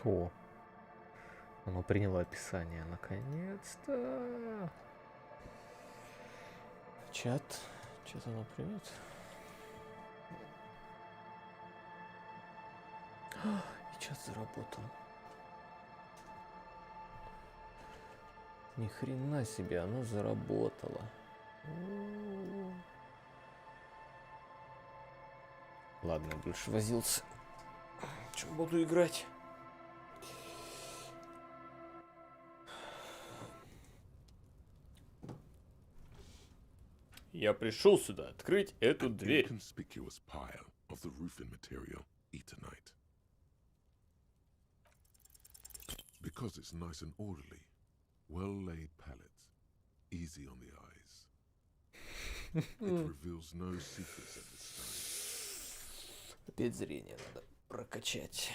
О, оно приняло описание, наконец-то. Чат. Чат оно примет. И чат заработал. Ни хрена себе, оно заработало. Ладно, я больше возился. Чем буду играть? Я пришел сюда открыть эту дверь. Because it's nice and orderly, well-laid pallets, easy on the eyes. It reveals no secrets at this time. Опять зрение надо прокачать.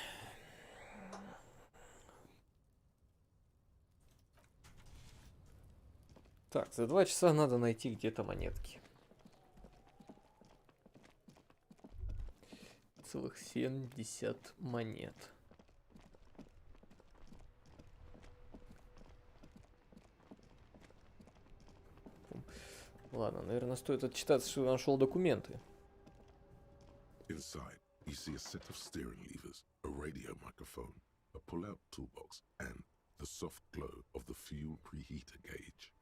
Так, за 2 часа надо найти где-то монетки. Целых 70 монет. Ладно, наверное, стоит отчитаться, что я нашел документы. Inside, you see a set of steering levers, a radio microphone, a pull-out toolbox, and the soft glow of the fuel preheater gauge.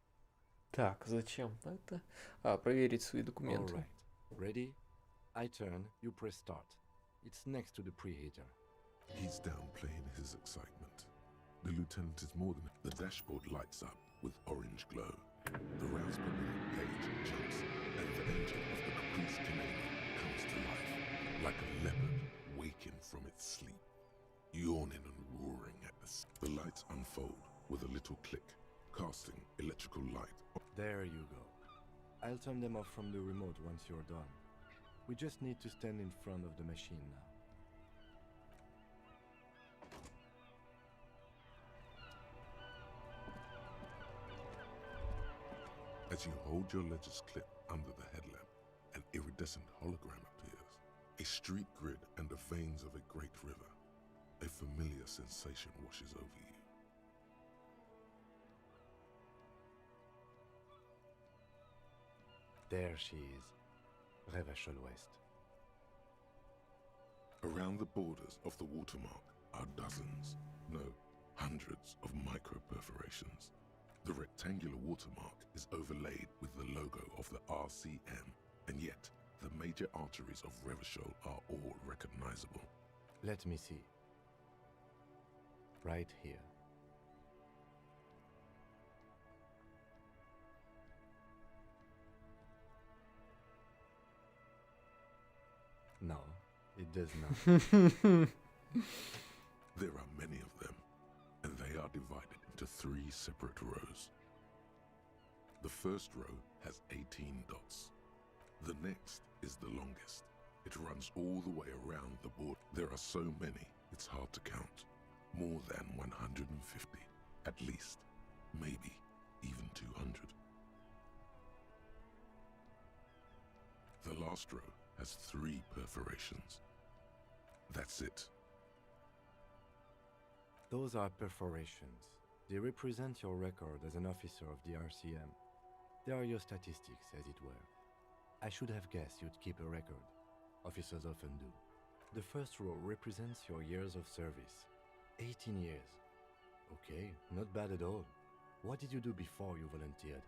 Так, зачем это? Проверить свои документы. All right. Ready? I turn, you press start. It's next to the preheater. He's downplaying his excitement. The lieutenant is more than... The dashboard lights up with orange glow. The rounds per minute gauge jumps, and the engine of the Caprice Canadian comes to life, like a leopard waking from its sleep, yawning and roaring at us. The lights unfold with a little click, casting electrical light. There you go. I'll turn them off from the remote once you're done. We just need to stand in front of the machine now. As you hold your ledger's clip under the headlamp, an iridescent hologram appears. A street grid and the veins of a great river. A familiar sensation washes over you. There she is, Revachol West. Around the borders of the watermark are dozens, no, hundreds of micro-perforations. The rectangular watermark is overlaid with the logo of the RCM, and yet the major arteries of Revachol are all recognizable. Let me see. Right here. No, it does not. There are many of them, and they are divided into 3 separate rows. The first row has 18 dots. The next is the longest. It runs all the way around the board. There are so many, it's hard to count. More than 150, at least, maybe even 200. The last row has 3 perforations. That's it. Those are perforations. They represent your record as an officer of the RCM. They are your statistics, as it were. I should have guessed you'd keep a record. Officers often do. The first row represents your years of service. 18 years. Okay, not bad at all. What did you do before you volunteered?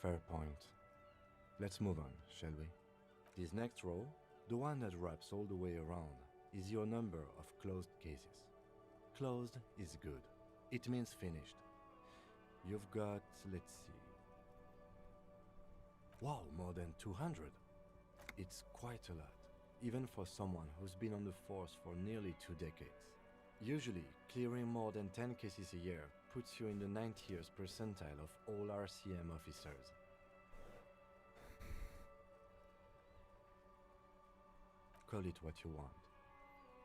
Fair point. Let's move on, shall we? This next row, the one that wraps all the way around, is your number of closed cases. Closed is good. It means finished. You've got, let's see... Wow, more than 200. It's quite a lot, even for someone who's been on the force for nearly 2 decades. Usually, clearing more than 10 cases a year puts you in the 90th percentile of all RCM officers. Call it what you want.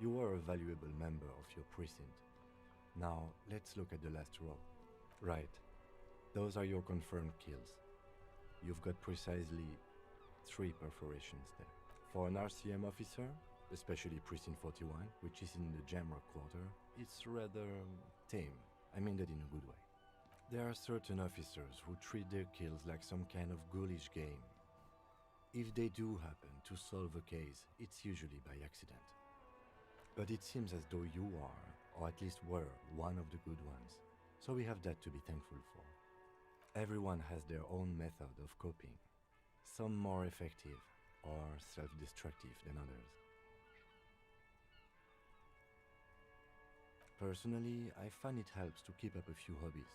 You are a valuable member of your precinct. Now, let's look at the last row. Right. Those are your confirmed kills. You've got precisely 3 perforations there. For an RCM officer, especially Precinct 41, which is in the Jamrock quarter, it's rather tame. I mean that in a good way. There are certain officers who treat their kills like some kind of ghoulish game. If they do happen to solve a case, it's usually by accident. But it seems as though you are, or at least were, one of the good ones. So we have that to be thankful for. Everyone has their own method of coping, some more effective or self-destructive than others. Personally, I find it helps to keep up a few hobbies.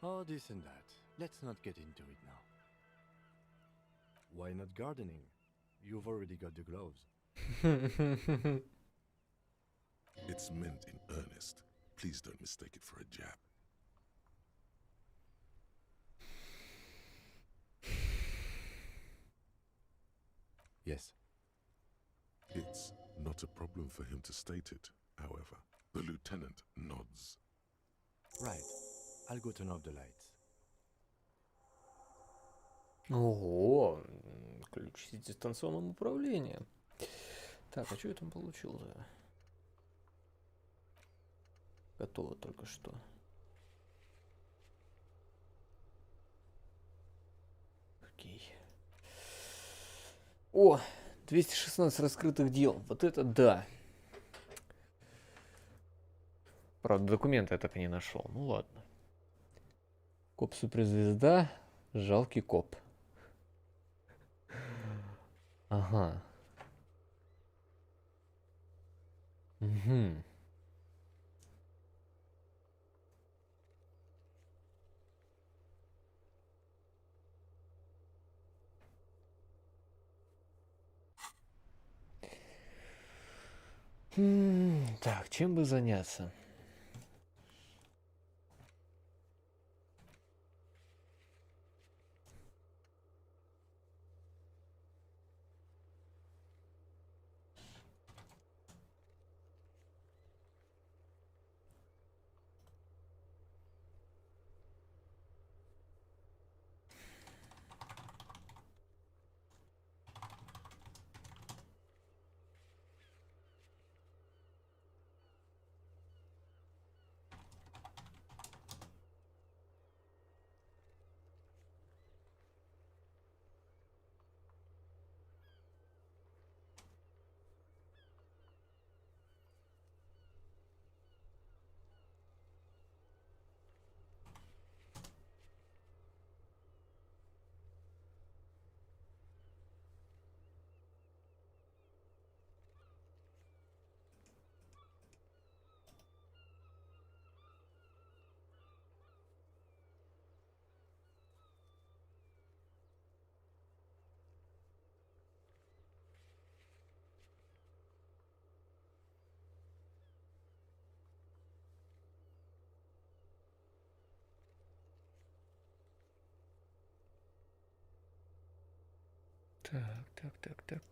Oh, this and that. Let's not get into it now. Why not gardening? You've already got the gloves. It's meant in earnest. Please don't mistake it for a jab. Yes. It's not a problem for him to state it, however. The lieutenant nods. Right. I'll go turn off the lights. Ого, ключ с дистанционным управлением. Так, а что я там получил-то? Готово только что. Окей. О, 216 раскрытых дел. Вот это да. Правда, документы я так и не нашел. Ну ладно. Коп-суперзвезда. Жалкий коп. Ага. Угу. Так, чем бы заняться?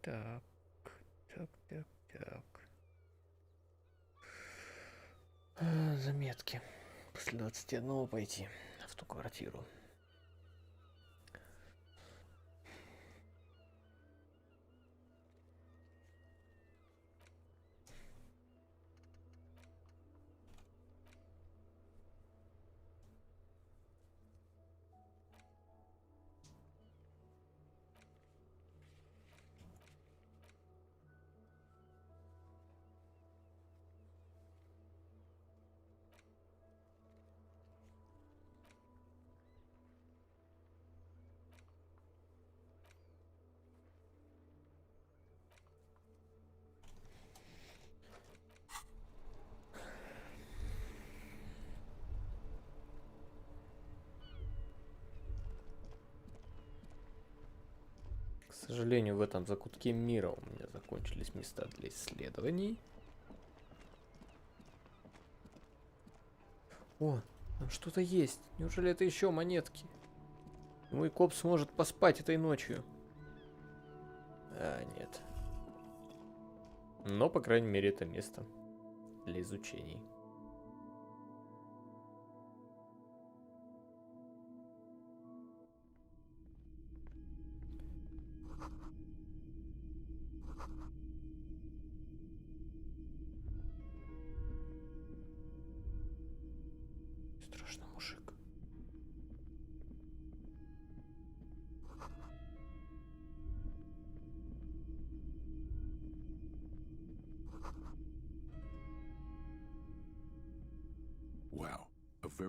Так. Заметки. После 21 пойти в ту квартиру. К сожалению, в этом закутке мира у меня закончились места для исследований. О, там что-то есть. Неужели это еще монетки? Мой коп сможет поспать этой ночью. А, нет. Но, по крайней мере, это место для изучений.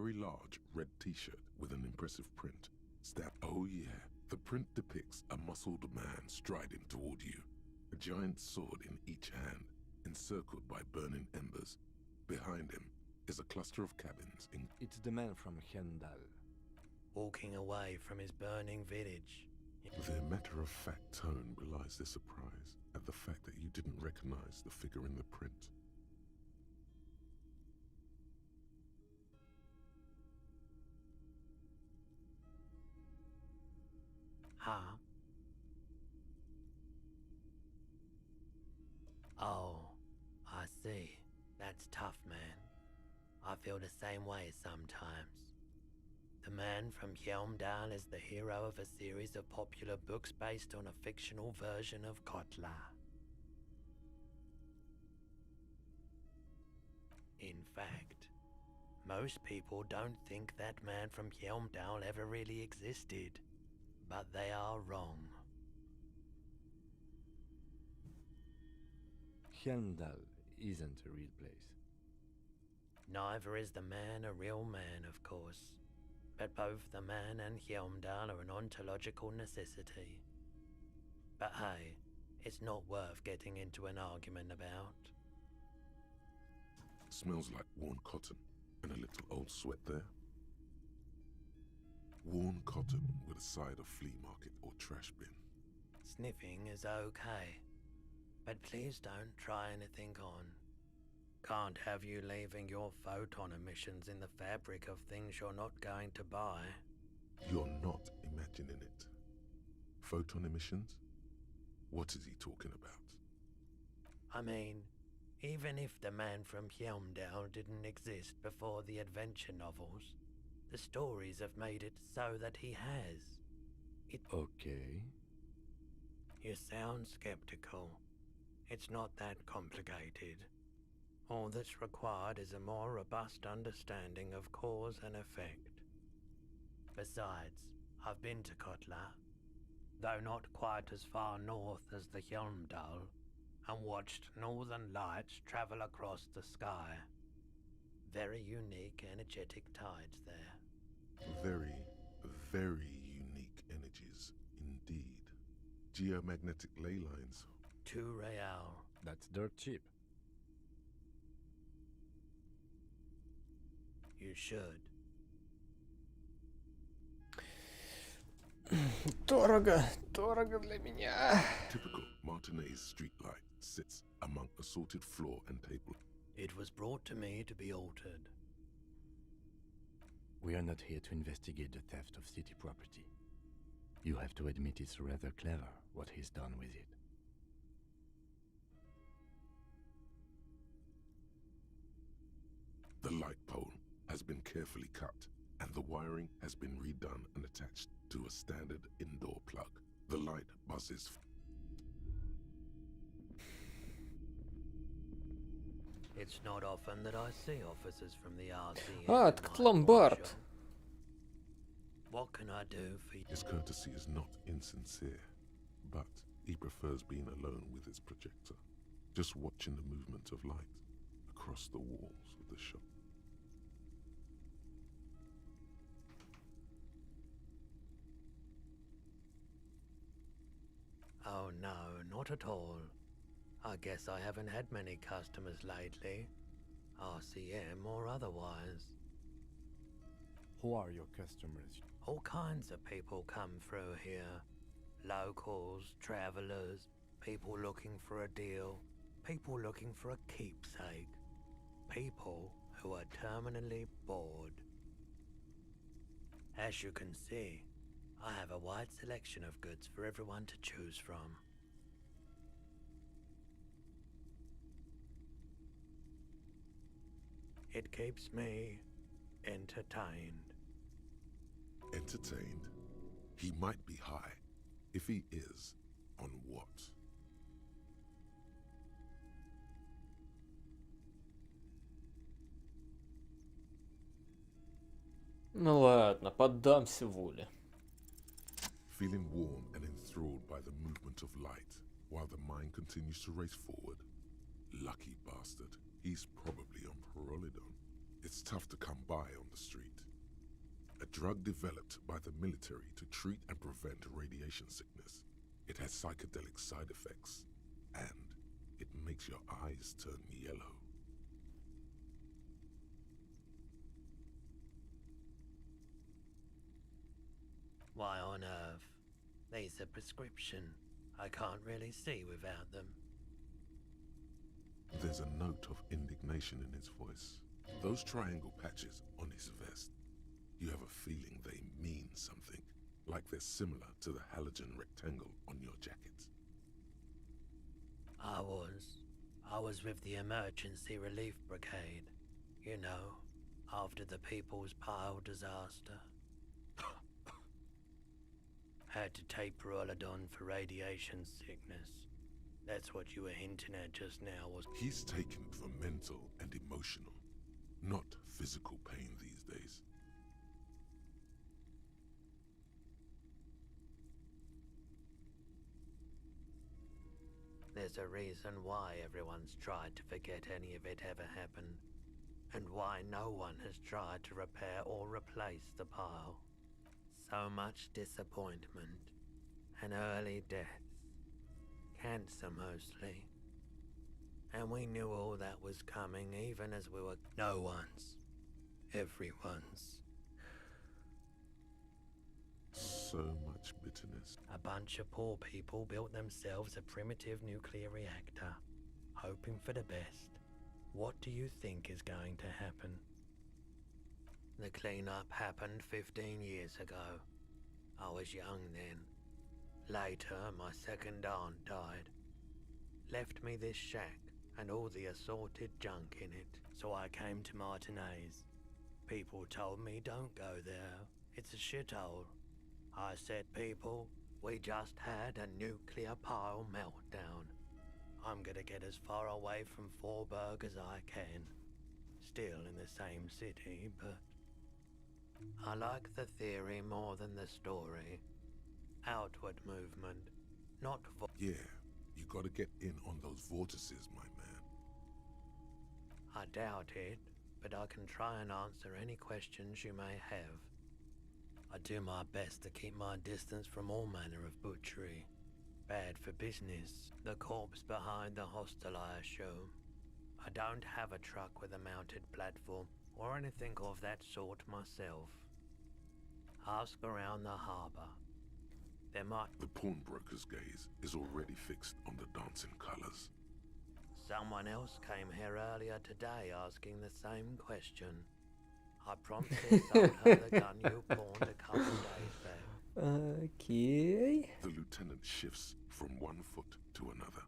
very large red t-shirt with an impressive print. Oh yeah, the print depicts a muscled man striding toward you, a giant sword in each hand, encircled by burning embers. Behind him is a cluster of cabins in... It's the man from Hendal. Walking away from his burning village. Their matter-of-fact tone belies their surprise at the fact that you didn't recognize the figure in the print. Huh? Oh, I see. That's tough, man. I feel the same way sometimes. The man from Hjelmdal is the hero of a series of popular books based on a fictional version of Kotla. In fact, most people don't think that man from Hjelmdal ever really existed, but they are wrong. Hendal isn't a real place. Neither is the man a real man, of course. But both the man and Hjelmdal are an ontological necessity. But hey, it's not worth getting into an argument about. Smells like worn cotton and a little old sweat there. Worn cotton with a side of flea market or trash bin. Sniffing is okay, but please don't try anything on. Can't have you leaving your photon emissions in the fabric of things you're not going to buy. You're not imagining it. Photon emissions? What is he talking about? I mean, even if the man from Hjelmdal didn't exist before the adventure novels, the stories have made it so that he has. Okay. You sound skeptical. It's not that complicated. All that's required is a more robust understanding of cause and effect. Besides, I've been to Kotla, though not quite as far north as the Hjelmdal, and watched northern lights travel across the sky. Very unique energetic tides there. Very, very unique energies indeed. Geomagnetic ley lines. 2 real. That's dirt cheap. You should. Дорого, дорого для меня. Typical Martinez street light sits among assorted floor and table. It was brought to me to be altered. We are not here to investigate the theft of city property. You have to admit it's rather clever what he's done with it. The light pole has been carefully cut, and the wiring has been redone and attached to a standard indoor plug. The light buzzes. It's not often that I see officers from the RCM. А, так это ломбард. What can I do for you? His courtesy is not insincere, but he prefers being alone with his projector, just watching the movement of light across the walls of the shop. Oh no, not at all. I guess I haven't had many customers lately, RCM or otherwise. Who are your customers? All kinds of people come through here. Locals, travelers, people looking for a deal, people looking for a keepsake, people who are terminally bored. As you can see, I have a wide selection of goods for everyone to choose from. It keeps me entertained. Entertained? He might be high. If he is, on what? Ну ладно, поддамся воле. Feeling warm and enthralled by the movement of light, while the mind continues to race forward. Lucky bastard. He's probably on Parolidon. It's tough to come by on the street. A drug developed by the military to treat and prevent radiation sickness. It has psychedelic side effects, and it makes your eyes turn yellow. Why on earth? These are prescription. I can't really see without them. There's a note of indignation in his voice. Those triangle patches on his vest, you have a feeling they mean something, like they're similar to the halogen rectangle on your jacket. I was with the emergency relief brigade. You know, after the People's Pile disaster. Had to take Perolidon for radiation sickness. That's what you were hinting at just now, was... He's taken it for mental and emotional, not physical pain these days. There's a reason why everyone's tried to forget any of it ever happened, and why no one has tried to repair or replace the pile. So much disappointment, and early deaths. Cancer mostly. And we knew all that was coming even as we were no one's. Everyone's. So much bitterness. A bunch of poor people built themselves a primitive nuclear reactor, hoping for the best. What do you think is going to happen? The cleanup happened 15 years ago. I was young then. Later, my second aunt died. Left me this shack and all the assorted junk in it, so I came to Martinez. People told me don't go there, it's a shithole. I said, people, we just had a nuclear pile meltdown. I'm gonna get as far away from Forberg as I can. Still in the same city, but... I like the theory more than the story. Outward movement, not Yeah, you gotta get in on those vortices, my man. I doubt it, but I can try and answer any questions you may have. I do my best to keep my distance from all manner of butchery. Bad for business. The corpse behind the hostel, I assume. I don't have a truck with a mounted platform or anything of that sort myself. Ask around the harbour. There might... The pawnbroker's gaze is already fixed on the dancing colours. Someone else came here earlier today asking the same question. I promptly sold her the gun you pawned a couple days back. Окей. The lieutenant shifts from one foot to another,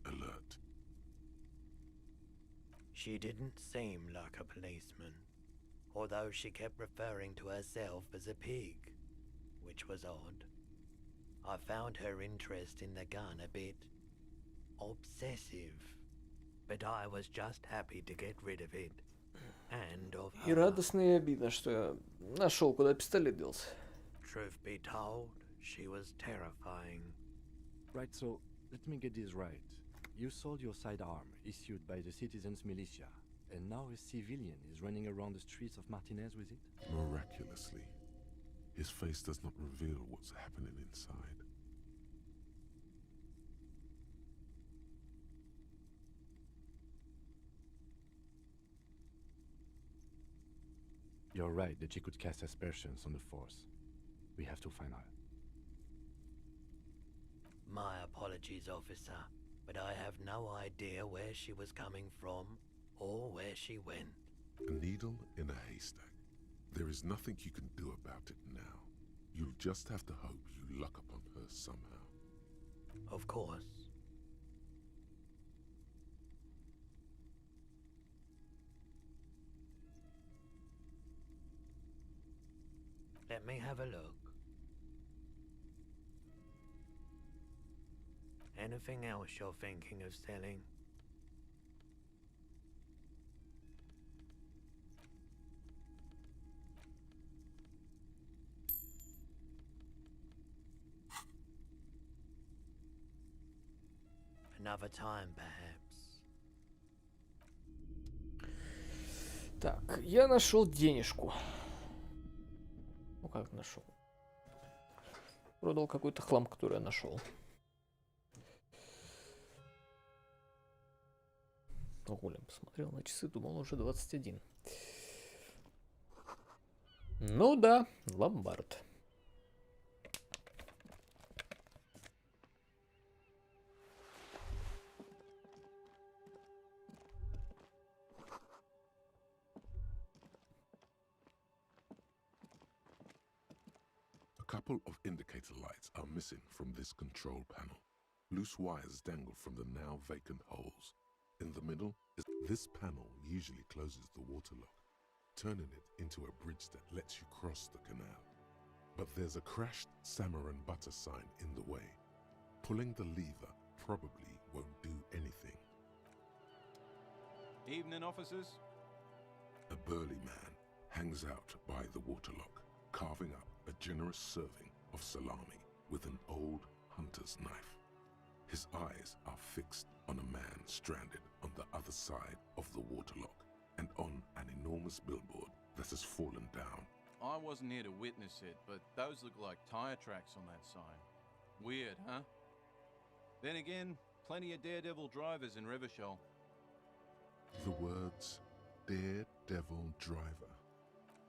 alert. She didn't seem like a policeman, although she kept referring to herself as a pig, which was odd. I found her interest in the gun a bit obsessive, but I was just happy to get rid of it. And of И her. радостно и обидно, что я нашел, куда пистолет делся. Truth be told, she was terrifying. Right, so let me get this right. You sold your sidearm, issued by the citizens' militia, and now a civilian is running around the streets of Martinez with it? Miraculously, his face does not reveal what's happening inside. You're right that she could cast aspersions on the force. We have to find her. My apologies, officer, but I have no idea where she was coming from or where she went. A needle in a haystack. There is nothing you can do about it now. You'll just have to hope you luck upon her somehow. Of course. Let me have a look. Anything else you're thinking of selling? Another time, perhaps. Так, я нашел денежку. Ну как нашел? Продал какой-то хлам, который я нашел. Гулем посмотрел на часы, думал уже 21. Ну да, ломбард. A couple of indicator lights are missing from this control panel. Loose wires dangle from the now vacant holes. In the middle, this panel usually closes the water lock, turning it into a bridge that lets you cross the canal. But there's a crashed salmon and butter sign in the way. Pulling the lever probably won't do anything. Evening, officers. A burly man hangs out by the waterlock, carving up a generous serving of salami with an old hunter's knife. His eyes are fixed on a man stranded on the other side of the waterlock and on an enormous billboard that has fallen down. I wasn't here to witness it, but those look like tire tracks on that sign. Weird, huh? Then again, plenty of daredevil drivers in Rivershell. The words, Daredevil Driver.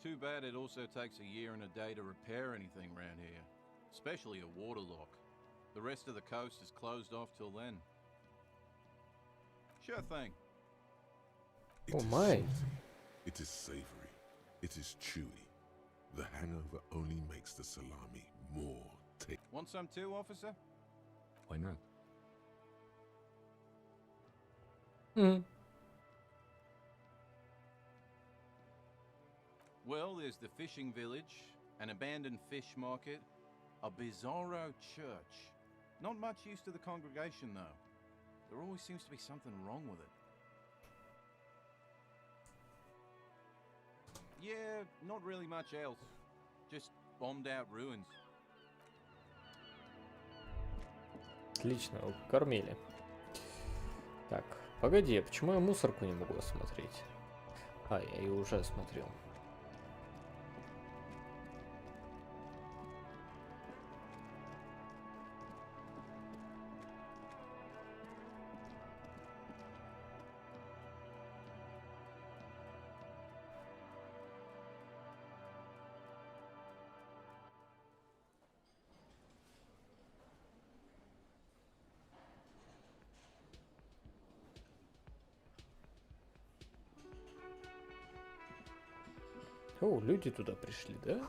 Too bad it also takes a year and a day to repair anything around here, especially a waterlock. The rest of the coast is closed off till then. Sure thing. It Oh is my. salty, it is savory, it is chewy. The hangover only makes the salami more tasty. Want some too, officer? Why not? Hmm. Well, there's the fishing village, an abandoned fish market, a bizarro church. Not much use to the congregation, though. There always seems to be something wrong with it. Yeah, not really much else. Just bombed out ruins. Отлично, кормили. Так, погоди, а почему я мусорку не могу осмотреть? А, я ее уже осмотрел. О, люди туда пришли, да?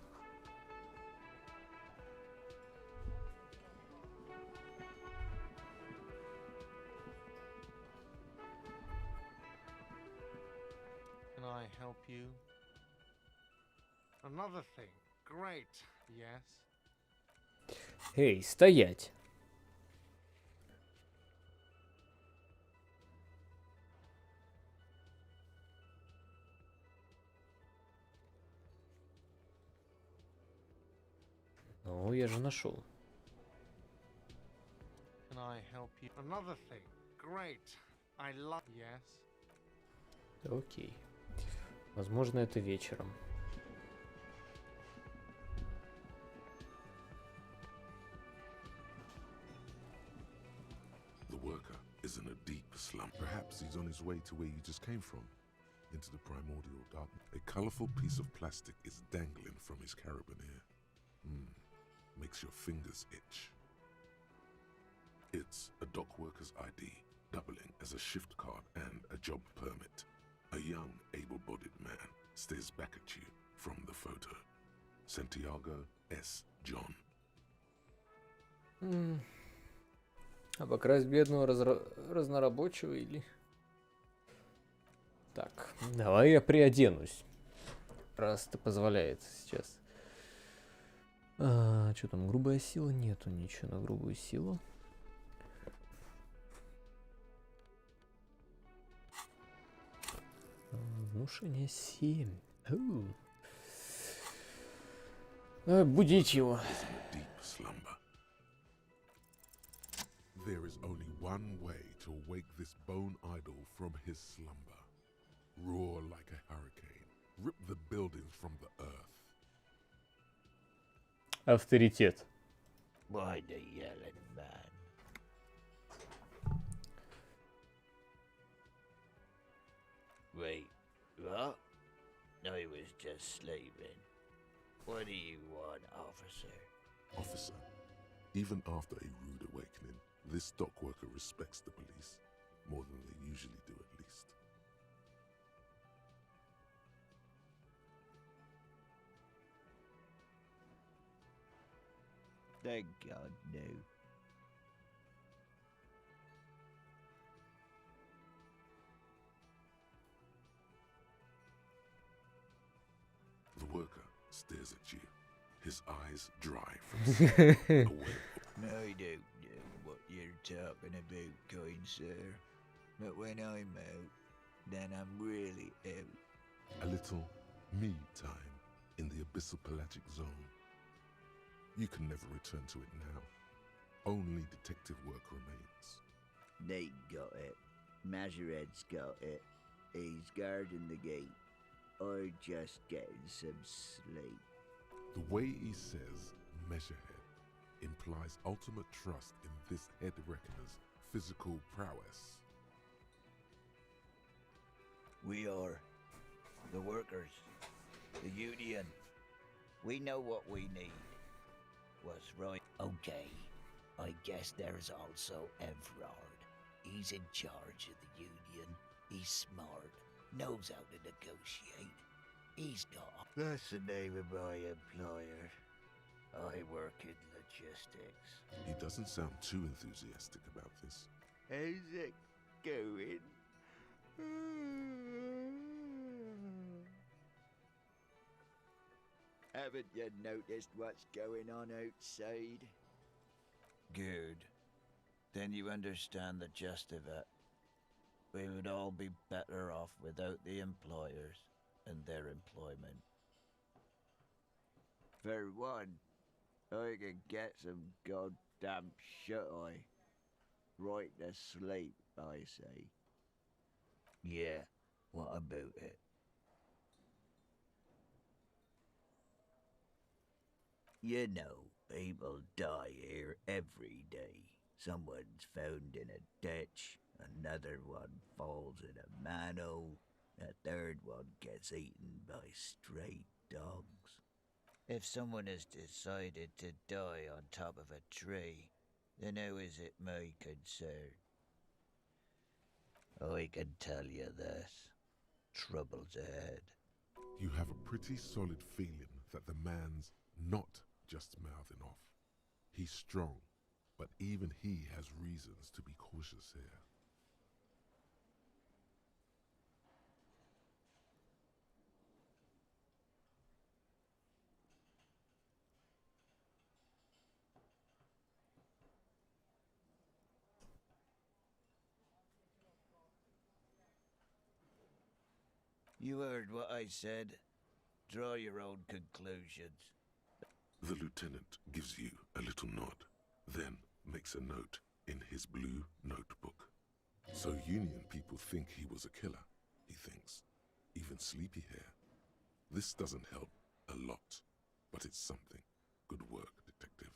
Can I help you? Another thing. Great. Yes. Эй, стоять! Ну, я же нашел. Can I help you? Another thing. Great. I love. Yes. Окей. Возможно, это вечером. The worker is in a deep slump. Perhaps he's on his way to where you just came from, into the primordial darkness. A colorful piece of plastic is dangling from his carabiner. Makes your fingers itch. It's a dock worker's ID, doubling as a shift card and a job permit. A young, able-bodied man stares back at you from the photo. Santiago S. John. Обокрасть бедного разнорабочего или... Так, давай я приоденусь. Раз это позволяет сейчас. Что там, грубая сила? Нету ничего на грубую силу. Внушение 7. Будить его. Deep slumber. There is only one way to wake this bone idol from his slumber. Roar like a hurricane. Rip the buildings from the earth. Авторитет. Why the yelling, man? Wait, what? I was just sleeping. What do you want, officer? Officer, even after a rude awakening, this dock worker respects the police more than they usually do, at least. Thank God, no. The worker stares at you, his eyes dry from sleep. Aware I don't know what you're talking about, kind sir. But when I'm out, then I'm really out. a little me time in the abyssal pelagic zone. You can never return to it now. Only detective work remains. They got it. Majoret's got it. He's guarding the gate. Or just getting some sleep. The way he says measurehead implies ultimate trust in this head reckoner's physical prowess. We are the workers, the union. We know what we need. What's right? Okay, I guess there's also Evrard. He's in charge of the union. He's smart, knows how to negotiate. He's got... That's the name of my employer. I work in logistics. He doesn't sound too enthusiastic about this. How's it going? Haven't you noticed what's going on outside? Good. Then you understand the gist of it. We would all be better off without the employers and their employment. For one, I can get some goddamn shut-eye. Right to sleep, I say. Yeah, what about it? You know, people die here every day. Someone's found in a ditch, another one falls in a manhole, a third one gets eaten by stray dogs. If someone has decided to die on top of a tree, then how is it my concern? I can tell you this. Trouble's ahead. You have a pretty solid feeling that the man's not just mouthing off. He's strong, but even he has reasons to be cautious here. You heard what I said. Draw your own conclusions. The lieutenant gives you a little nod, then makes a note in his blue notebook. So Union people think he was a killer, he thinks. Even sleepy hair. This doesn't help a lot, but it's something. Good work, detective.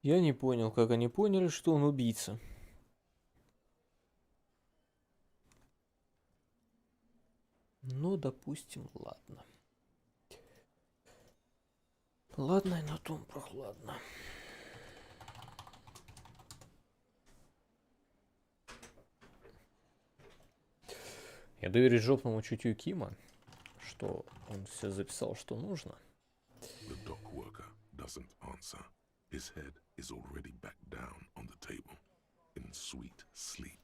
Я не понял, как они поняли, что он убийца. Ну, допустим, ладно. Ладно, и на том прохладно. Я доверюсь жопному чутью Кима, что он все записал, что нужно. The dock worker doesn't answer. His head is already back down on the table, in sweet sleep.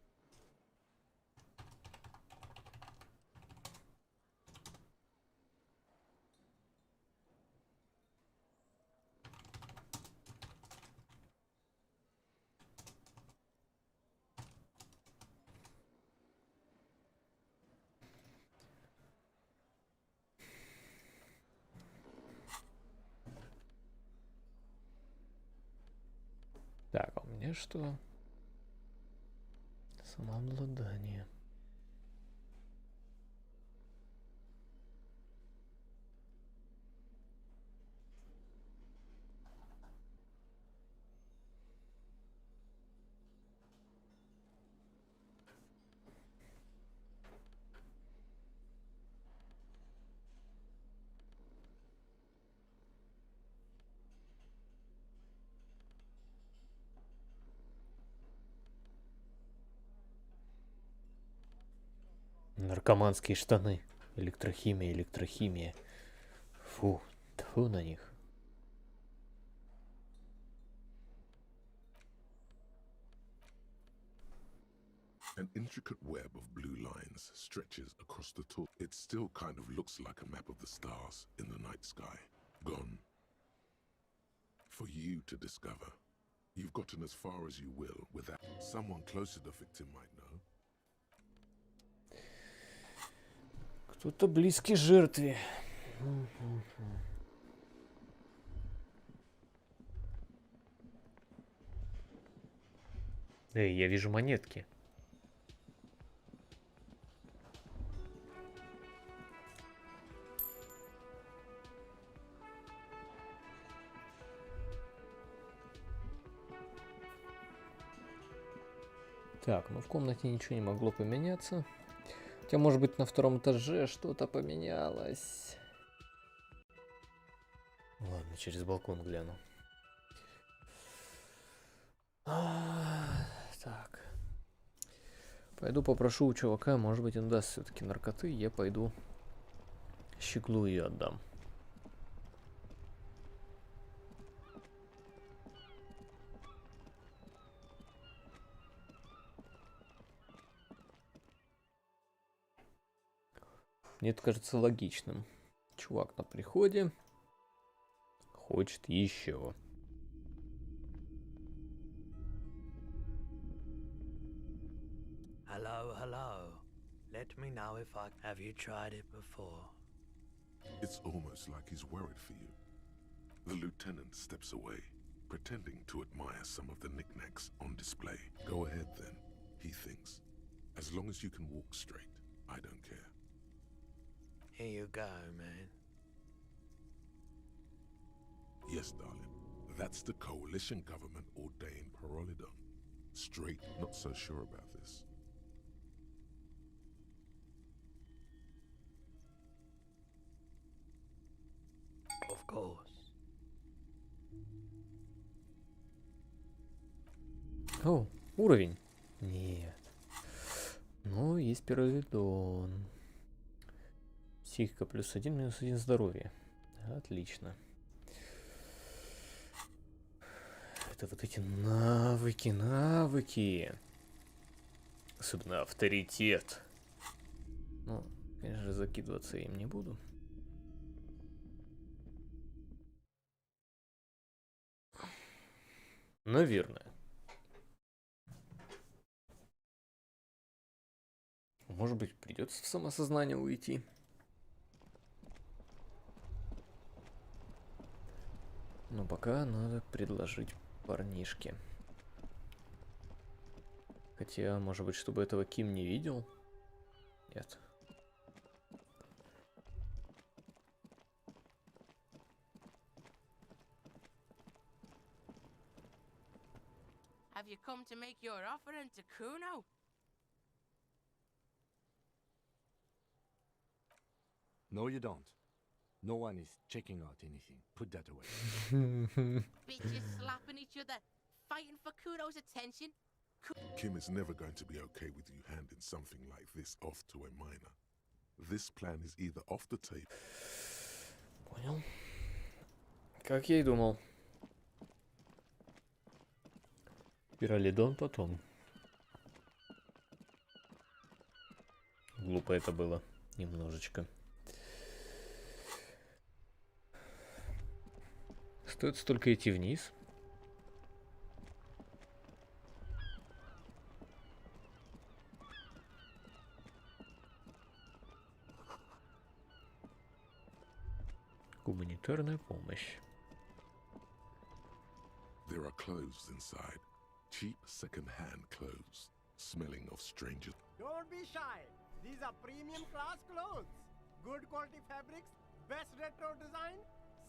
Так, а у меня что? Самообладание. Наркоманские штаны. Электрохимия, электрохимия. Фу, тьфу на них. An intricate web of blue lines stretches across the top. It still kind of looks like a map of the stars in the night sky. Gone. For you to discover. You've gotten as far as you will without someone close to the victim might know. Кто-то близкий жертве. Эй, я вижу монетки. Так, ну в комнате ничего не могло поменяться. Хотя, может быть, на втором этаже что-то поменялось. Ладно, через балкон гляну. Так. Пойду попрошу у чувака, может быть, он даст все-таки наркоты. Я пойду щеглу ее отдам. Мне это кажется логичным. Чувак на приходе хочет еще. Hello, hello. Let me know if I... Have you tried it before? It's almost like he's worried for you. The lieutenant steps away, pretending to admire some of the knickknacks on display. Go ahead then, he thinks. As long as you can walk straight, I don't care. Here you go, man. Yes, darling. That's the coalition government ordained Parolidon. Straight, not so sure about this. Of course. О, уровень. Нет. Ну, есть пиролидон. Психика +1, -1 здоровье. Отлично. Это вот эти навыки. Особенно авторитет. Ну, конечно же, закидываться им не буду. Наверное. Может быть, придется в самосознание уйти. Но пока надо предложить парнишке. Хотя, может быть, чтобы этого Ким не видел? Нет. Have you come to make your offering to Kuno? No, you don't. No one is checking out anything. Put that away. Bitches slapping each other, fighting for Kuno's attention. Kim is never going to be okay with you handing something like this off to a minor. This plan is either off the table. Понял. Как я и думал. Пиролидон потом. Глупо это было. Немножечко. Стоит столько идти вниз. Гуманитарная помощь. There are clothes inside. Cheap second-hand clothes. smelling of strangers. Don't be shy. These are premium class clothes. Good quality fabrics, best retro design.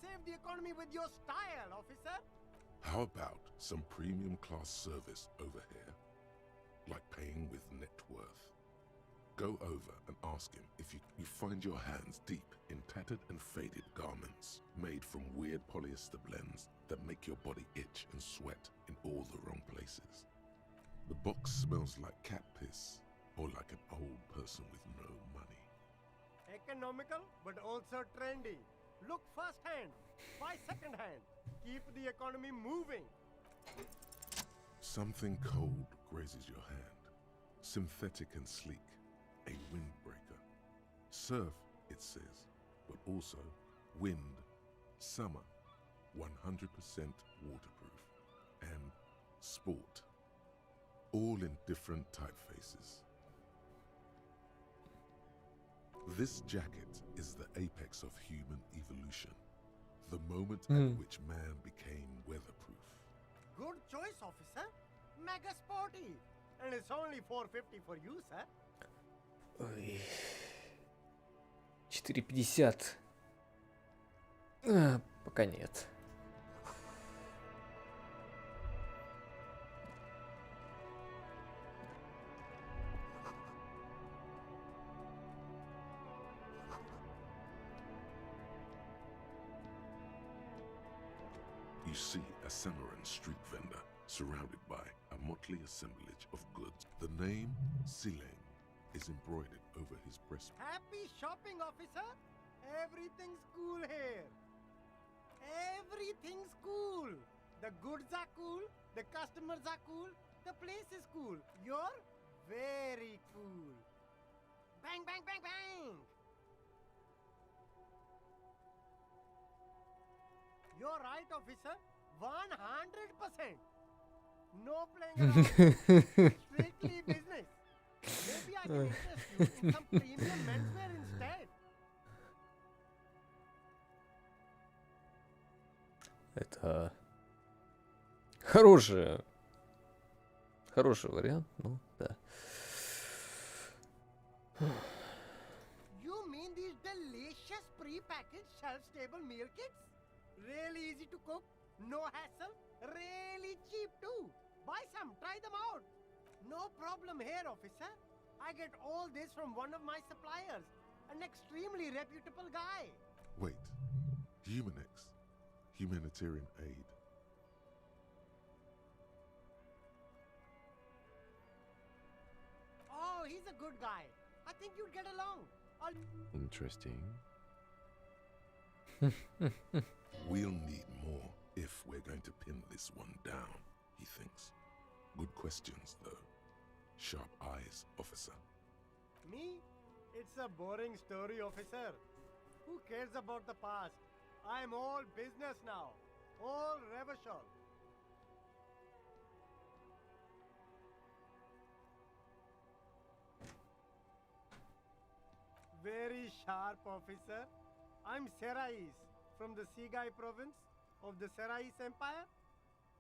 Save the economy with your style, officer. How about some premium class service over here? Like paying with net worth. Go over and ask him if you find your hands deep in tattered and faded garments made from weird polyester blends that make your body itch and sweat in all the wrong places. The box smells like cat piss or like an old person with no money. Economical, but also trendy. Look first hand, buy second hand. Keep the economy moving. Something cold grazes your hand. Synthetic and sleek. A windbreaker. Surf, it says, but also wind, summer, 100% waterproof, and sport. All in different typefaces. This jacket is the apex of human evolution. The moment at which man became weatherproof. Good choice, officer. Mega sporty. And it's only $4.50 for you, sir. Ой. 4,50. Пока нет. You see a Samarran street vendor surrounded by a motley assemblage of goods. The name Sileng is embroidered over his breast. Happy shopping, officer. Everything's cool here. Everything's cool. The goods are cool. The customers are cool. The place is cool. You're very cool. Bang, bang, bang, bang. You're right, officer. 100%. No playing around. Strictly business. Maybe I can interest you in some premium menswear instead. Это хороший вариант, ну да. You mean these delicious pre-packaged shelf-stable meal kits? Really easy to cook, no hassle, really cheap too. Buy some, try them out. No problem here, officer. I get all this from one of my suppliers, an extremely reputable guy. Wait, Humanex, humanitarian aid. Oh, he's a good guy. I think you'd get along. Interesting. We'll need more if we're going to pin this one down, he thinks. Good questions, though. Sharp eyes, officer. Me? It's a boring story, officer. Who cares about the past? I'm all business now. All Revachol. Very sharp, officer. I'm Serais, from the Sigai province of the Serais Empire.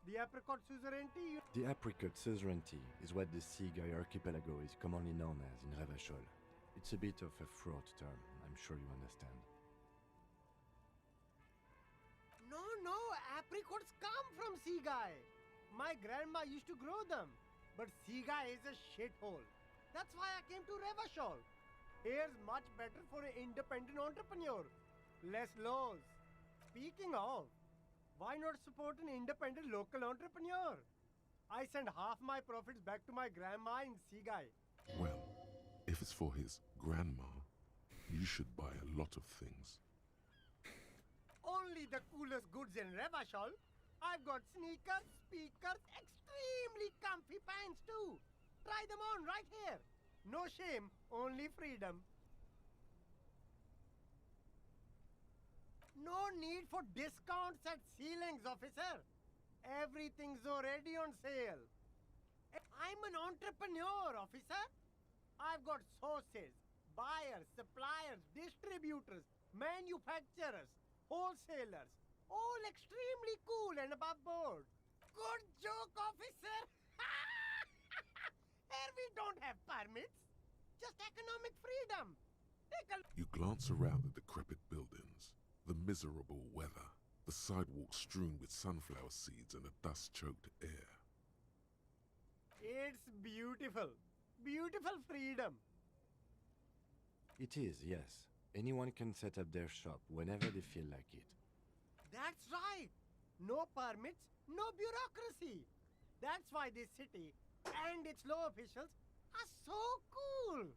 The apricot suzerainty. The apricot suzerainty is what the Sigai archipelago is commonly known as in Revachol. It's a bit of a fraught term, I'm sure you understand. No, apricots come from Sigai. My grandma used to grow them. But Sigai is a shithole. That's why I came to Revachol. Here's much better for an independent entrepreneur. Less laws. Speaking of, why not support an independent local entrepreneur? I send half my profits back to my grandma in Sigai. Well, if it's for his grandma, you should buy a lot of things. Only the coolest goods in Revachol. I've got sneakers, speakers, extremely comfy pants too. Try them on right here. No shame, only freedom. No need for discounts at ceilings, officer. Everything's already on sale. I'm an entrepreneur, officer. I've got sources, buyers, suppliers, distributors, manufacturers, wholesalers, all extremely cool and above board. Good joke, officer. Here we don't have permits. Just economic freedom. Take a You glance around the decrepit buildings, the miserable weather, the sidewalks strewn with sunflower seeds and a dust-choked air. It's beautiful. Beautiful freedom. It is, yes. Anyone can set up their shop whenever they feel like it. That's right. No permits, no bureaucracy. That's why this city and its law officials are so cool.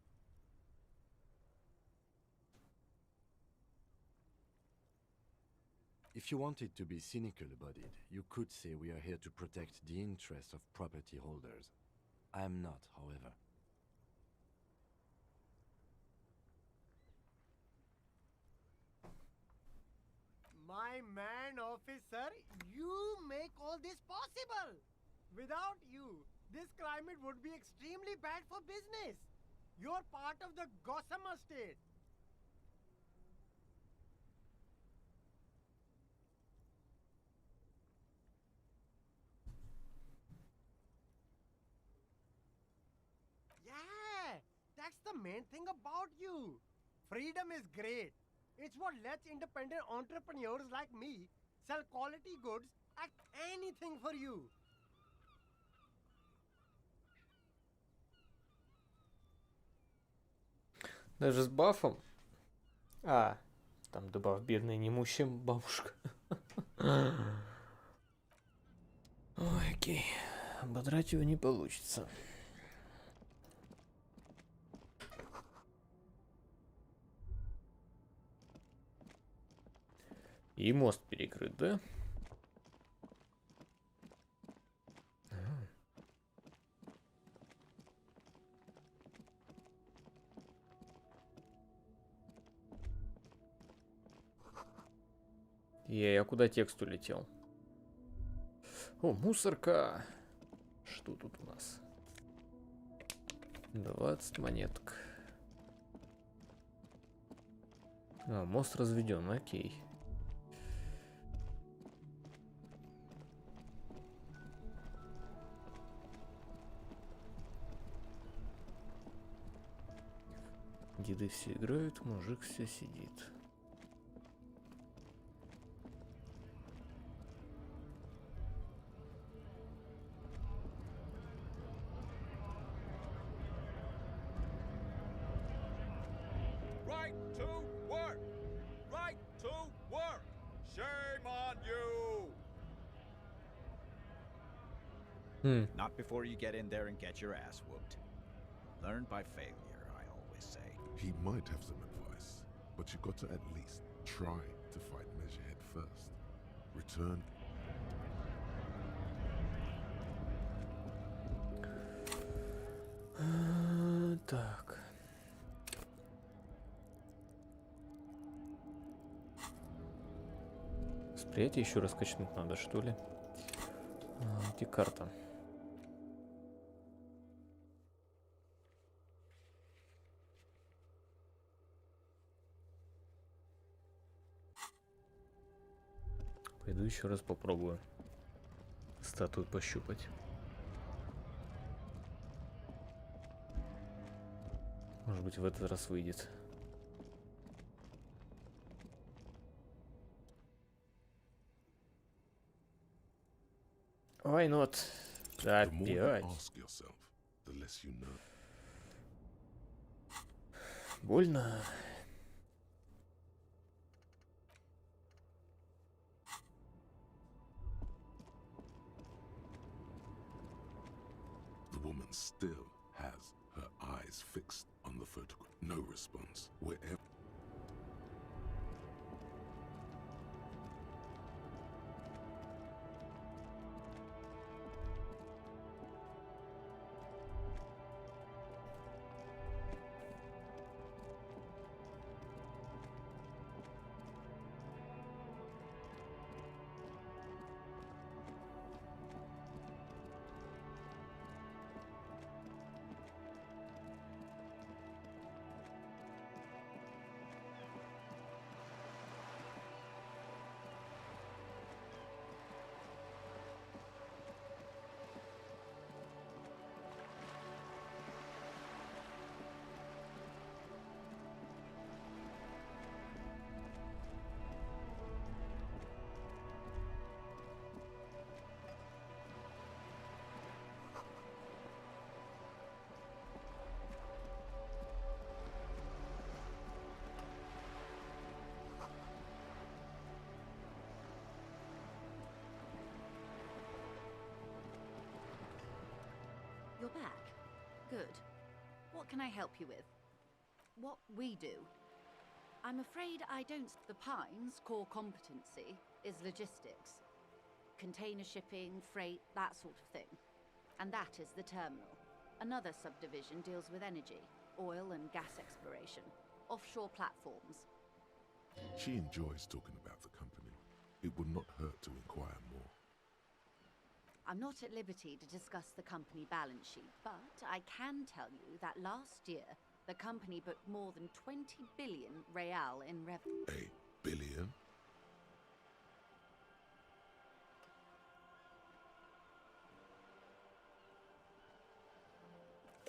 If you wanted to be cynical about it, you could say we are here to protect the interests of property holders. I am not, however. My man, officer, you make all this possible. Without you, this climate would be extremely bad for business. You're part of the Gossamer state. Yeah, that's the main thing about you. Freedom is great. It's what lets independent entrepreneurs like me sell quality goods at anything for you. Даже с бафом? А, там добавь бедная немущая бабушка. Ой, окей. Ободрать его не получится. И мост перекрыт, да? Я куда текст улетел? О, мусорка. Что тут у нас? 20 монеток. А, мост разведен, окей. Деды все играют, мужик все сидит. Right to work! Right to work! Shame on you! Not before you get in there and get your ass whooped. Learn by failure, I always say. He might have some advice, but you got to at least try to fight Measurehead first. Return. Так. Восприятие еще раз качнуть надо, что ли? Где карта? Пойду еще раз попробую статую пощупать. Может быть, в этот раз выйдет. Why not? The more you Опять. ask yourself, the less you know. Больно. The woman still has her eyes fixed on the photograph. No response. Wherever. Good. What can I help you with? What we do? I'm afraid I don't... The Pines' core competency is logistics. Container shipping, freight, that sort of thing. And that is the terminal. Another subdivision deals with energy, oil and gas exploration, offshore platforms. She enjoys talking about the company. It would not hurt to inquire more. I'm not at liberty to discuss the company balance sheet, but I can tell you that last year, the company booked more than 20 billion real in revenue. A billion?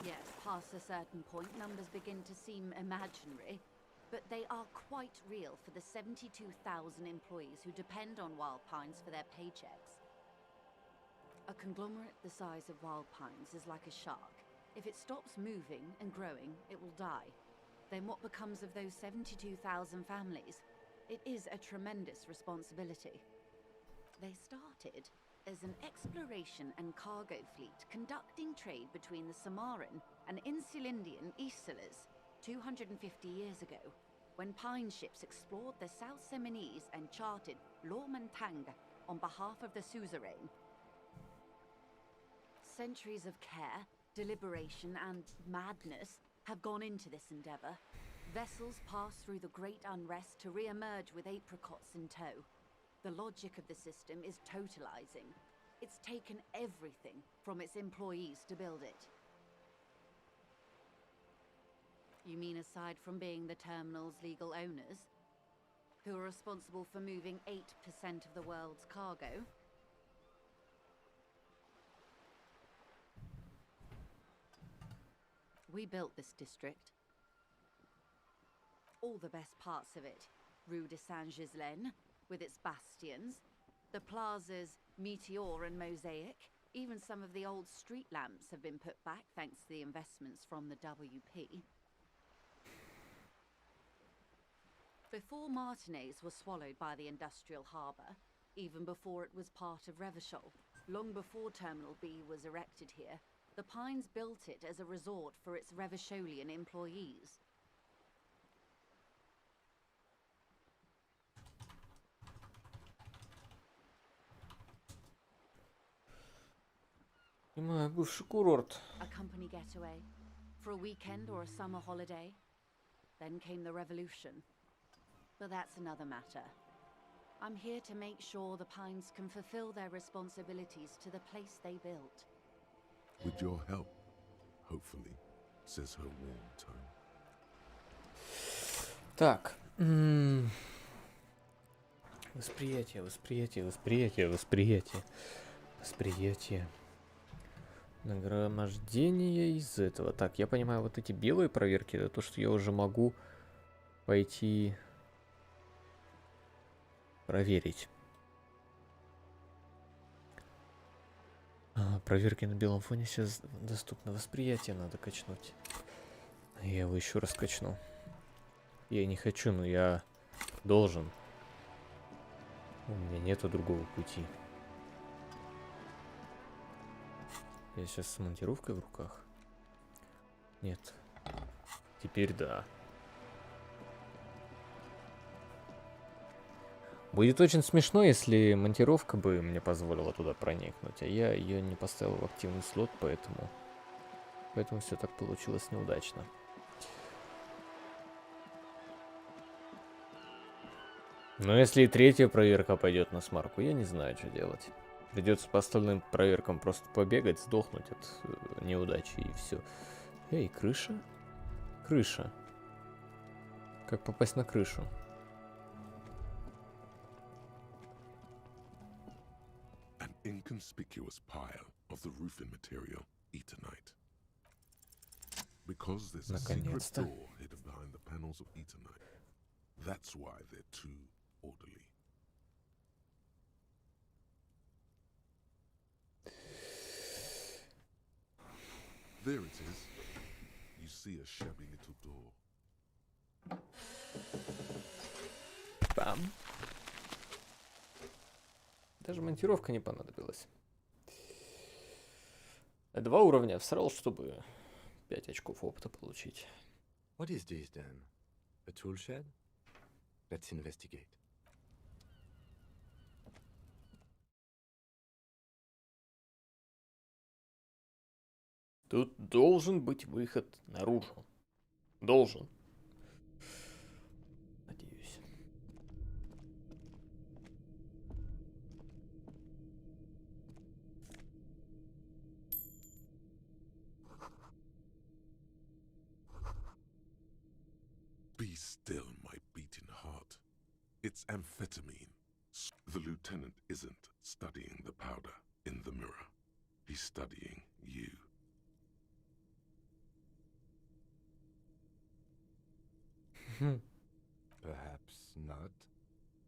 Yes, past a certain point, numbers begin to seem imaginary, but they are quite real for the 72,000 employees who depend on Wild Pines for their paychecks. A conglomerate the size of Wild Pines is like a shark. If it stops moving and growing, it will die. Then what becomes of those 72,000 families? It is a tremendous responsibility. They started as an exploration and cargo fleet conducting trade between the Samaran and Insulindian Islas 250 years ago, when Pine ships explored the South Seminese and charted Lomantang on behalf of the suzerain. Centuries of care, deliberation and madness have gone into this endeavor. Vessels pass through the great unrest to re-emerge with apricots in tow. The logic of the system is totalizing. It's taken everything from its employees to build it. You mean aside from being the terminal's legal owners, who are responsible for moving 8% of the world's cargo? We built this district. All the best parts of it. Rue de Saint-Ghislain, with its bastions, the plazas Meteor and Mosaic, even some of the old street lamps have been put back thanks to the investments from the WP. Before Martinez was swallowed by the industrial harbour, even before it was part of Revachol, long before Terminal B was erected here, the Pines built it as a resort for its Revacholian employees. Бывший курорт. A company getaway, for a weekend or a summer holiday. Then came the revolution. But that's another matter. I'm here to make sure the Pines can fulfill their responsibilities to the place they built. With your help, hopefully, says her warm tone. Так. Восприятие, восприятие, восприятие, восприятие. Восприятие. Нагромождение из этого. Так, я понимаю, вот эти белые проверки, это то, что я уже могу пойти проверить. Проверки на белом фоне сейчас доступно. Восприятие надо качнуть. Я его еще раз качну. Я не хочу, но я должен. У меня нету другого пути. Я сейчас с монтировкой в руках. Нет. Теперь да. Будет очень смешно, если монтировка бы мне позволила туда проникнуть, а я ее не поставил в активный слот, поэтому все так получилось неудачно. Но если и третья проверка пойдет на смарку, я не знаю, что делать. Придется по остальным проверкам просто побегать, сдохнуть от неудачи и все. Эй, крыша? Крыша. Как попасть на крышу? An inconspicuous pile of the roofing material, Eternite. Because there's a secret door hidden behind the panels of Eternite. That's why they're too orderly. There it is. You see a shabby little door. Бам. Даже монтировка не понадобилась. 2 уровня всрал, чтобы 5 очков опыта получить. What is this then? A tool shed? Let's investigate. Тут должен быть выход наружу. Должен. Надеюсь. Be still, my beating heart. It's amphetamine. The lieutenant isn't studying the powder in the mirror. He's studying you. Perhaps not.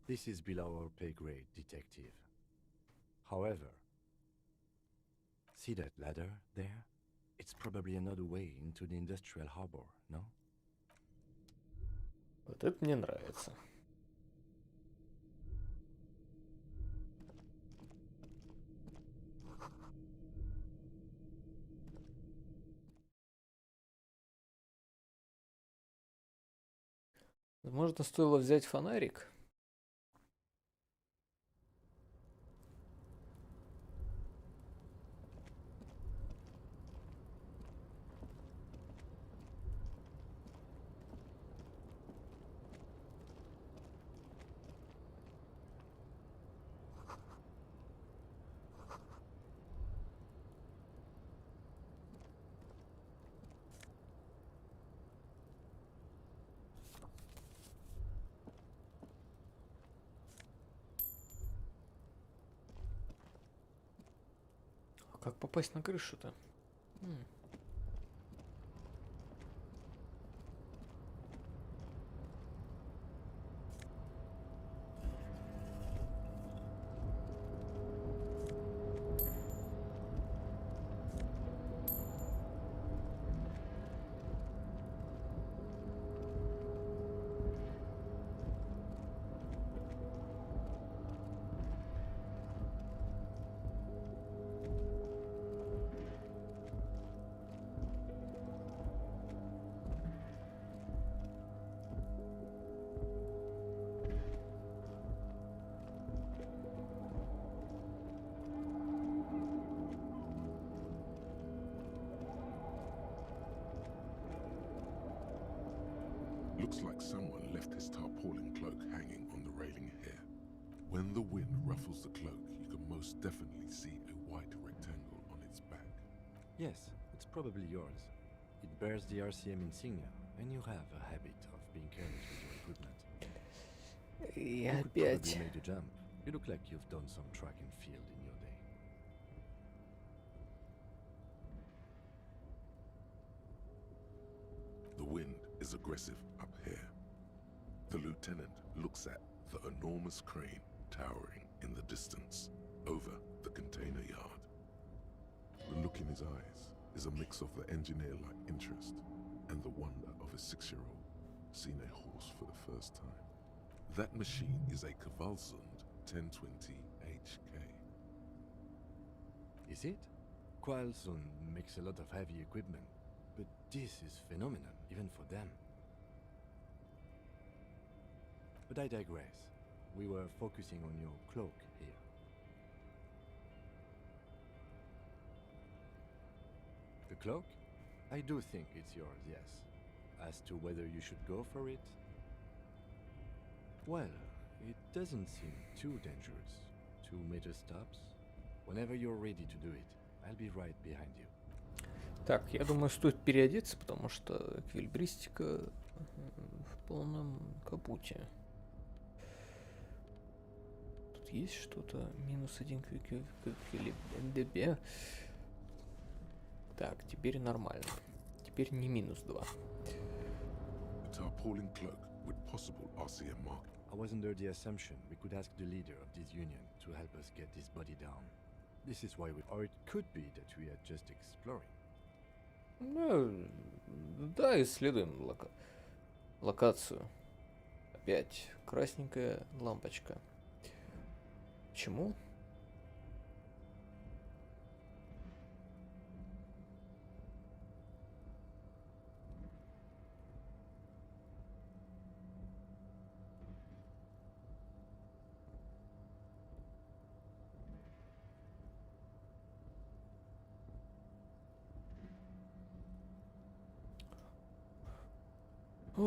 This is below our pay grade, detective. However, see that ladder there? It's probably another way into the industrial harbor, no? Вот это мне нравится. Возможно, стоило взять фонарик. А как попасть на крышу-то? Looks like someone left his tarpaulin cloak hanging on the railing here. When the wind ruffles the cloak, you can most definitely see a white rectangle on its back. Yes, it's probably yours. It bears the RCM insignia, and you have a habit of being careless with your equipment. И You could опять. probably make the jump. You look like you've done some track and field in your day. The wind is aggressive up here. The lieutenant looks at the enormous crane towering in the distance over the container yard. The look in his eyes is a mix of the engineer-like interest and the wonder of a 6-year-old seeing a horse for the first time. That machine is a Kvalsund 1020 HK. Is it? Kvalsund makes a lot of heavy equipment, but this is phenomenal, even for them. But I digress. We were focusing on your cloak here. The cloak? I do think it's yours, yes. As to whether you should go for it? Well, it doesn't seem too dangerous. 2 major stops. Whenever you're ready to do it, I'll be right behind you. Так, я думаю, стоит переодеться, потому что эквилибристика в полном капуте. Тут есть что-то? -1 к эквилибристике. Так, теперь нормально. Теперь не -2. A tarpaulin cloak with possible RCM mark. I was under the assumption we could ask the leader of this union to help us get this body down. This is why we... Or it could be that we are just exploring. Ну, да, исследуем локацию. Опять красненькая лампочка. Почему? He's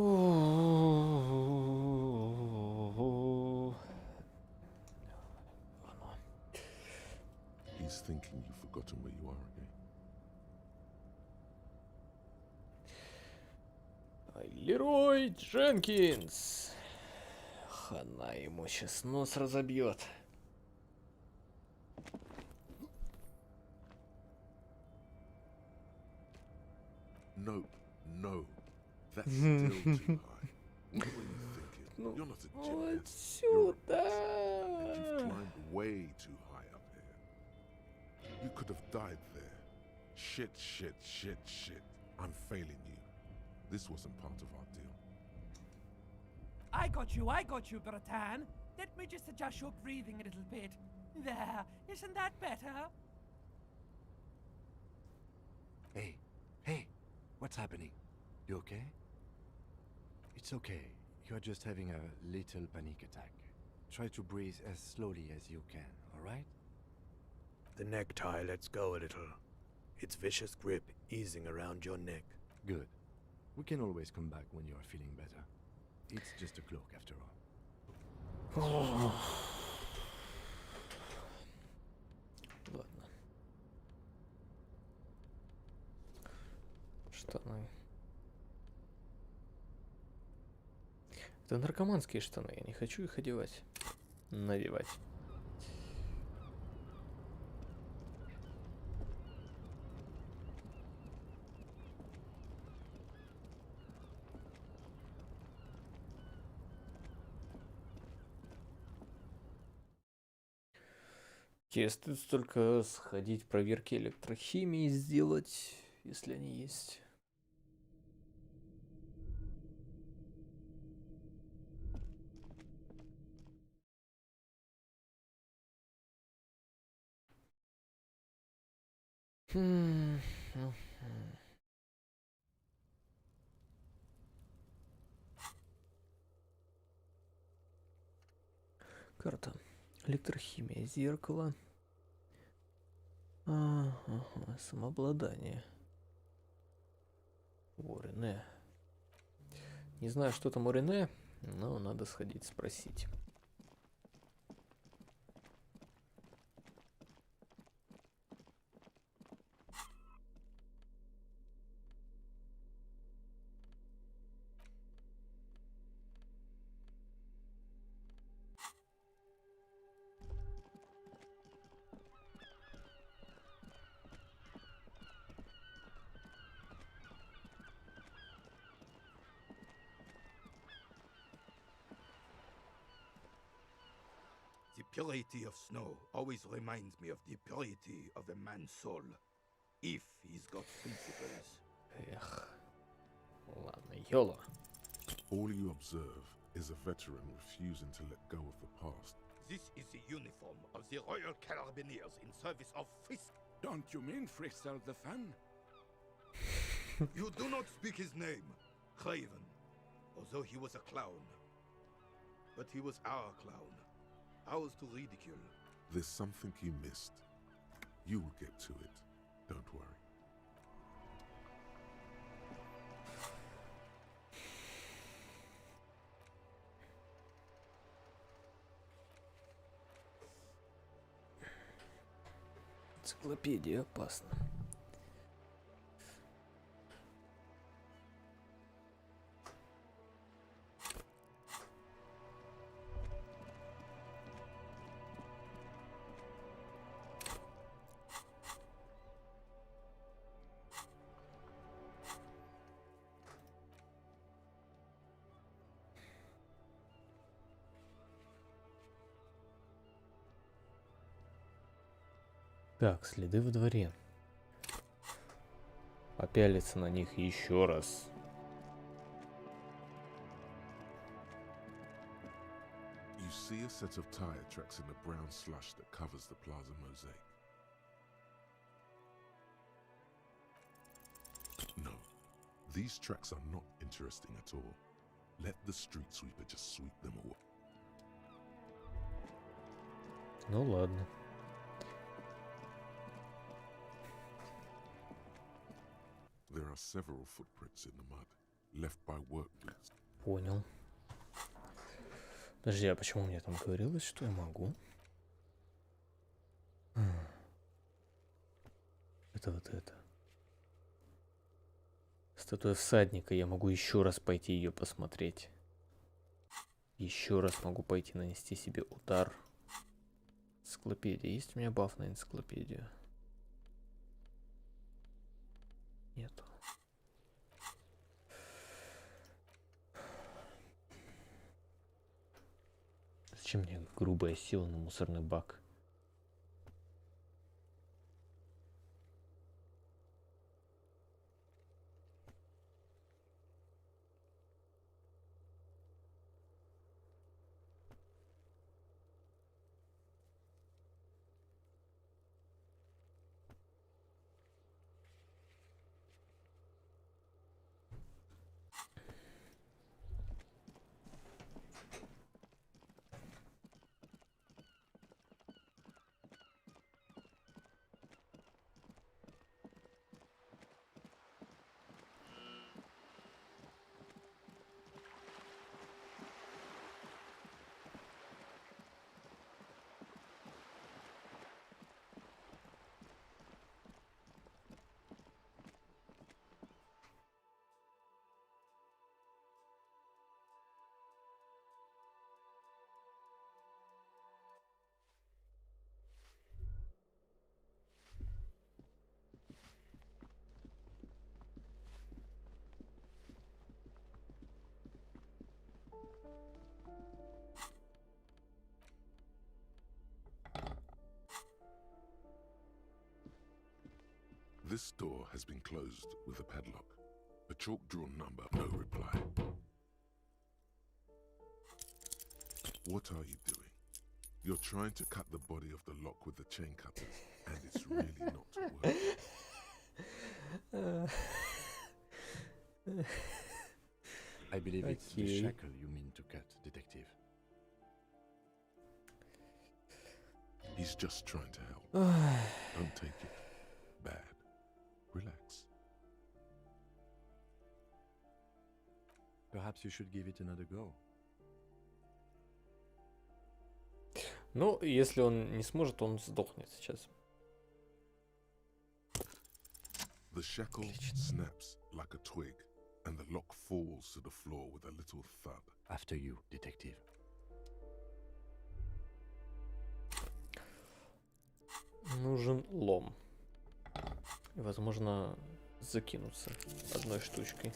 thinking you've forgotten where you are again. Лерой Дженкинс. Хана ему сейчас нос разобьет. No, no. That's still too high. What were you thinking? Ну, You're not a вот gymnast. You're сюда. and you've climbed way too high up here. You could have died there. Shit, shit, shit, shit. I'm failing you. This wasn't part of our deal. I got you, Bratan. Let me just adjust your breathing a little bit. There, isn't that better? Hey, what's happening? You okay? It's okay. You're just having a little panic attack. Try to breathe as slowly as you can, alright? The necktie lets go a little. Its vicious grip easing around your neck. Good. We can always come back when you are feeling better. It's just a cloak after all. Ладно. Штаны. Это наркоманские штаны. Я не хочу их одевать. Надевать. Стоит только сходить проверки электрохимии сделать, если они есть. Карта. Электрохимия, зеркало. Ага, самообладание. Орине. Не знаю, что там Орине, но надо сходить спросить. The purity of snow always reminds me of the purity of a man's soul, if he's got principles. Эх. Ладно, YOLO. All you observe is a veteran refusing to let go of the past. This is the uniform of the Royal Carabineers in service of Frisk. Don't you mean Frizzle the Fan? You do not speak his name, Craven, although he was a clown. But he was our clown, ours to ridicule. There's something you missed. You will get to it. Don't worry. Энциклопедия опасна. Так, следы во дворе. Попялиться на них еще раз. You see a set of tire tracks in the brown slush that covers the plaza mosaic. No, these tracks are not interesting at all. Let the street sweeper just sweep them away. Ну ладно. There are several footprints in the mud. left by workers. Понял. Подожди, а почему мне там говорилось, что я могу? Это вот это. Статуя всадника. Я могу еще раз пойти ее посмотреть. Еще раз могу пойти нанести себе удар. Энциклопедия. Есть у меня баф на энциклопедию? Нету. Зачем мне грубая сила на мусорный бак? This door has been closed with a padlock. A chalk-drawn number, no reply. What are you doing? You're trying to cut the body of the lock with the chain cutters, and it's really not working. I believe it's the shackle you mean to cut, Detective. He's just trying to help. Don't take it bad. Relax. Perhaps you should give it another go. Ну, если он не сможет, он сдохнет сейчас. The shackle snaps like a twig, and the lock falls to the floor with a little thud. After you, Detective. Нужен лом. И, возможно, закинуться одной штучкой.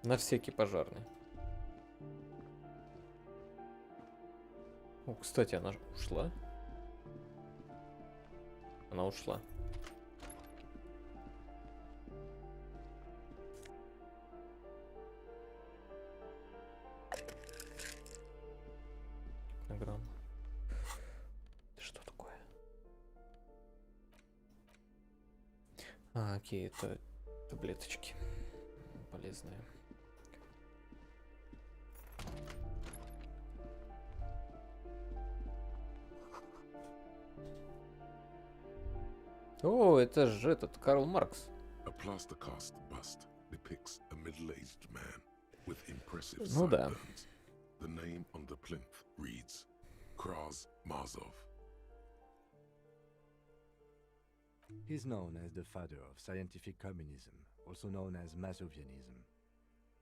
На всякий пожарный. О, кстати, она ушла. Она ушла. Грамм. Что такое? А, окей, это таблеточки полезные. О, это же этот Карл Маркс. A plaster cast bust depicts a middle-aged man with impressive Ну да. sideburns. The name on the plinth reads Kraz Marzov. He's known as the father of scientific communism, also known as Masovianism.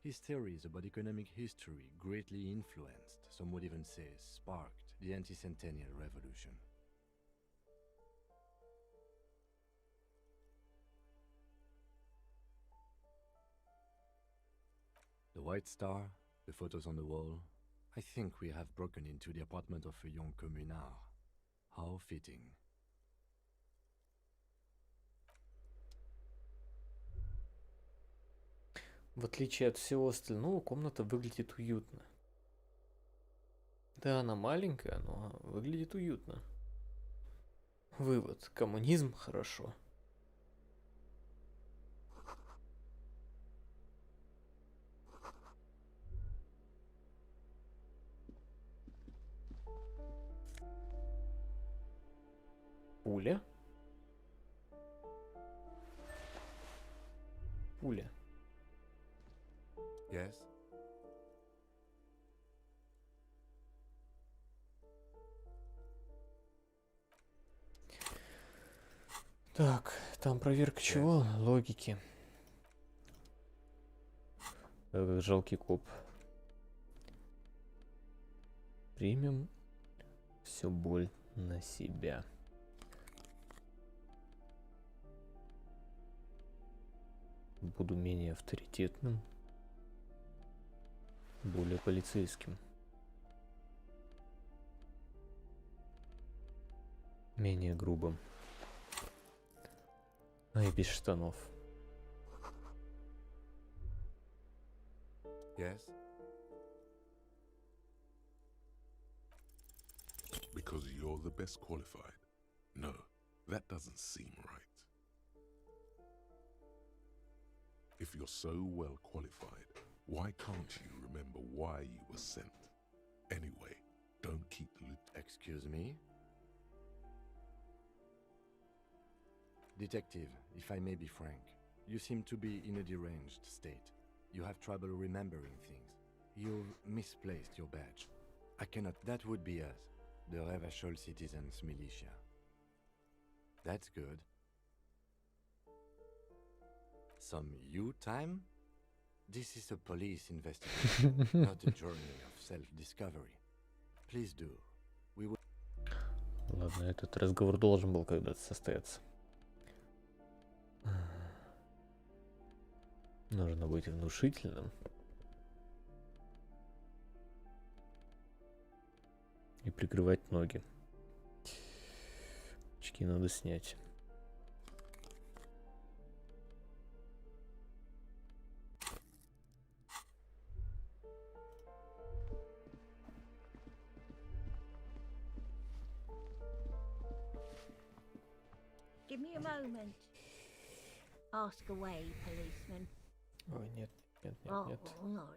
His theories about economic history greatly influenced, some would even say sparked, the anti-centennial revolution. The White Star, the photos on the wall. I think we have broken into the apartment of a young communard. How fitting. В отличие от всего остального, комната выглядит уютно. Да, она маленькая, но выглядит уютно. Вывод. Коммунизм хорошо. Пуля. Пуля. Yes? Так, там проверка чего? Логики. Жалкий коп. Примем всю боль на себя. Буду менее авторитетным, более полицейским. Менее грубым. А и без штанов. Yes? Because you're the best qualified. No, that doesn't seem right. If you're so well qualified, why can't you remember why you were sent? Anyway, don't keep Excuse me? Detective, if I may be frank, you seem to be in a deranged state. You have trouble remembering things. You've misplaced your badge. I cannot. That would be us, the Revachol Citizens Militia. That's good. Some you time? This is a police investigation, not a journey of self-discovery. Please do. We will... Ладно, этот разговор должен был когда-то состояться. Нужно быть внушительным. И прикрывать ноги. Очки надо снять. Give me a moment. Ask away, policeman. Ой, нет, нет, нет, Oh, нет. no.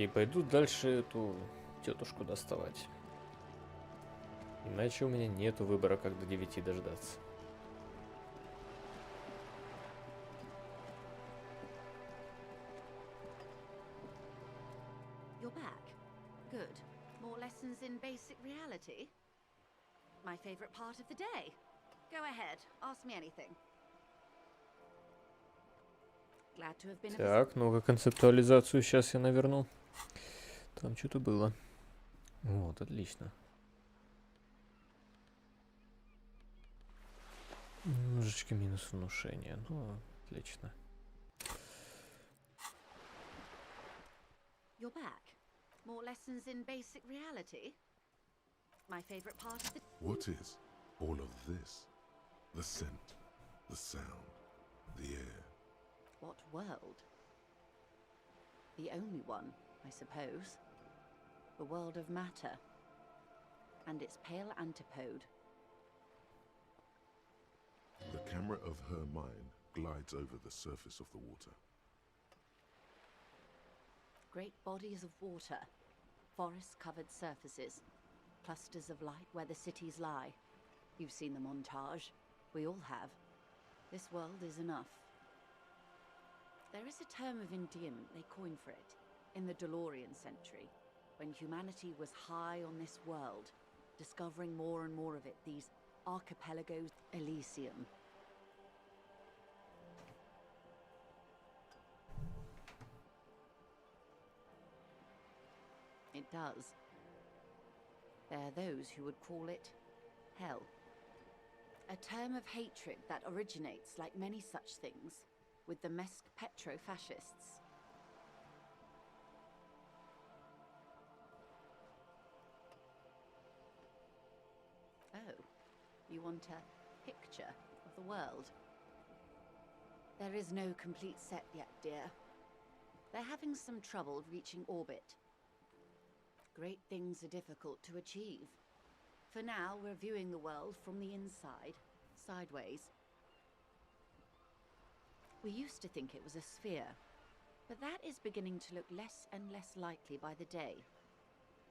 Окей, пойду дальше эту тетушку доставать. Иначе у меня нету выбора, как до 9 дождаться. You're back. Good. More lessons in basic reality? My favorite part of the day. Go ahead, ask me anything. Glad to have been Так, ну-ка концептуализацию сейчас я наверну. Там что-то было. Вот, отлично. Немножечко минус внушения. Ну, отлично. You're back. More lessons in basic reality? My favorite part of the... What is all of this? The scent, the sound, the air. What world? The only one, I suppose. The world of matter. And its pale antipode. The camera of her mind glides over the surface of the water. Great bodies of water. Forest-covered surfaces. Clusters of light where the cities lie. You've seen the montage. We all have. This world is enough. There is a term of endearment they coined for it, in the DeLorean century, when humanity was high on this world, discovering more and more of it, these archipelagos, Elysium. It does. There are those who would call it hell. A term of hatred that originates, like many such things, with the Mesk petro-fascists. You want a picture of the world. There is no complete set yet, dear. They're having some trouble reaching orbit. Great things are difficult to achieve. For now, we're viewing the world from the inside, sideways. We used to think it was a sphere, but that is beginning to look less and less likely by the day.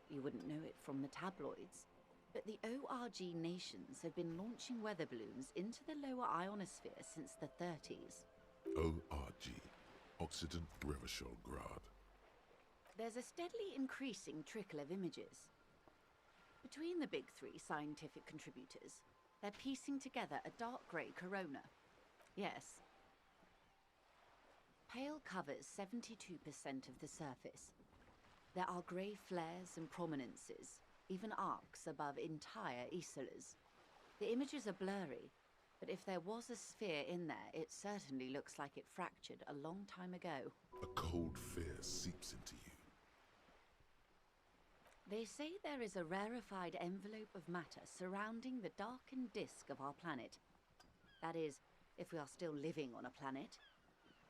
You wouldn't know it from the tabloids, but the ORG nations have been launching weather balloons into the lower ionosphere since the 30s. ORG, Occident Revachol Grad. There's a steadily increasing trickle of images. Between the big three scientific contributors, they're piecing together a dark grey corona. Yes. Pale covers 72% of the surface. There are grey flares and prominences, even arcs above entire isolas. The images are blurry, but if there was a sphere in there, it certainly looks like it fractured a long time ago. A cold fear seeps into you. They say there is a rarefied envelope of matter surrounding the darkened disk of our planet. That is, if we are still living on a planet.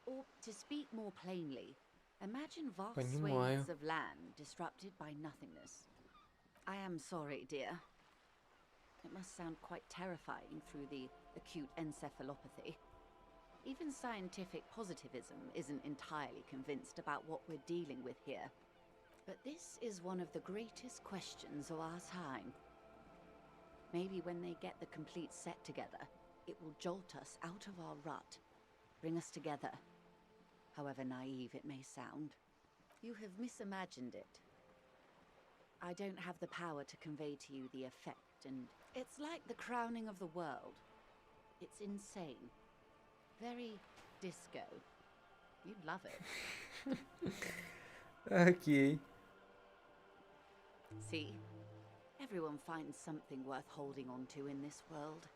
Or, to speak more plainly, imagine vast swathes of land disrupted by nothingness. I am sorry, dear. It must sound quite terrifying through the acute encephalopathy. Even scientific positivism isn't entirely convinced about what we're dealing with here. But this is one of the greatest questions of our time. Maybe when they get the complete set together, it will jolt us out of our rut, bring us together, however naive it may sound. You have misimagined it. I don't have the power to convey to you the effect, and it's like the crowning of the world. It's insane. Very disco. You'd love it. Okay. See? Everyone finds something worth holding on to in this world.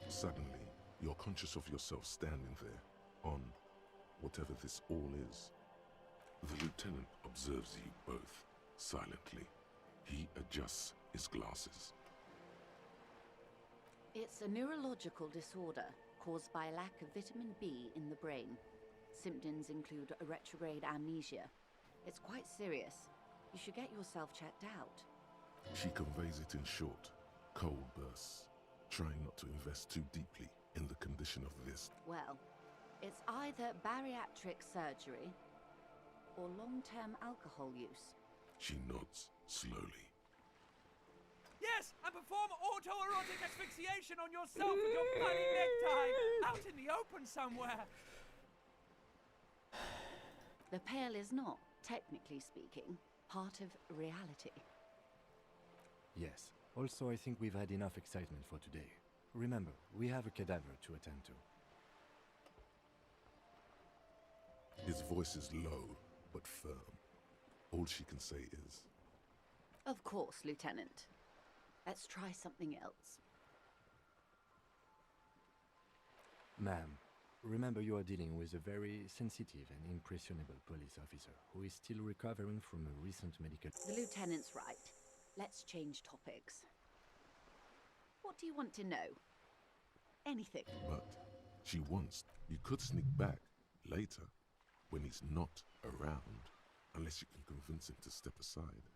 Suddenly, you're conscious of yourself standing there, on whatever this all is. The lieutenant observes you both, silently. He adjusts his glasses. It's a neurological disorder caused by lack of vitamin B in the brain. Symptoms include a retrograde amnesia. It's quite serious. You should get yourself checked out. She conveys it in short, cold bursts, trying not to invest too deeply in the condition of this. Well, it's either bariatric surgery or long-term alcohol use. She nods slowly. Yes, and perform autoerotic asphyxiation on yourself with your bloody necktie, out in the open somewhere. The Pale is not, technically speaking, part of reality. Yes. Also, I think we've had enough excitement for today. Remember, we have a cadaver to attend to. His voice is low, but firm. All she can say is, Of course, Lieutenant. Let's try something else. Ma'am, remember you are dealing with a very sensitive and impressionable police officer who is still recovering from a recent medical... The Lieutenant's right. Let's change topics. What do you want to know? Anything. but she wants. You could sneak back later, when he's not around, unless you can convince him to step aside.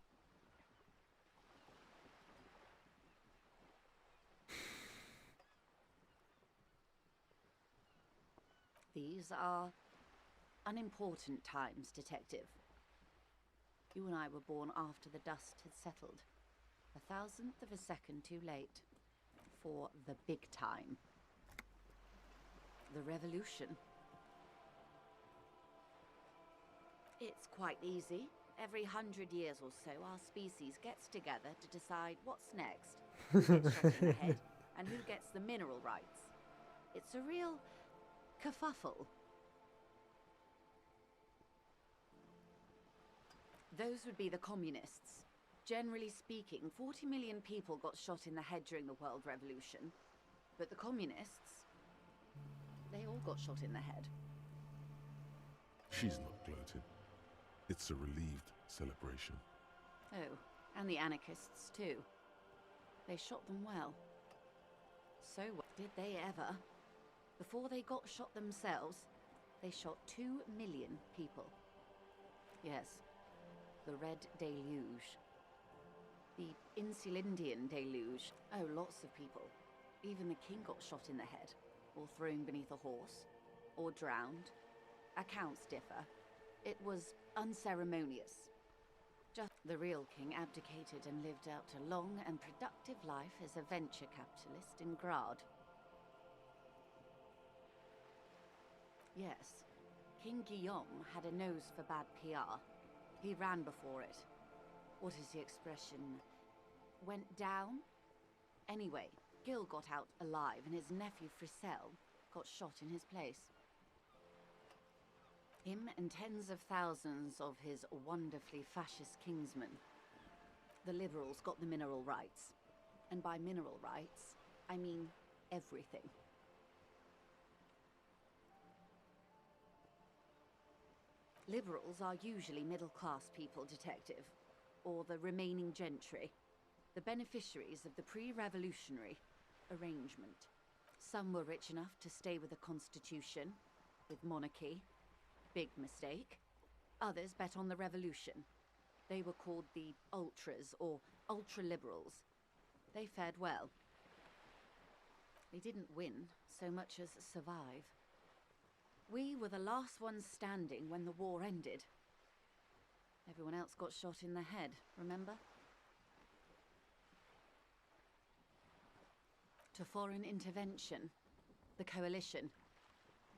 These are unimportant times, Detective. You and I were born after the dust had settled. 1,000th of a second too late. For the big time. The revolution. It's quite easy. Every 100 years or so, our species gets together to decide what's next. Who gets shot in the head, and who gets the mineral rights. It's a real kerfuffle. Those would be the communists. Generally speaking, 40 million people got shot in the head during the World Revolution. But the communists, they all got shot in the head. She's not gloating. It's a relieved celebration. Oh, and the anarchists too. They shot them well. so did they ever? Before they got shot themselves, they shot 2 million people. Yes, the Red Deluge. The Insulindian Deluge. Oh, lots of people. Even the king got shot in the head, or thrown beneath a horse, or drowned. Accounts differ. It was unceremonious. Just the real king abdicated and lived out a long and productive life as a venture capitalist in Grad. Yes, King Guillaume had a nose for bad PR. He ran before it. What is the expression? Went down? Anyway, Gil got out alive and his nephew Frisell got shot in his place. Him and tens of thousands of his wonderfully fascist kingsmen. The liberals got the mineral rights. And by mineral rights, I mean everything. Liberals are usually middle-class people, detective, or the remaining gentry, the beneficiaries of the pre-revolutionary arrangement. Some were rich enough to stay with the constitution, with monarchy. Big mistake. Others bet on the revolution. They were called the ultras, or ultra-liberals. They fared well. They didn't win so much as survive. We were the last ones standing when the war ended. Everyone else got shot in the head, remember? To foreign intervention, the coalition.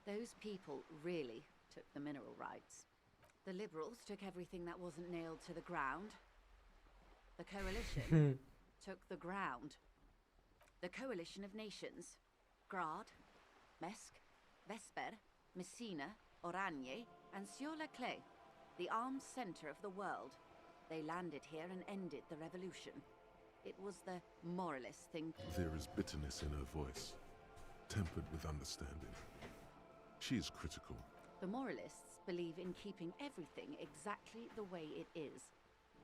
Those people really took the mineral rights. The liberals took everything that wasn't nailed to the ground. The coalition took the ground. The coalition of nations. Grad, Mesk, Vesper, Messina, Oranje, and Sur-le-Clay, the armed center of the world. They landed here and ended the revolution. It was the moralist thing. There is bitterness in her voice, tempered with understanding. She is critical. The moralists believe in keeping everything exactly the way it is.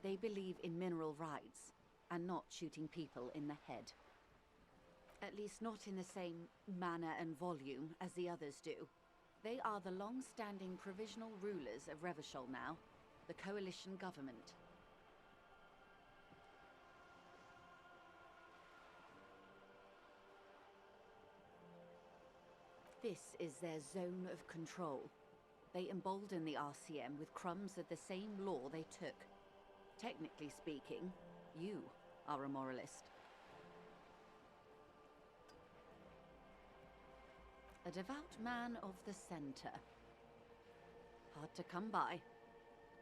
They believe in mineral rights, and not shooting people in the head. At least not in the same manner and volume as the others do. They are the long-standing provisional rulers of Revachol now, the coalition government. This is their zone of control. They embolden the RCM with crumbs of the same law they took. Technically speaking, you are a moralist. A devout man of the center. Hard to come by.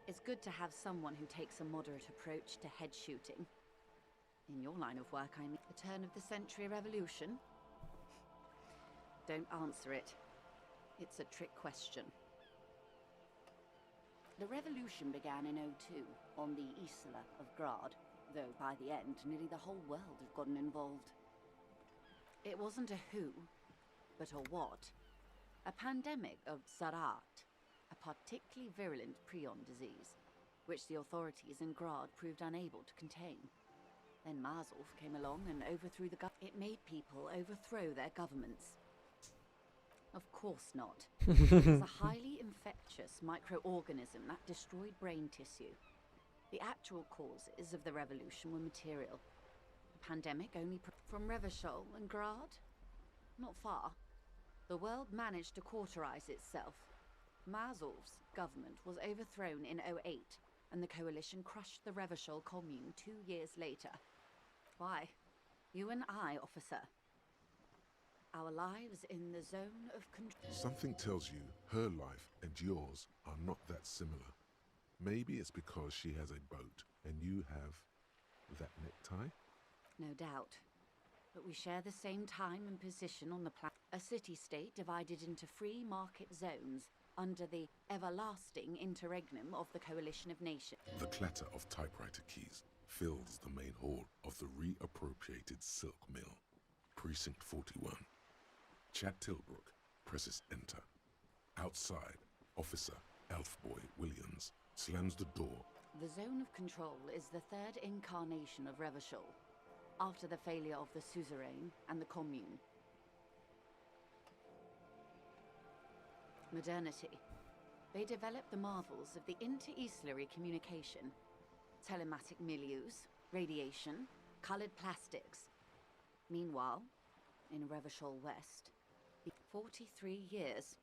It's good to have someone who takes a moderate approach to head shooting. In your line of work, I mean. The turn of the century revolution? Don't answer it. It's a trick question. The revolution began in '02 on the Isla of Grad, though by the end, nearly the whole world had gotten involved. It wasn't a who, but a what. A pandemic of Zarat, a particularly virulent prion disease, which the authorities in Grad proved unable to contain. Then Mazov came along and overthrew the government. It made people overthrow their governments. Of course not. It was a highly infectious microorganism that destroyed brain tissue. The actual causes of the revolution were material. The pandemic only from Revachol and Grad? Not far. The world managed to cauterize itself. Mazov's government was overthrown in '08, and the coalition crushed the Revachol commune 2 years later. Why? You and I, officer. Our lives in the zone of control. Something tells you her life and yours are not that similar. Maybe it's because she has a boat and you have that necktie? No doubt. But we share the same time and position on the planet. A city-state divided into free market zones under the everlasting interregnum of the coalition of nations. The clatter of typewriter keys fills the main hall of the reappropriated silk mill. Precinct 41. Chad Tilbrook presses enter. Outside, Officer Elfboy Williams slams the door. The zone of control is the third incarnation of Revachol. After the failure of the suzerain and the commune, modernity. They developed the marvels of the inter-eastlery communication, telematic milieus, radiation, colored plastics. Meanwhile, in Revachol West, 43 years.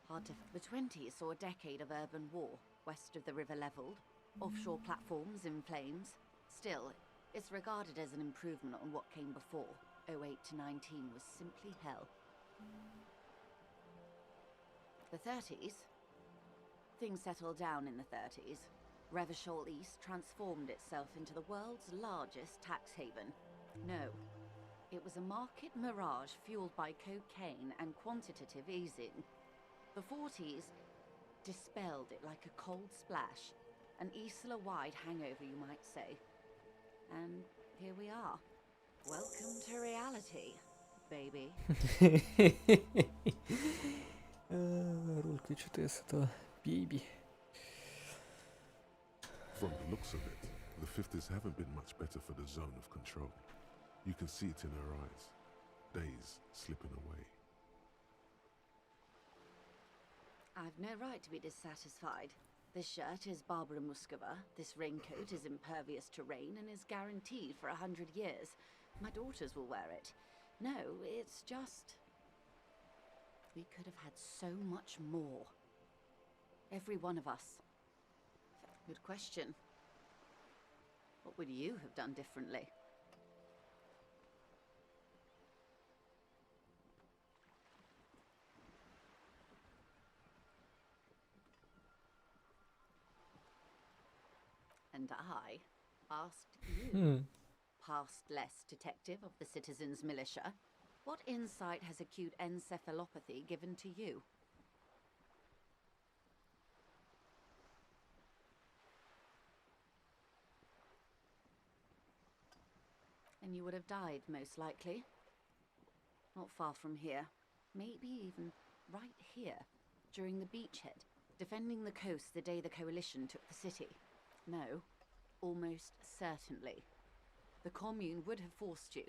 Hard to... The 20s saw a decade of urban war, west of the river leveled, offshore platforms in flames. Still, it's regarded as an improvement on what came before. 08 to 19 was simply hell. The 30s? Things settled down in the 30s. Revachol East transformed itself into the world's largest tax haven. No, it was a market mirage fueled by cocaine and quantitative easing. The 40s dispelled it like a cold splash, an Isla-wide hangover, you might say. And here we are. Welcome to reality, baby. Ролик что-то с этого baby. From the looks of it, the 50s haven't been much better for the zone of control. You can see it in her eyes. Days slipping away. I've no right to be dissatisfied. This shirt is Barbara Muscova, this raincoat is impervious to rain and is guaranteed for 100 years. My daughters will wear it. No, it's just... We could have had so much more. Every one of us. Good question. What would you have done differently? And I asked you, past-less detective of the Citizens Militia, what insight has acute encephalopathy given to you? And you would have died, most likely. Not far from here. Maybe even right here, during the beachhead, defending the coast the day the Coalition took the city. No, almost certainly. The Commune would have forced you.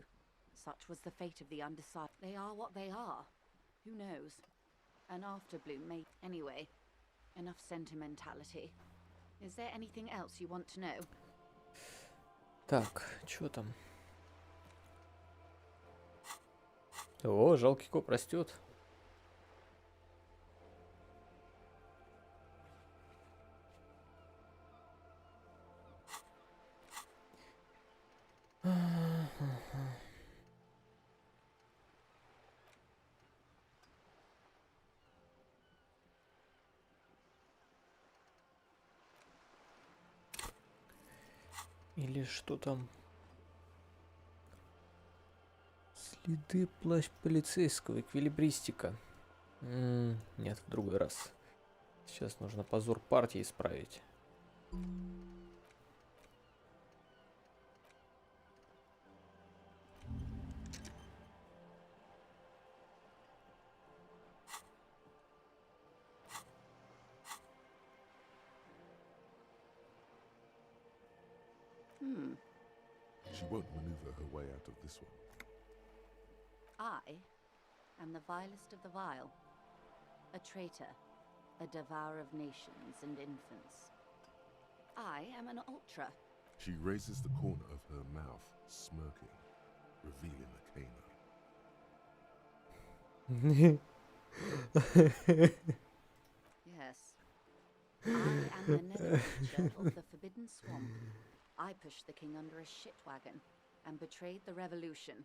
Such was the fate of the undecided. They are what they are. Who knows? An afterbloom may... Anyway, enough sentimentality. Is there anything else you want to know? Так, что там? О, жалкий коп растет. Или что там? Следы плащ полицейского, эквилибристика. Нет, в другой раз. Сейчас нужно позор партии исправить. She won't maneuver her way out of this one. I am the vilest of the vile. A traitor, a devourer of nations and infants. I am an ultra. She raises the corner of her mouth, smirking, revealing a canine. Yes. I am the nether creature of the Forbidden Swamp. I pushed the king under a shit wagon and betrayed the revolution.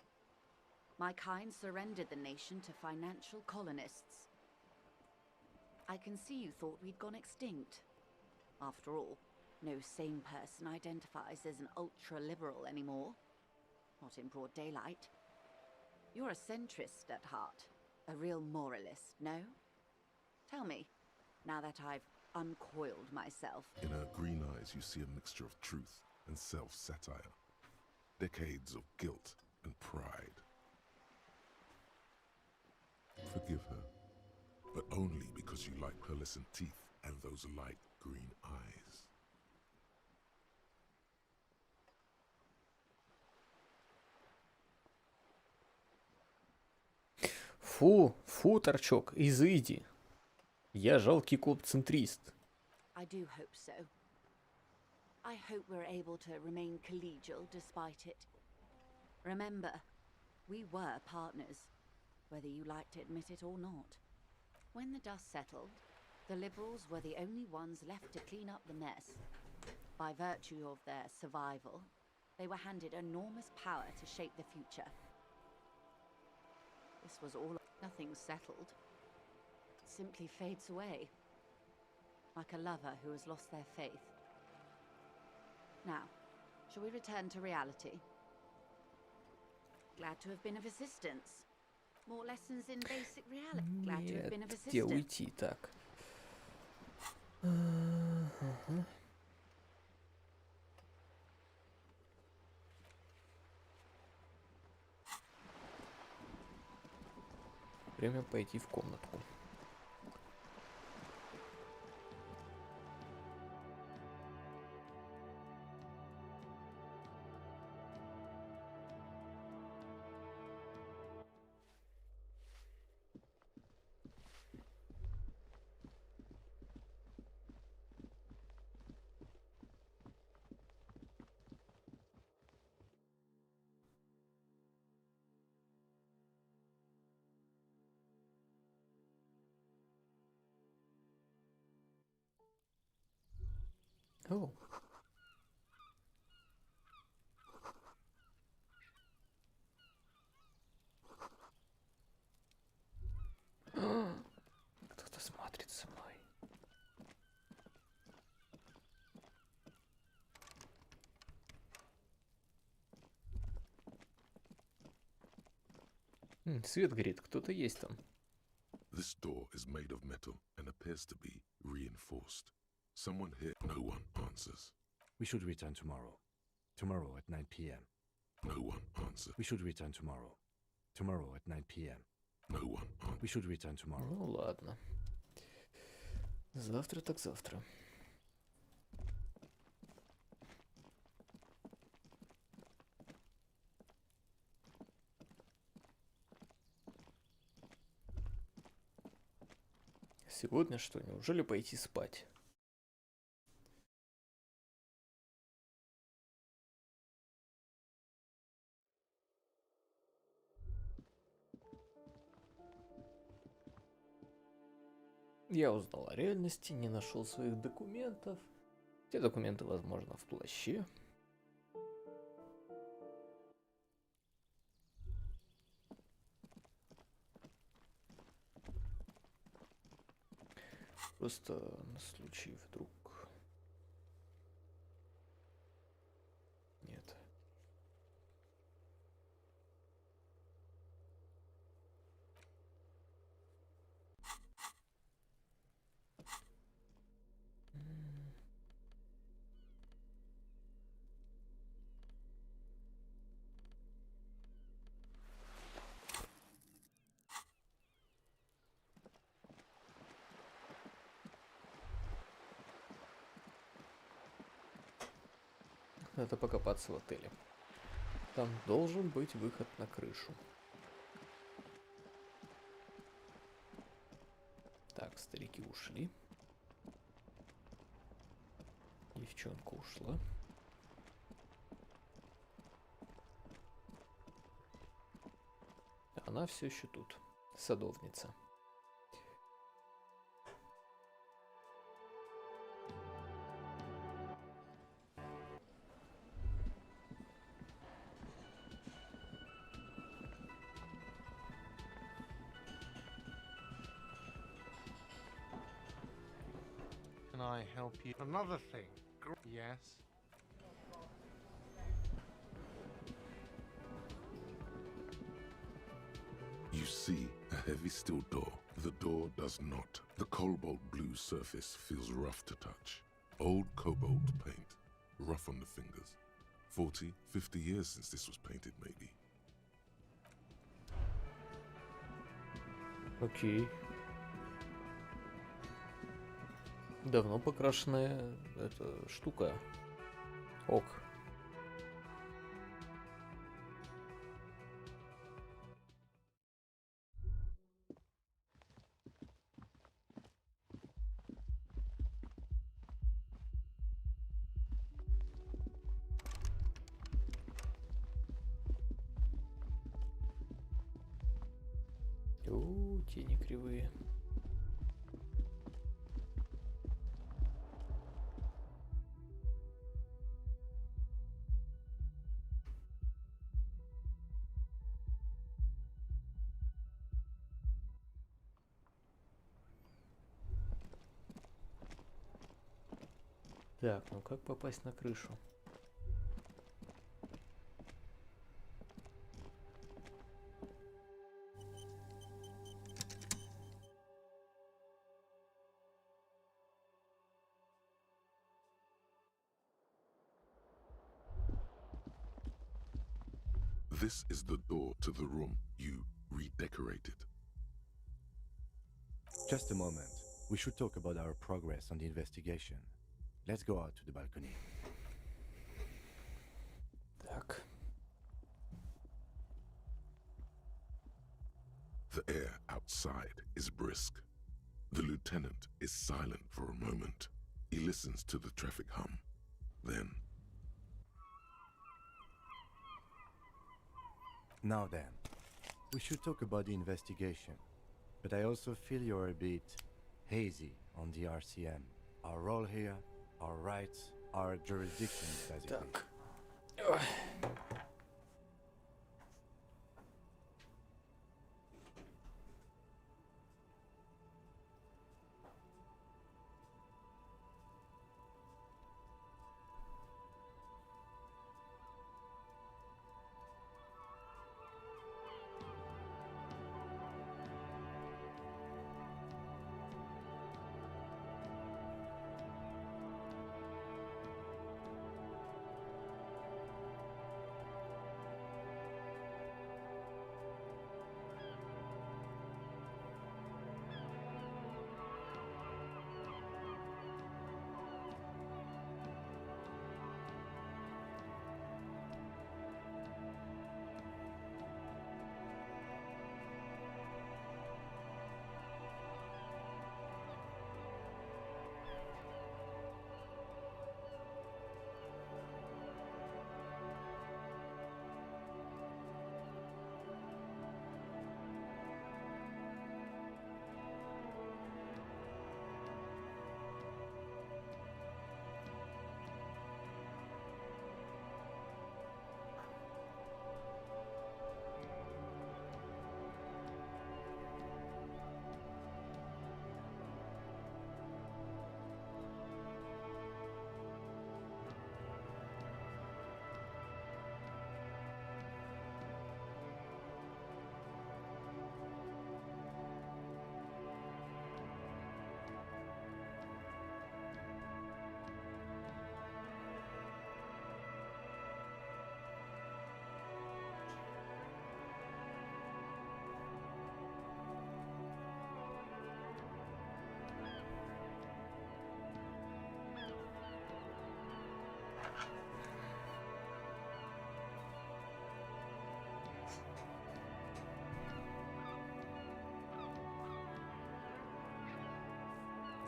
My kind surrendered the nation to financial colonists. I can see you thought we'd gone extinct. After all, no sane person identifies as an ultra-liberal anymore. Not in broad daylight. You're a centrist at heart. A real moralist, no? Tell me, now that I've uncoiled myself. In her green eyes, you see a mixture of truth and self-satire. Decades of guilt and pride. Forgive her, but only because you like pearlescent teeth and those light green eyes. Фу, торчок, изыди. Я жалкий коп-центрист. I do hope so. I hope we're able to remain collegial despite it. Remember, we were partners, whether you like to admit it or not. When the dust settled, the Liberals were the only ones left to clean up the mess. By virtue of their survival, they were handed enormous power to shape the future. This was all. Nothing settled. It simply fades away. Like a lover who has lost their faith. Now, shall we return to reality? Glad to have been of assistance. More lessons in basic reality. Glad to have been of Нет, где assistance. уйти так? Время пойти в комнатку. О. Кто-то смотрит за мной. Свет горит, кто-то есть там. This door is made of metal and appears to be reinforced. Someone here, no one answers. We should return tomorrow. Tomorrow at 9 p.m. No one answers. We should return tomorrow. Tomorrow at 9 p.m. No one answers. We should return tomorrow. Ну ладно. Завтра так завтра. Сегодня что, неужели пойти спать? Я узнал о реальности, не нашел своих документов. Те документы, возможно, в плаще. Просто на случай вдруг. Нет. Надо покопаться в отеле. Там должен быть выход на крышу. Так, старики ушли. Девчонка ушла. Она все еще тут. Садовница. Can I help you? Another thing. Yes. You see a heavy steel door. The door does not. The cobalt blue surface feels rough to touch. Old cobalt paint. Rough on the fingers. 40, 50 years since this was painted, maybe. Окей. Давно покрашенная эта штука. Ок. Тени кривые. Так, ну как попасть на крышу? This is the door to the room you redecorated. Just a moment. We should talk about our progress on the investigation. Let's go out to the balcony. Так. The air outside is brisk. The lieutenant is silent for a moment. He listens to the traffic hum. Then, Now then, we should talk about the investigation. But I also feel you're a bit hazy on the RCM. Our role here, our rights, our jurisdiction, basically. Так.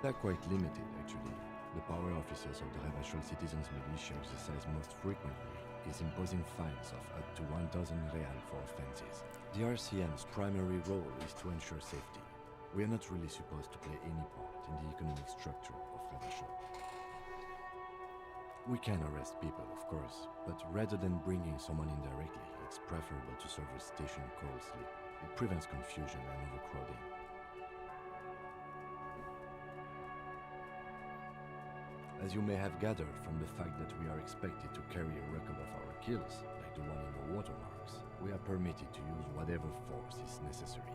They're quite limited, actually. The power officers of the Revachol Citizens Militia exercise most frequently is imposing fines of up to 1,000 real for offenses. The RCM's primary role is to ensure safety. We are not really supposed to play any part in the economic structure of Revachol. We can arrest people, of course, but rather than bringing someone in directly, it's preferable to serve a station closely. It prevents confusion and overcrowding. As you may have gathered from the fact that we are expected to carry a record of our kills, like the one in the watermarks, we are permitted to use whatever force is necessary,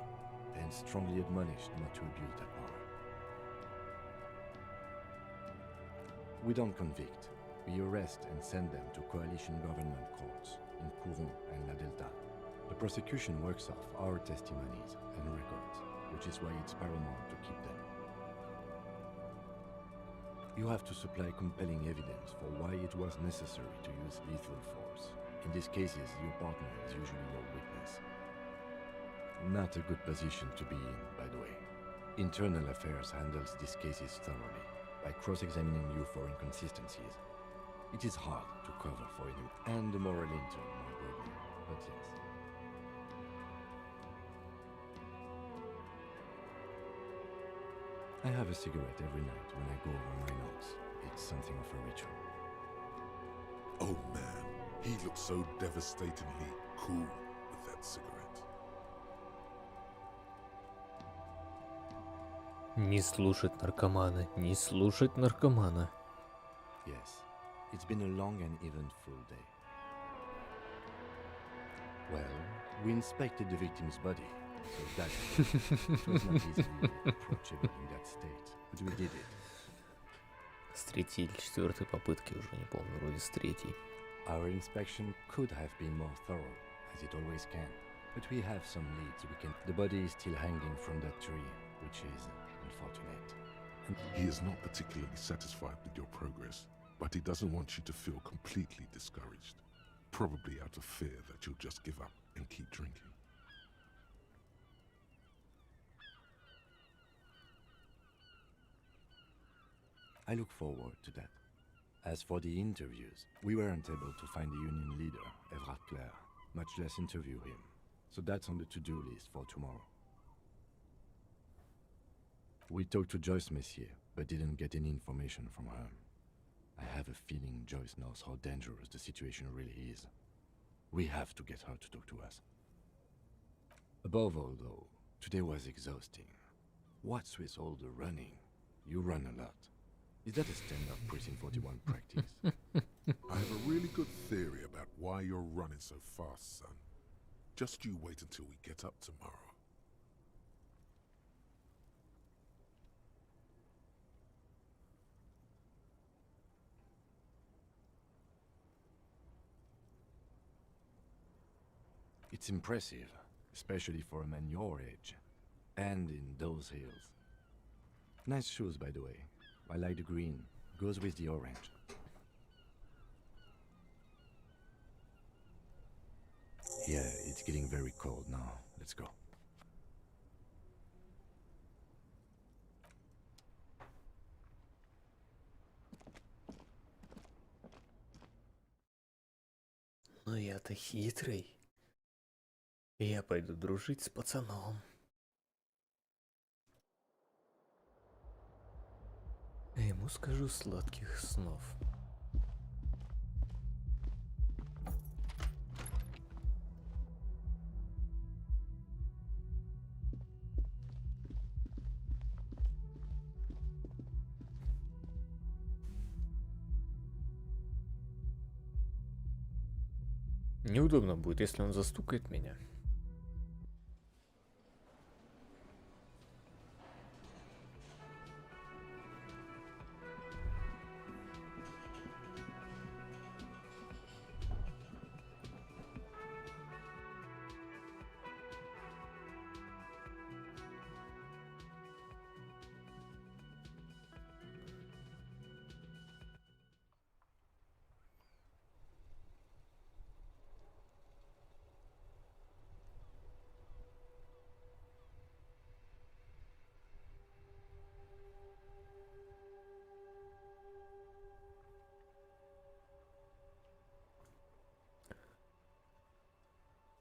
and strongly admonished not to abuse that power. We don't convict. We arrest and send them to coalition government courts in Courron and La Delta. The prosecution works off our testimonies and records, which is why it's paramount to keep them. You have to supply compelling evidence for why it was necessary to use lethal force. In these cases, your partner is usually your witness. Not a good position to be in, by the way. Internal Affairs handles these cases thoroughly, by cross-examining you for inconsistencies. It is hard to cover for you, and the moral intern more broadly, but yes. I have a cigarette every night when I go over my notes. It's something of a ritual. Oh man, he looks so devastatingly cool with that cigarette. Не слушать наркомана, не слушать наркомана. Yes, it's been a long and eventful day. Well, we inspected the victim's body, so that it was not easily approachable in that state, but we did it. С третьей или четвертой попытки, уже не помню, вроде с третьей. Our inspection could have been more thorough, as it always can, but we have some leads we can. The body is still hanging from that tree, which is unfortunate. And He is not particularly satisfied with your progress, but he doesn't want you to feel completely discouraged. Probably out of fear that you'll just give up and keep drinking. I look forward to that. As for the interviews, we weren't able to find the union leader, Everard Clare, much less interview him. So that's on the to-do list for tomorrow. We talked to Joyce Messier, but didn't get any information from her. I have a feeling Joyce knows how dangerous the situation really is. We have to get her to talk to us. Above all, though, today was exhausting. What's with all the running? You run a lot. Is that a stand-up Precinct 41 practice? I have a really good theory about why you're running so fast, son. Just you wait until we get up tomorrow. It's impressive, especially for a man your age. And in those hills. Nice shoes, by the way. I like the green. Goes with the orange. Yeah, it's getting very cold now. Let's go. Ну я-то хитрый. Я пойду дружить с пацаном. А ему скажу сладких снов. Неудобно будет, если он застукает меня.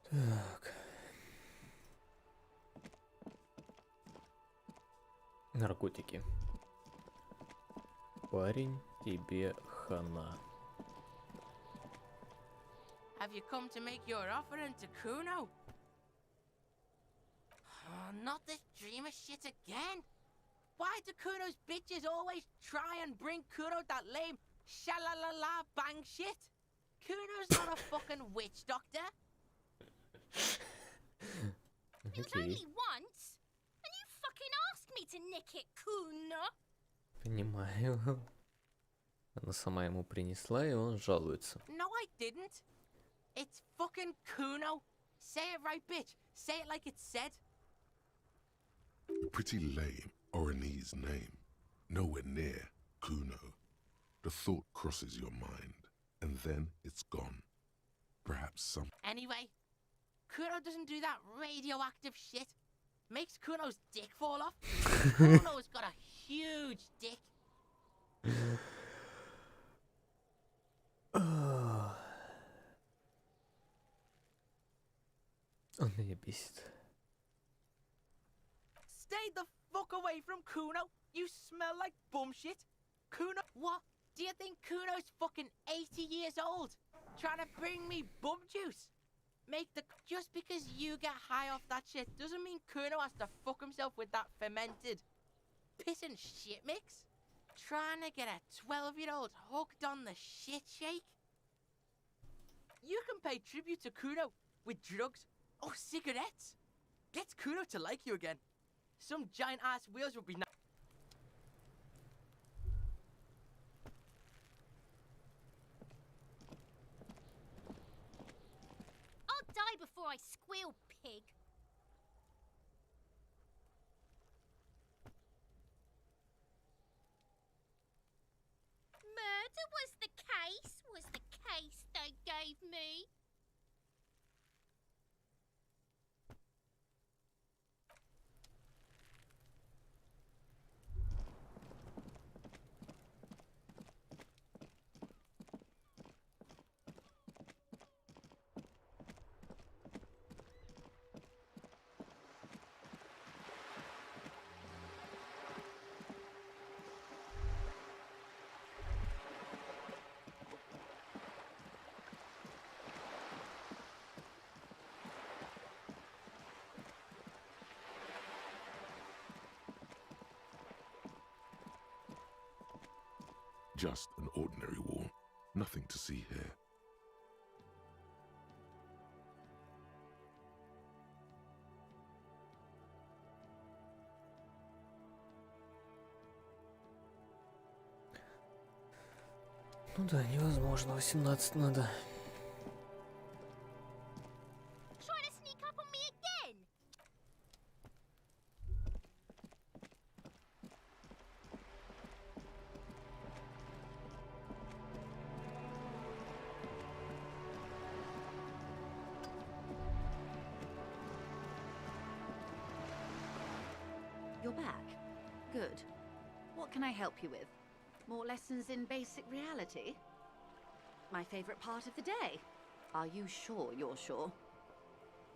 Так. Наркотики. Парень, тебе хана. Have you come to make your offering to Kuno? Oh, not this dreamer shit again. Why do Kuno's bitches always try and bring Kuno that lame sha-la-la-la bang shit? Kuno's not a fucking witch doctor. It was only once, and you fucking asked me to nick it, Kuno. Понимаю. Она сама ему принесла, и он жалуется. No, I didn't. It's fucking Kuno. Say it right, bitch. Say it like it's said. Pretty lame, Oranese name. Nowhere near Kuno. The thought crosses your mind, and then it's gone. Perhaps some... Anyway, Kuno doesn't do that radioactive shit. Makes Kuno's dick fall off. Kuno's got a huge dick. Он меня бесит. Stay the fuck away from Kuno, You smell like bum shit. Kuno, what? Do you think Kuno's fucking 80 years old? Trying to bring me bum juice? Make the... Just because you get high off that shit doesn't mean Kuno has to fuck himself with that fermented piss and shit mix. Trying to get a 12-year-old hooked on the shit shake? You can pay tribute to Kuno with drugs or cigarettes. Gets Kuno to like you again. Some giant ass wheels would be nice. I'll die before I squeal, pig. Murder was the case they gave me. Just an ordinary wall. Nothing to see here. Ну да, невозможно. 18 надо. Trying to sneak up on me again? You're back. Good. What can I help you with? More lessons in basic reality? My favorite part of the day. Are you sure you're sure?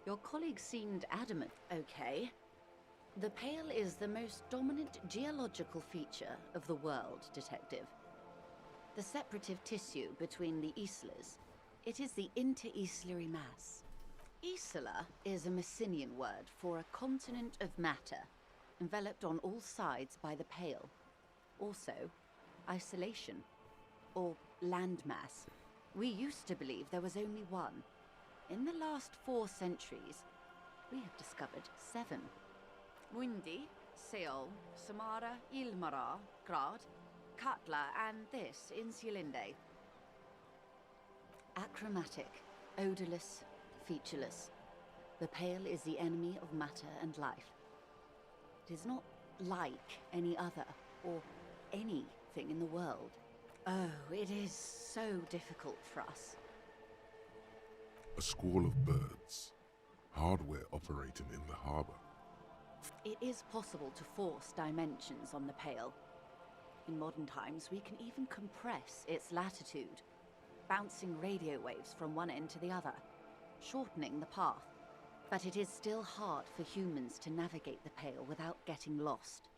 Your colleague seemed adamant. Okay. The Pale is the most dominant geological feature of the world, Detective. The separative tissue between the islas. It is the inter-islary mass. Isla is a Messinian word for a continent of matter, enveloped on all sides by the Pale. Also, isolation, or landmass. We used to believe there was only one. In the last 4 centuries, we have discovered 7. Mundi, Seol, Samara, Ilmara, Grad, Katla, and this, Insulinde. Achromatic, odorless, featureless. The Pale is the enemy of matter and life. It is not like any other, or anything in the world. Oh, it is so difficult for us. A squall of birds. Hardware operating in the harbor. It is possible to force dimensions on the Pale. In modern times, we can even compress its latitude, bouncing radio waves from one end to the other, shortening the path. But it is still hard for humans to navigate the Pale without getting lost,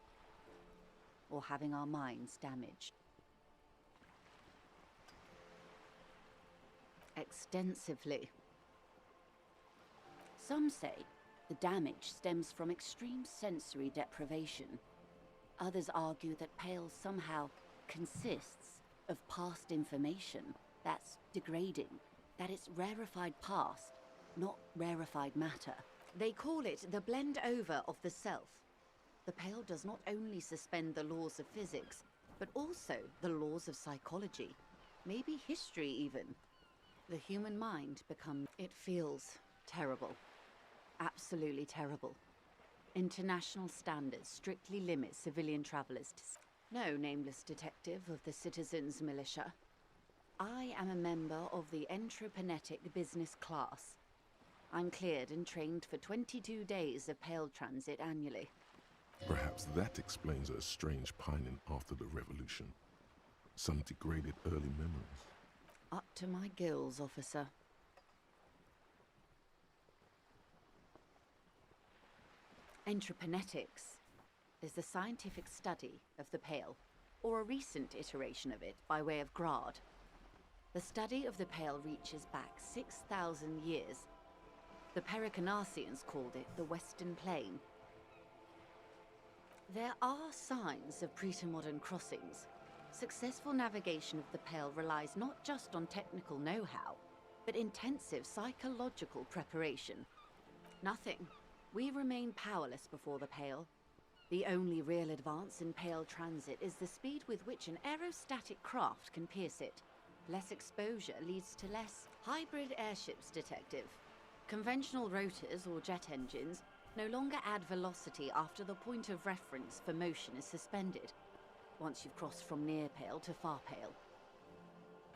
or having our minds damaged. Extensively. Some say the damage stems from extreme sensory deprivation. Others argue that Pale somehow consists of past information that's degrading, that it's rarefied past, not rarefied matter. They call it the blend over of the self. The Pale does not only suspend the laws of physics, but also the laws of psychology, maybe history even. The human mind becomes... It feels terrible. Absolutely terrible. International standards strictly limit civilian travelers to... No, nameless detective of the Citizens Militia. I am a member of the Entreprenetic Business Class. I'm cleared and trained for 22 days of Pale transit annually. Perhaps that explains her strange pining after the revolution. Some degraded early memories. Up to my gills, officer. Entreprenetics. is the scientific study of the Pale, or a recent iteration of it by way of grad. The study of the Pale reaches back 6,000 years. The Pericarnassians called it the Western Plain. There are signs of pre-modern crossings. Successful navigation of the Pale relies not just on technical know-how, but intensive psychological preparation. Nothing. We remain powerless before the Pale. The only real advance in Pale transit is the speed with which an aerostatic craft can pierce it. Less exposure leads to less hybrid airships, detective. Conventional rotors or jet engines no longer add velocity after the point of reference for motion is suspended, once you've crossed from near Pale to far Pale.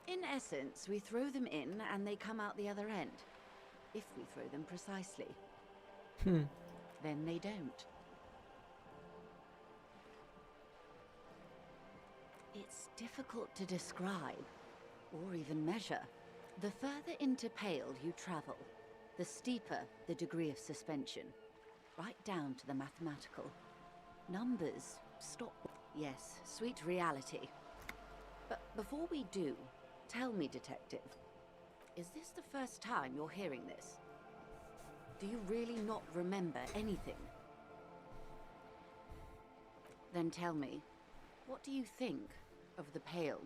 In essence, we throw them in and they come out the other end. If we throw them precisely. Then they don't. It's difficult to describe, or even measure. The further into Pale you travel, the steeper the degree of suspension, right down to the mathematical. Numbers stop. Yes, sweet reality. But before we do, tell me, detective, is this the first time you're hearing this? Do you really not remember anything? Then tell me, what do you think of the Pale?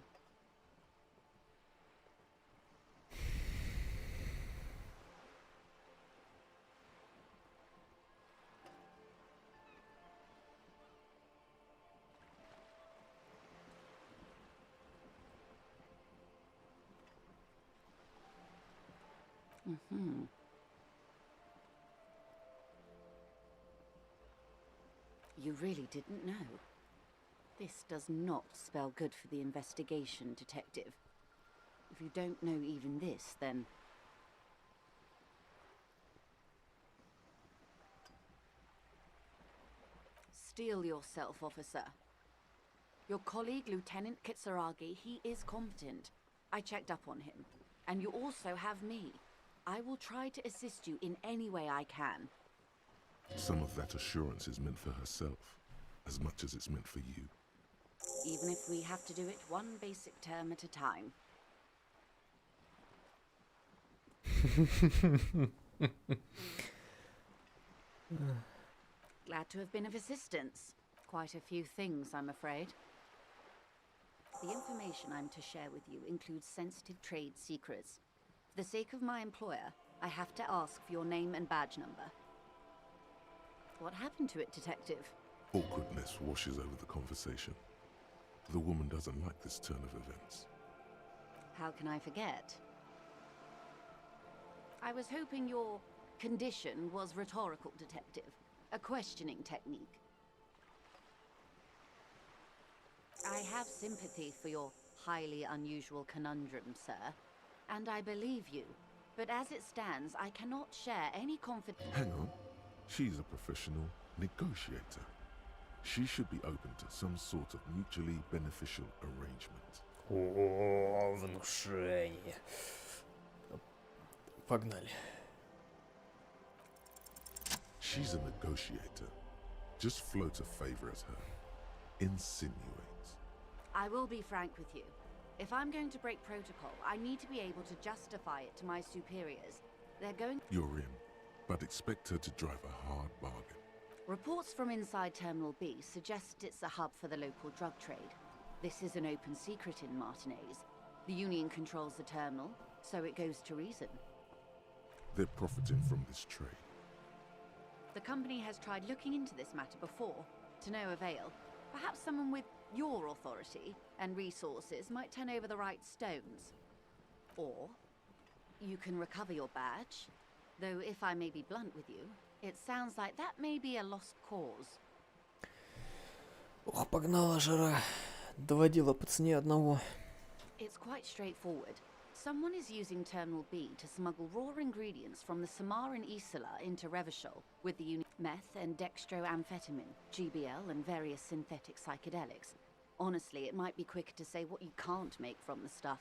You really didn't know. This does not spell good for the investigation, detective. If you don't know even this, then... Steel yourself, officer. Your colleague, Lieutenant Kitsuragi, he is competent. I checked up on him. And you also have me. I will try to assist you in any way I can. Some of that assurance is meant for herself, as much as it's meant for you. Even if we have to do it one basic term at a time. Glad to have been of assistance. Quite a few things, I'm afraid. The information I'm to share with you includes sensitive trade secrets. For the sake of my employer, I have to ask for your name and badge number. What happened to it, detective? Awkwardness washes over the conversation. The woman doesn't like this turn of events. How can I forget? I was hoping your condition was rhetorical, detective. A questioning technique. I have sympathy for your highly unusual conundrum, sir. And I believe you. But as it stands, I cannot share any confidence. Hang on. She's a professional negotiator. She should be open to some sort of mutually beneficial arrangement. О, внушение. Погнали. She's a negotiator. Just float a favor at her. Insinuate. I will be frank with you. If I'm going to break protocol, I need to be able to justify it to my superiors. They're going... You're in, but expect her to drive a hard bargain. Reports from inside Terminal B suggest it's a hub for the local drug trade. This is an open secret in Martinez. The Union controls the terminal, so it goes to reason. They're profiting from this trade. The company has tried looking into this matter before, to no avail. Perhaps someone with your authority and resources might turn over the right stones. Or you can recover your badge, though if I may be blunt with you, it sounds like that may be a lost cause. Ох, погнала жара. Доводила по цене одного. It's quite straightforward. Someone is using Terminal B to smuggle raw ingredients from the Samaran Isola into Revachol with the meth and dextroamphetamine, GBL and various synthetic psychedelics. Honestly, it might be quicker to say what you can't make from the stuff.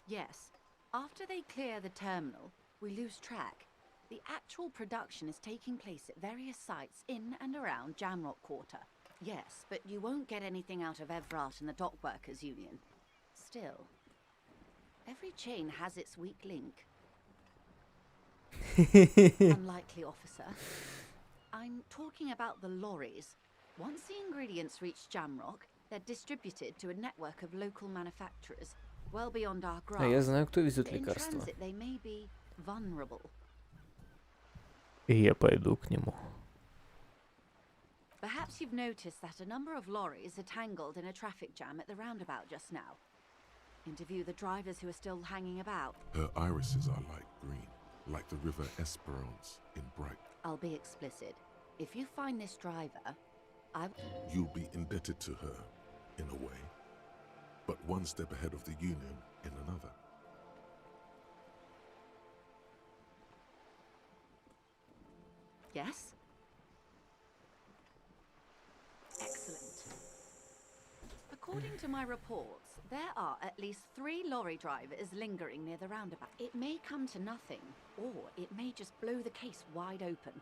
Yes, after they clear the terminal, we lose track. The actual production is taking place at various sites in and around Jamrock Quarter. Yes, but you won't get anything out of Evrat and the Dock Workers Union. Still, every chain has its weak link. Unlikely, officer. I'm talking about the lorries. Once the ingredients reach Jamrock, they're distributed to a network of local manufacturers, well beyond our grasp. Я знаю, кто везет In лекарства. transit, they may be vulnerable. И я пойду к нему. Perhaps you've noticed that a number of lorries are tangled in a traffic jam at the roundabout just now. Interview the drivers who are still hanging about. Her irises are light green, like the river Esperance in Bright. I'll be explicit. If you find this driver, You'll be indebted to her, in a way, but one step ahead of the Union in another. Yes? Excellent. According to my reports, there are at least 3 lorry drivers lingering near the roundabout. It may come to nothing, or it may just blow the case wide open.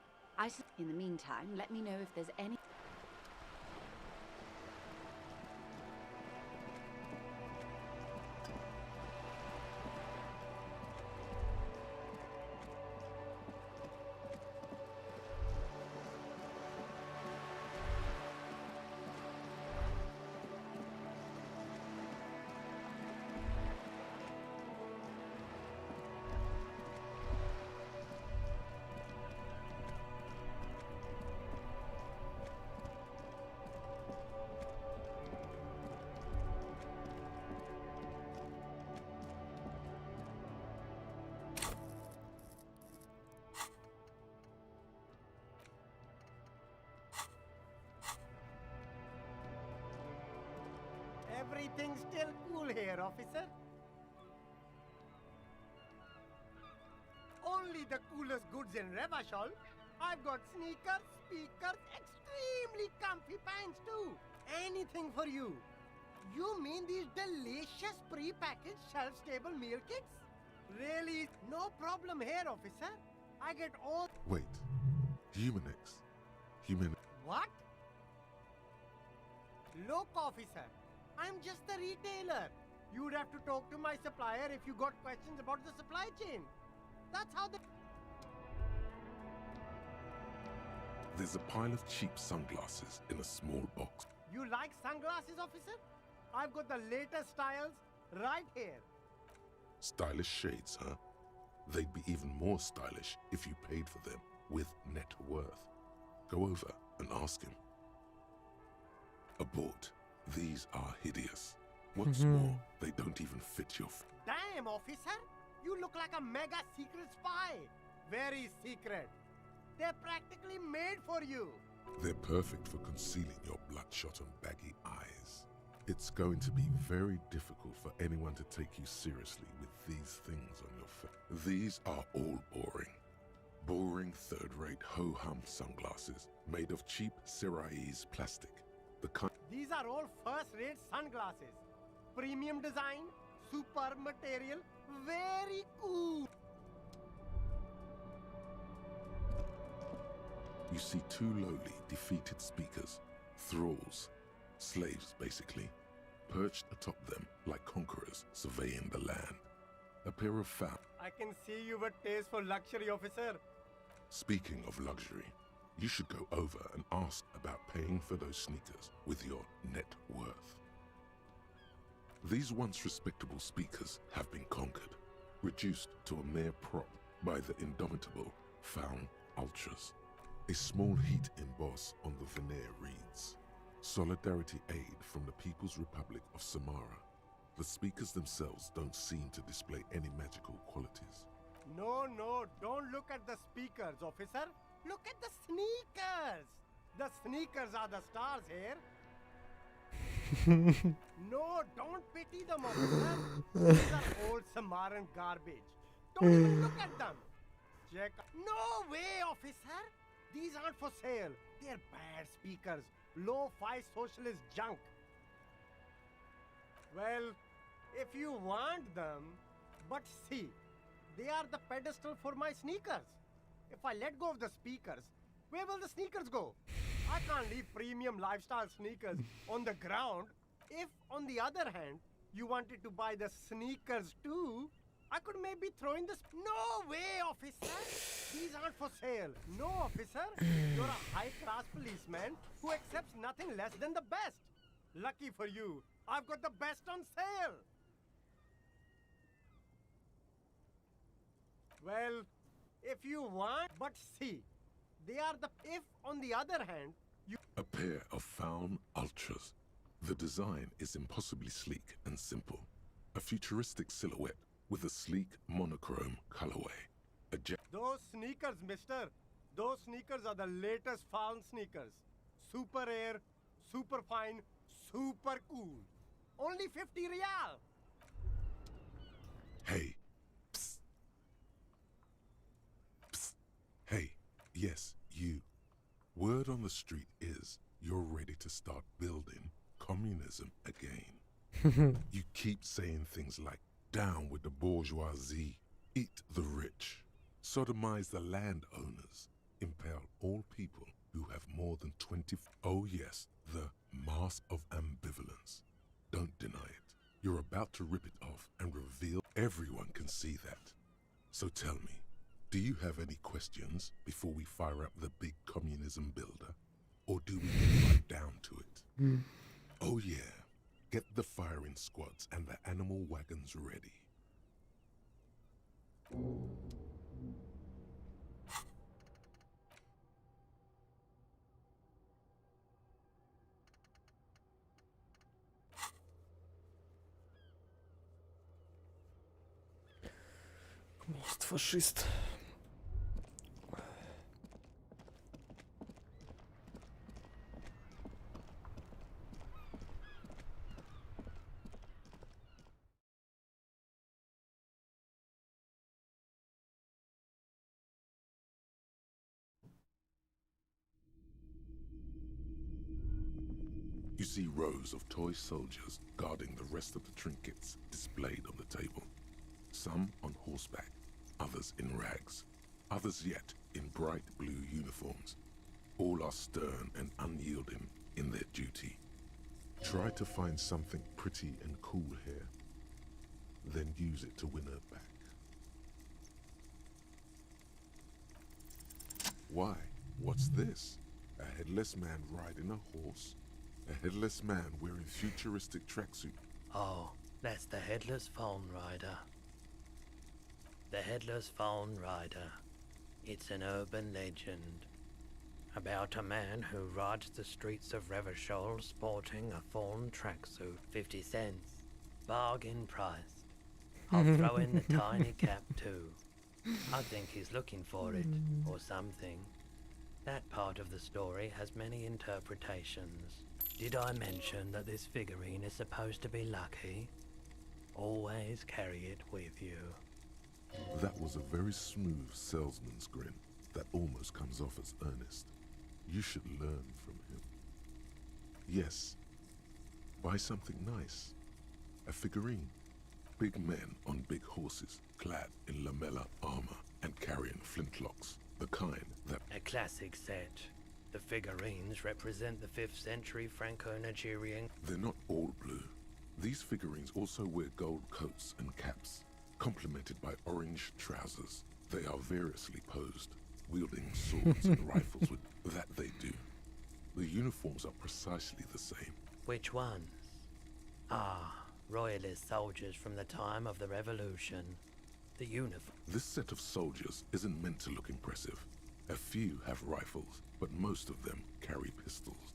In the meantime, let me know if there's any... Everything's still cool here, officer. Only the coolest goods in Revachol. I've got sneakers, speakers, extremely comfy pants too. Anything for you. You mean these delicious pre-packaged shelf-stable meal kits? Really? No problem here, officer. I get all... Wait. Humanex. What? Look, officer. I'm just a retailer. You'd have to talk to my supplier if you got questions about the supply chain. That's how the... There's a pile of cheap sunglasses in a small box. You like sunglasses, officer? I've got the latest styles right here. Stylish shades, huh? They'd be even more stylish if you paid for them with net worth. Go over and ask him. Abort. These are hideous. What's more, they don't even fit your... Damn, officer! You look like a mega secret spy. Very secret. They're practically made for you. They're perfect for concealing your bloodshot and baggy eyes. It's going to be very difficult for anyone to take you seriously with these things on your face. These are all boring. Boring third-rate ho-hum sunglasses made of cheap Cerise plastic. The kind... These are all first-rate sunglasses. Premium design, super material, very cool. You see 2 lowly, defeated speakers, thralls, slaves basically, perched atop them like conquerors surveying the land. A pair of I can see you've a taste for luxury, officer. Speaking of luxury, you should go over and ask about paying for those sneakers with your net worth. These once respectable speakers have been conquered, reduced to a mere prop by the indomitable Faun Ultras. A small heat emboss on the veneer reads, Solidarity Aid from the People's Republic of Samara. The speakers themselves don't seem to display any magical qualities. No, don't look at the speakers, officer. Look at the sneakers. The sneakers are the stars here. No, don't pity them, officer. These are old Samaran garbage. Don't even look at them. Check. No way, officer. These aren't for sale. They're bad speakers. Lo-fi socialist junk. Well, if you want them, but see, they are the pedestal for my sneakers. If I let go of the speakers, where will the sneakers go? I can't leave premium lifestyle sneakers on the ground. If, on the other hand, you wanted to buy the sneakers too, I could maybe throw in this. No way, officer! These aren't for sale. No, officer. You're a high-class policeman who accepts nothing less than the best. Lucky for you, I've got the best on sale. Well, if you want, but see, they are the. If, on the other hand, you. A pair of Faun Ultras. The design is impossibly sleek and simple. A futuristic silhouette with a sleek monochrome colorway. Those sneakers, mister. Those sneakers are the latest Faun sneakers. Super air, super fine, super cool. Only 50 real. Hey. Psst. Psst. Hey. Yes, you. Word on the street is you're ready to start building communism again. You keep saying things like, down with the bourgeoisie, eat the rich, sodomize the landowners, impale all people who have more than 20. Oh yes, the mask of ambivalence. Don't deny it. You're about to rip it off and reveal everyone can see that. So tell me, do you have any questions before we fire up the big communism builder? Or do we get right down to it? Oh yeah, get the firing squads and the animal wagons ready. Коммунист, фашист. You see rows of toy soldiers guarding the rest of the trinkets displayed on the table. Some on horseback, others in rags, others yet in bright blue uniforms. All are stern and unyielding in their duty. Try to find something pretty and cool here, then use it to win her back. Why? What's this? A headless man riding a horse? A headless man wearing futuristic tracksuit? Oh, that's the Headless Phone Rider. The Headless Phone Rider. It's an urban legend about a man who rides the streets of Revachol sporting a fawn tracksuit. 50 cents. Bargain priced. I'll throw in the tiny cap too. I think he's looking for it, or something. That part of the story has many interpretations. Did I mention that this figurine is supposed to be lucky? Always carry it with you. That was a very smooth salesman's grin that almost comes off as earnest. You should learn from him. Yes, buy something nice. A figurine. Big men on big horses, clad in lamella armor and carrying flintlocks. The kind that... A classic set. The figurines represent the 5th century Franco-Nigerian... They're not all blue. These figurines also wear gold coats and caps, complemented by orange trousers. They are variously posed, wielding swords and rifles with that they do. The uniforms are precisely the same. Which ones? Ah, royalist soldiers from the time of the revolution. The uniform. This set of soldiers isn't meant to look impressive. A few have rifles, but most of them carry pistols.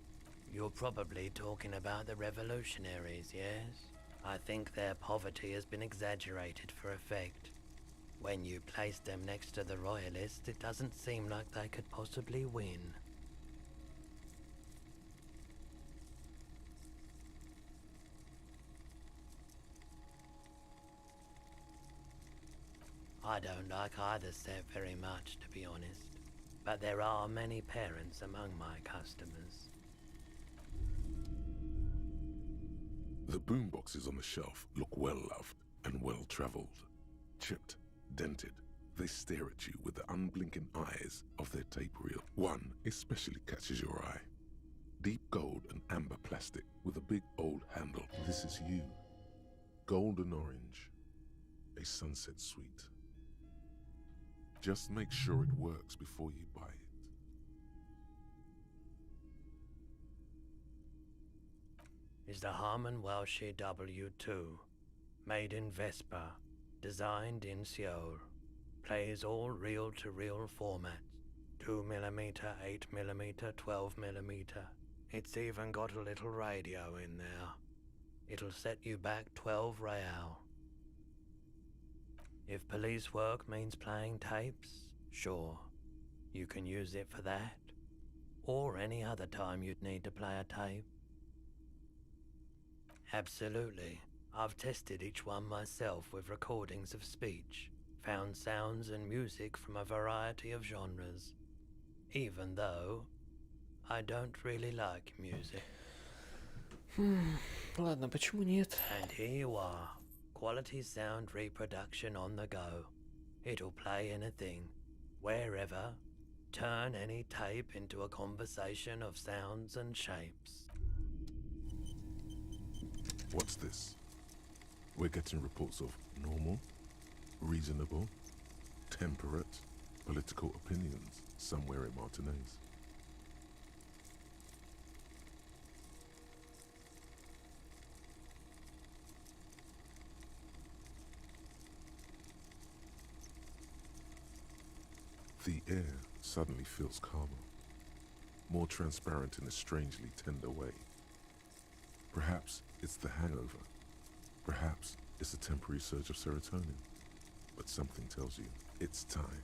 You're probably talking about the revolutionaries, yes? I think their poverty has been exaggerated for effect. When you place them next to the royalists, it doesn't seem like they could possibly win. I don't like either set very much, to be honest. But there are many parents among my customers. The boomboxes on the shelf look well loved and well traveled. Chipped, dented, They stare at you with the unblinking eyes of their tape reel. One especially catches your eye. Deep gold and amber plastic with a big old handle. This is you. Golden orange. A sunset sweet. Just make sure it works before you buy it. Is the Harman Welshie W2, made in Vespa, designed in Seoul, plays all reel-to-reel formats, 2mm, 8mm, 12mm. It's even got a little radio in there. It'll set you back 12 real. If police work means playing tapes, sure, you can use it for that, or any other time you'd need to play a tape. Absolutely. I've tested each one myself with recordings of speech, found sounds and music from a variety of genres, even though I don't really like music. Ладно, почему нет? And here you are, quality sound reproduction on the go. It'll play anything, wherever, turn any tape into a conversation of sounds and shapes. What's this? We're getting reports of normal, reasonable, temperate, political opinions somewhere in Martinez. The air suddenly feels calmer, more transparent in a strangely tender way. Perhaps it's the hangover. Perhaps it's a temporary surge of serotonin. But something tells you it's time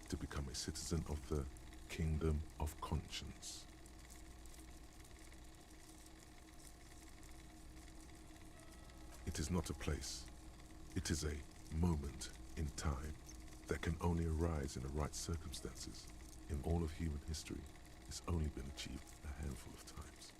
to become a citizen of the kingdom of conscience. It is not a place. It is a moment in time that can only arise in the right circumstances. In all of human history, it's only been achieved a handful of times.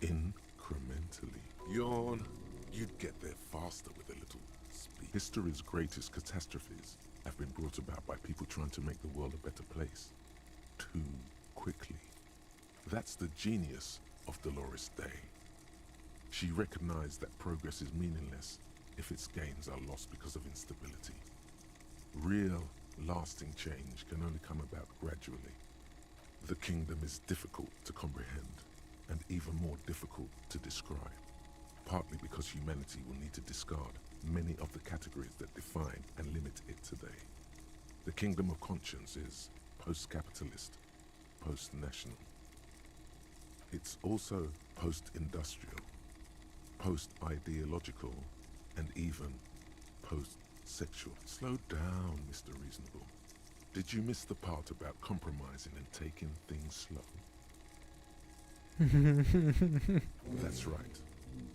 Incrementally. Yawn. You'd get there faster with a little speed. History's greatest catastrophes have been brought about by people trying to make the world a better place. Too quickly. That's the genius of Dolores Day. She recognized that progress is meaningless if its gains are lost because of instability. Real, lasting change can only come about gradually. The kingdom is difficult to comprehend, and even more difficult to describe, partly because humanity will need to discard many of the categories that define and limit it today. The kingdom of conscience is post-capitalist, post-national. It's also post-industrial, post-ideological, and even post-sexual. Slow down, Mr. Reasonable. Did you miss the part about compromising and taking things slow? That's right.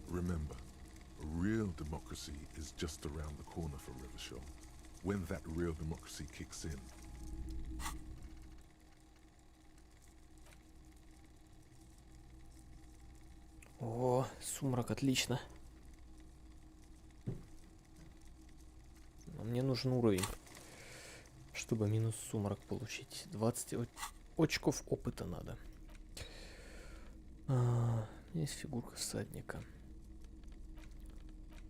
Remember, real democracy is just around the corner for Revachol. When that real democracy kicks in, О, сумрак, отлично. Но мне нужен уровень, чтобы минус сумрак получить. 20 очков опыта надо. Есть фигурка всадника.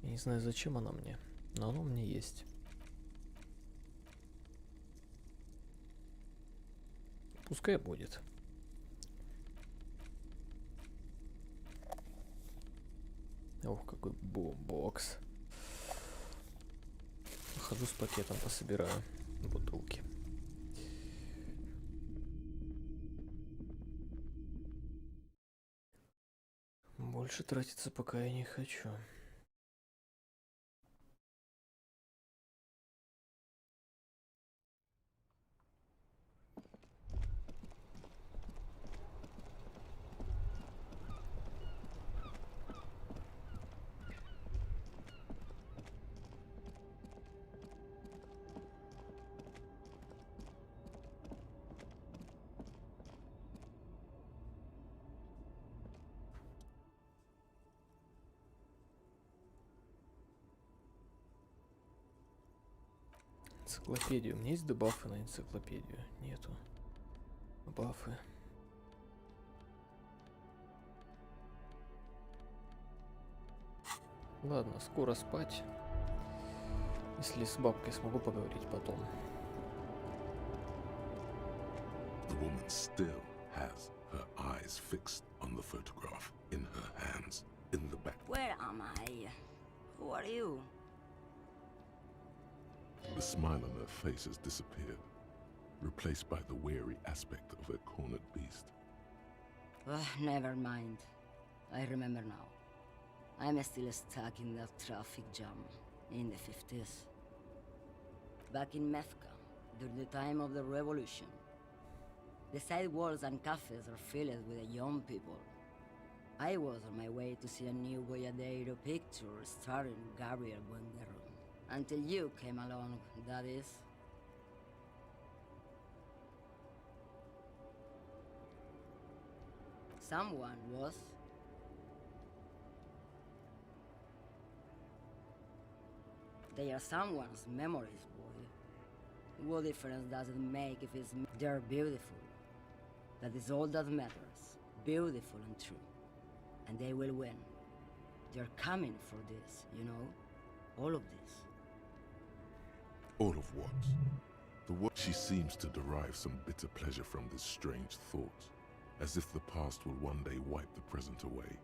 Я не знаю, зачем она мне, но она у меня есть. Пускай будет. Ох, какой бокс. Хожу с пакетом, пособираю бутылки. Больше тратиться пока я не хочу. Энциклопедию. У меня есть дебафы на энциклопедию? Нету. Бафы. Ладно, скоро спать. Если с бабкой смогу поговорить потом. The woman still has her eyes fixed on the photograph in her hands, in the back. Where am I? Who are you? The smile on her face has disappeared, replaced by the weary aspect of a cornered beast. Never mind. I remember now. I'm still stuck in that traffic jam in the 50s. Back in Mecca, during the time of the revolution. The sidewalks and cafes are filled with young people. I was on my way to see a new Boyadero picture starring Gabriel Buenguerro. Until you came along, that is. Someone was. They are someone's memories, boy. What difference does it make if it's they're beautiful? That is all that matters. Beautiful and true. And they will win. They're coming for this, you know? All of this. All of what? The what? She seems to derive some bitter pleasure from this strange thought, as if the past will one day wipe the present away,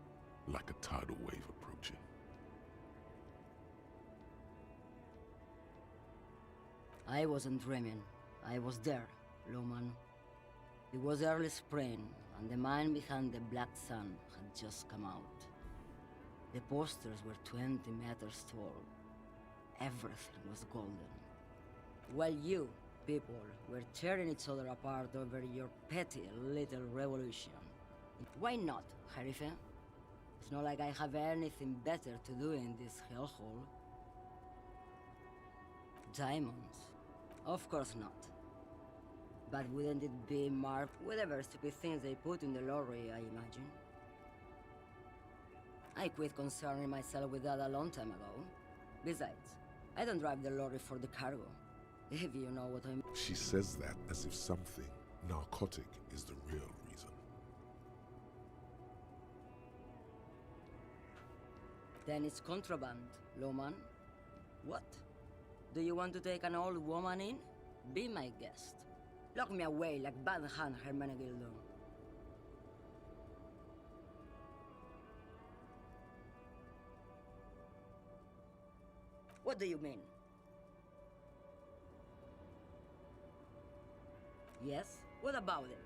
like a tidal wave approaching. I wasn't dreaming. I was there, Loman. It was early spring, and the man behind the black sun had just come out. The posters were 20 meters tall. Everything was golden. While you, people, were tearing each other apart over your petty little revolution. Why not, Harife? It's not like I have anything better to do in this hellhole. Diamonds? Of course not. But wouldn't it be marked whatever stupid things they put in the lorry, I imagine? I quit concerning myself with that a long time ago. Besides, I don't drive the lorry for the cargo, if you know what I mean. She says that as if something narcotic is the real reason. Then it's contraband, Loman. What? Do you want to take an old woman in? Be my guest. Lock me away like Bad Hand Hermenegildo. What do you mean? Yes? What about it?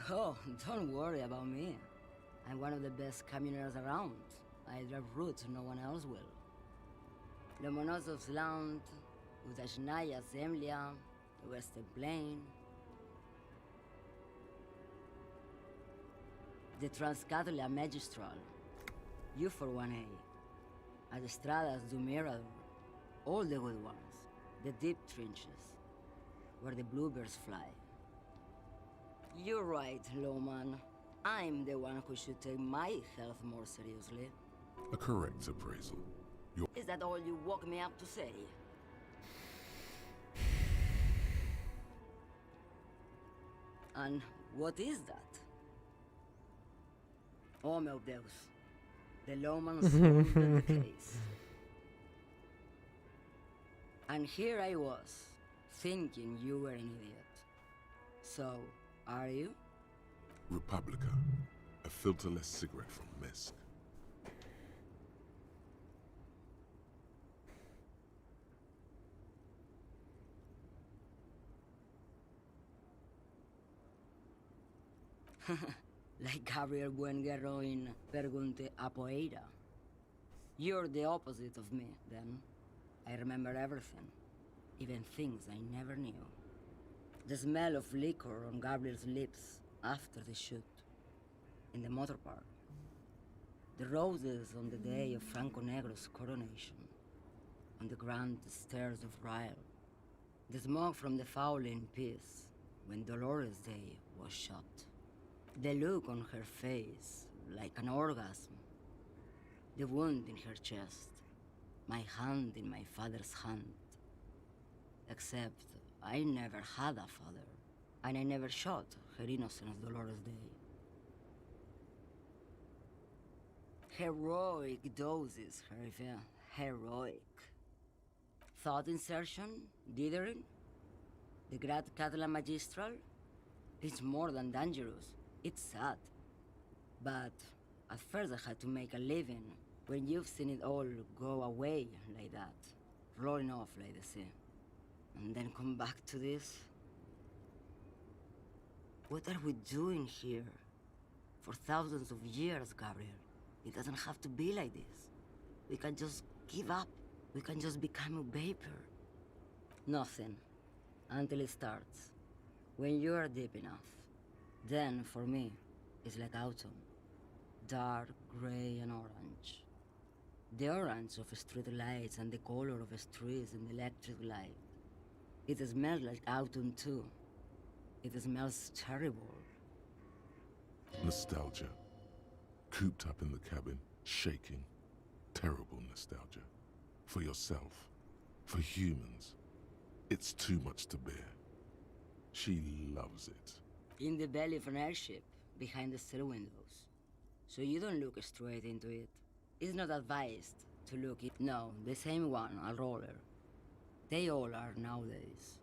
Oh, don't worry about me. I'm one of the best camioners around. I drive routes no one else will. Lomonosov's Land, Udajnaya Zemlya, the Western Plain. The Transcatolia Magistral. You for 1A. Adestradas do Mirador. All the good ones. The deep trenches. Where the bluebirds fly. You're right, Loman. I'm the one who should take my health more seriously. A correct appraisal. Is that all you woke me up to say? And what is that? Oh meu Deus. The Loman solved the case. And here I was, thinking you were an idiot. So, are you? Republica, a filterless cigarette from Misk. Like Gabriel Buenguerro in Pergunte a Poeira. You're the opposite of me, then. I remember everything, even things I never knew. The smell of liquor on Gabriel's lips after the shoot, in the motor park. The roses on the day of Franco Negro's coronation, on the grand stairs of Ryle. The smoke from the fowling piece when Dolores Day was shot. The look on her face, like an orgasm. The wound in her chest. My hand in my father's hand. Except I never had a father, and I never shot her innocence Dolores Day. Heroic doses, Harifia. Heroic. Thought insertion? Dithering? The Grad Catalan Magistral? It's more than dangerous. It's sad. But at first I had to make a living. When you've seen it all go away like that, rolling off like the sea, and then come back to this? What are we doing here? For thousands of years, Gabriel. It doesn't have to be like this. We can just give up. We can just become a vapor. Nothing. Until it starts. When you are deep enough. Then, for me, it's like autumn. Dark, gray, and orange. The orange of street lights and the color of streets in the electric light. It smells like autumn too. It smells terrible. Nostalgia. Cooped up in the cabin, shaking. Terrible nostalgia. For yourself. For humans. It's too much to bear. She loves it. In the belly of an airship, behind the stair windows. So you don't look straight into it. It's not advised to look it. No, the same one, a roller. They all are nowadays.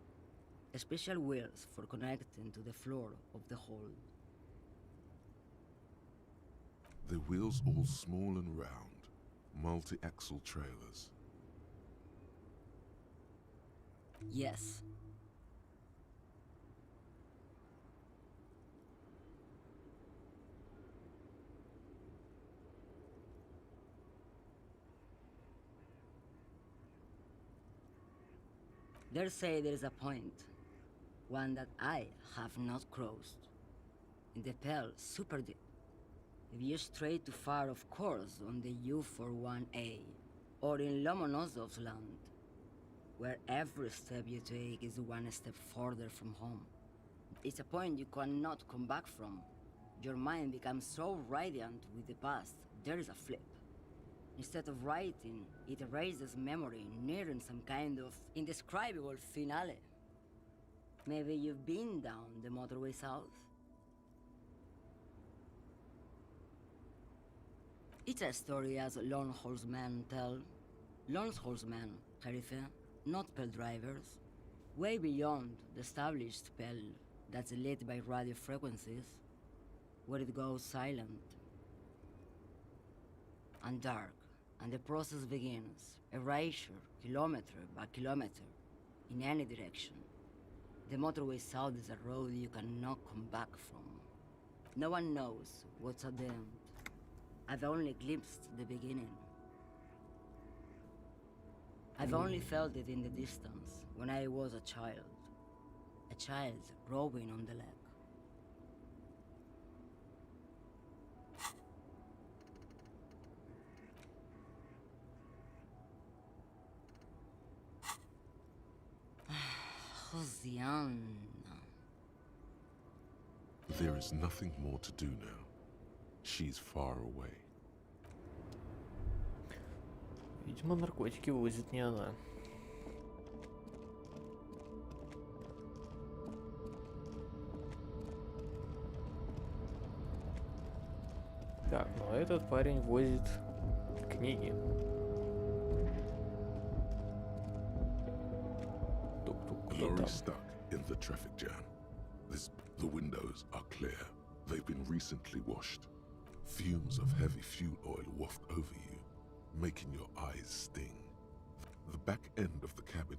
Special wheels for connecting to the floor of the hold. The wheels all small and round. Multi-axle trailers. Yes. They say there is a point, one that I have not crossed. In the Pell, super deep. If you stray too far, of course, on the U41A, or in Lomonosov's land, where every step you take is one step further from home. It's a point you cannot come back from. Your mind becomes so radiant with the past, there is a flip. Instead of writing, it erases memory, nearing some kind of indescribable finale. Maybe you've been down the motorway south? It's a story as lone horsemen tell. Lone horsemen, Jerife, not Pell drivers. Way beyond the established Pell that's lit by radio frequencies, where it goes silent and dark. And the process begins, erasure, kilometer by kilometer, in any direction. The motorway south is a road you cannot come back from. No one knows what's at the end. I've only glimpsed the beginning. I've only felt it in the distance, when I was a child rowing on the lake. Josiana. There is nothing more to do now. She's far away. Видимо, наркотики возит не она. Так, ну а этот парень возит книги. Lorry stuck in the traffic jam. The windows are clear. They've been recently washed. Fumes of heavy fuel oil waft over you, making your eyes sting. The back end of the cabin.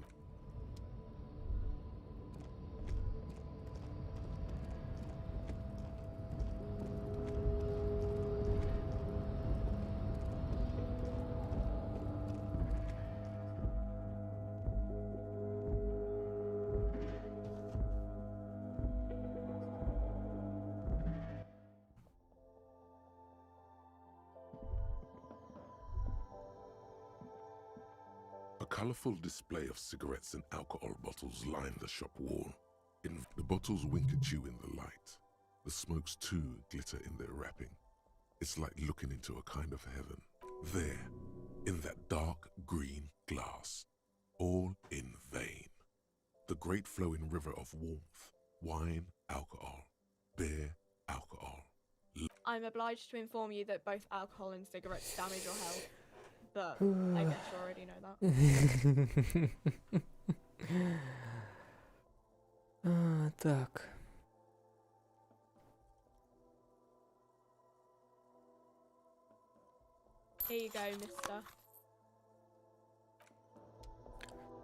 A colourful display of cigarettes and alcohol bottles line the shop wall. The bottles wink at you in the light. The smokes too glitter in their wrapping. It's like looking into a kind of heaven. There, in that dark green glass, all in vain. The great flowing river of warmth, wine, alcohol, beer, alcohol. I'm obliged to inform you that both alcohol and cigarettes damage your health, but I guess you already know that. Так. Here you go, mister.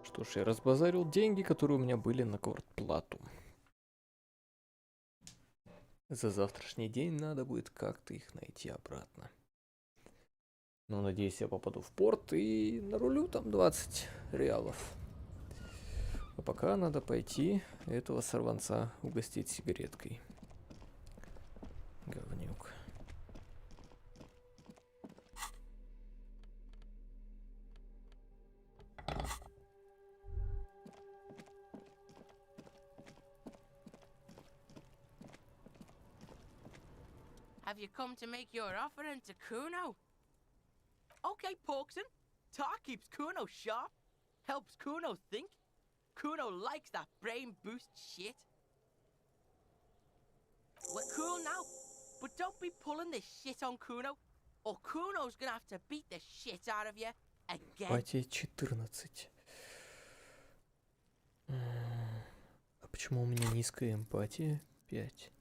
Что ж, я разбазарил деньги, которые у меня были на квартплату. За завтрашний день надо будет как-то их найти обратно. Но надеюсь, я попаду в порт и нарулю там 20 реалов. А пока надо пойти этого сорванца угостить сигареткой. Говнюк. Have you come to make your offering to Kuno? Okay, Porkson. Tar keeps Kuno sharp, helps Kuno think. Kuno likes that brain boost shit. We're cool now, but don't be pulling this shit on Kuno, or Kuno's gonna have to beat the shit out of you again. Эмпатия 14. А почему у меня низкая эмпатия? 5.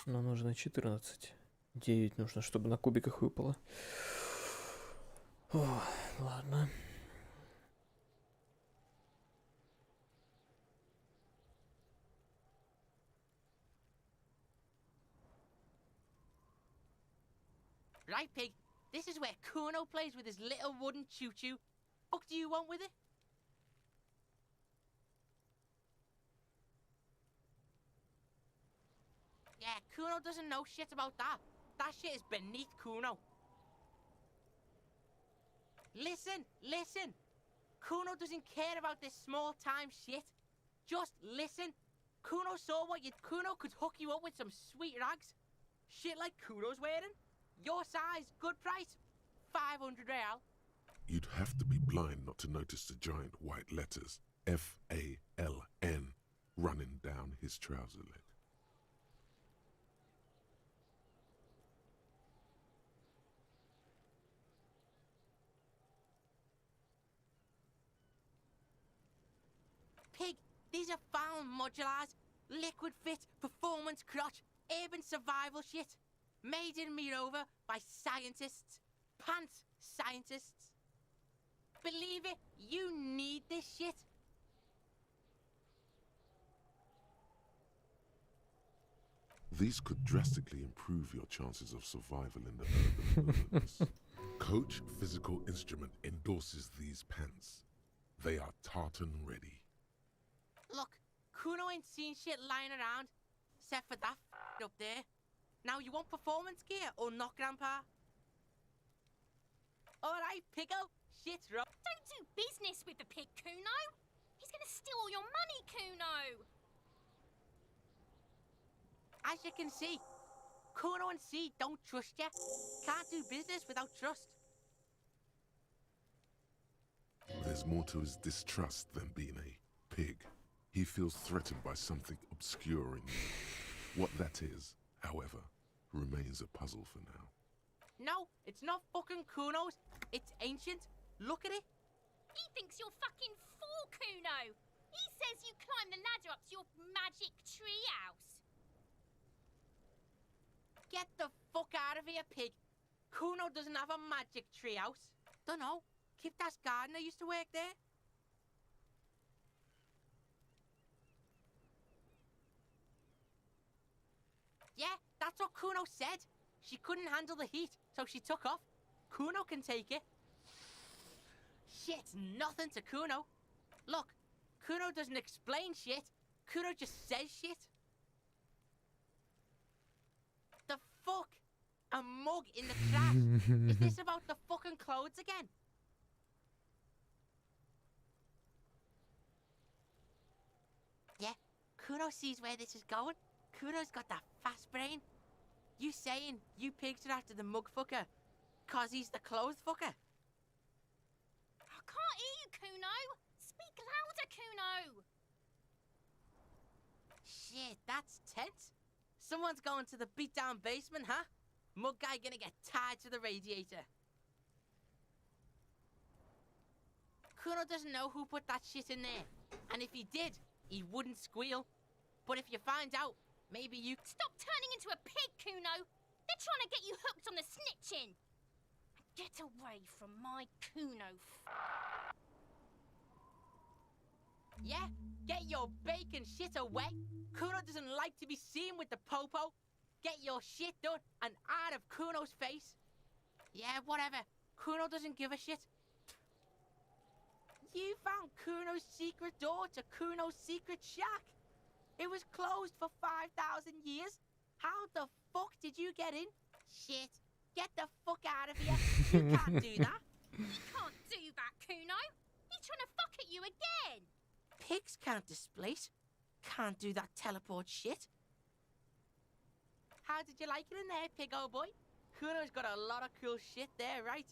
Но нужно 14. 9 нужно, чтобы на кубиках выпало. О, ладно. Right, Pig? This is where Kuno plays with his little wooden choo-choo. What do you want with it? Yeah, Kuno doesn't know shit about that. That shit is beneath Kuno. Listen, listen. Kuno doesn't care about this small-time shit. Just listen. Kuno saw what you... Kuno could hook you up with some sweet rags. Shit like Kuno's wearing. Your size, good price. 500 real. You'd have to be blind not to notice the giant white letters F-A-L-N running down his trouser leg. Pig, these are found modulars. Liquid fit, performance crotch, urban survival shit. Made in Mirova by scientists. Pants scientists. Believe it, you need this shit. These could drastically improve your chances of survival in the urban wilderness. Coach Physical Instrument endorses these pants. They are tartan ready. Look, Kuno ain't seen shit lying around, except for that up there. Now you want performance gear or not, Grandpa? Alright, Piggo, shit's rough. Don't do business with the pig, Kuno. He's gonna steal all your money, Kuno. As you can see, Kuno and C don't trust you. Can't do business without trust. There's more to his distrust than being a pig. He feels threatened by something obscure in you. What that is, however, remains a puzzle for now. No, it's not fucking Kuno's. It's ancient. Look at it. He thinks you're fucking fool, Kuno. He says you climb the ladder up to your magic treehouse. Get the fuck out of here, Pig. Kuno doesn't have a magic treehouse. Dunno. Kiptas gardener used to work there. Yeah, that's what Kuno said. She couldn't handle the heat, so she took off. Kuno can take it. Shit's nothing to Kuno. Look, Kuno doesn't explain shit. Kuno just says shit. The fuck? A mug in the trash? Is this about the fucking clothes again? Yeah, Kuno sees where this is going. Kuno's got that fast brain. You saying you picked it after the mug fucker, 'cause he's the clothes fucker? I can't hear you, Kuno. Speak louder, Kuno. Shit, that's tense. Someone's going to the beat-down basement, huh? Mug guy gonna get tied to the radiator. Kuno doesn't know who put that shit in there. And if he did, he wouldn't squeal. But if you find out, maybe you... Stop turning into a pig, Kuno. They're trying to get you hooked on the snitching. Get away from my Kuno. Yeah? Get your bacon shit away. Kuno doesn't like to be seen with the popo. Get your shit done and out of Kuno's face. Yeah, whatever. Kuno doesn't give a shit. You found Kuno's secret door to Kuno's secret shack. It was closed for 5,000 years. How the fuck did you get in? Shit. Get the fuck out of here. You can't do that. He can't do that, Kuno. He's trying to fuck at you again. Pigs can't displace. Can't do that teleport shit. How did you like it in there, pig old boy? Kuno's got a lot of cool shit there, right?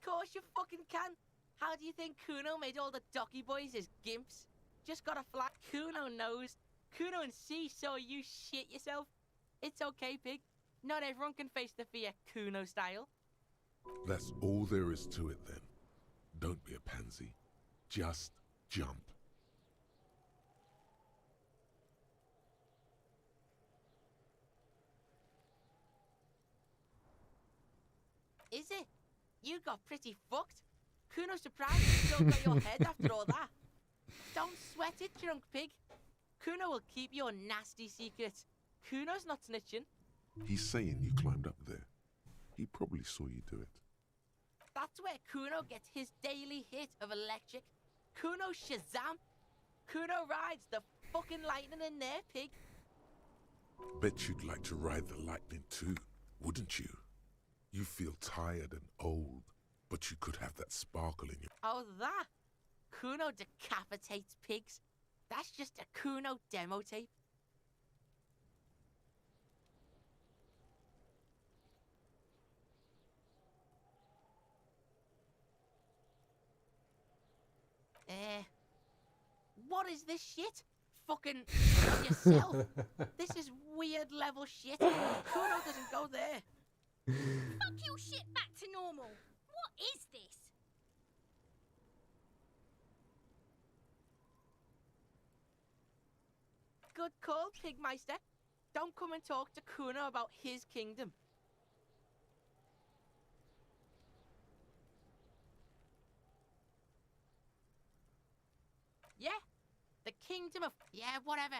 Course you fucking can. How do you think Kuno made all the docky boys his gimps? Just got a flat. Kuno knows. Kuno and C saw you shit yourself. It's okay, pig. Not everyone can face the fear Kuno style. That's all there is to it then. Don't be a pansy. Just jump. Is it? You got pretty fucked. Kuno's surprised you still got your head after all that. Don't sweat it, drunk pig. Kuno will keep your nasty secrets. Kuno's not snitching. He's saying you climbed up there. He probably saw you do it. That's where Kuno gets his daily hit of electric. Kuno Shazam. Kuno rides the fucking lightning in there, pig. Bet you'd like to ride the lightning too, wouldn't you? You feel tired and old, but you could have that sparkle in you. Oh, that? Kuno decapitates pigs. That's just a Kuno demo tape. What is this shit? Fucking yourself. This is weird level shit. Kuno doesn't go there. Fuck your shit back to normal. What is this? Good call, Pigmeister. Don't come and talk to Kuno about his kingdom. Yeah? The kingdom of... Yeah, whatever.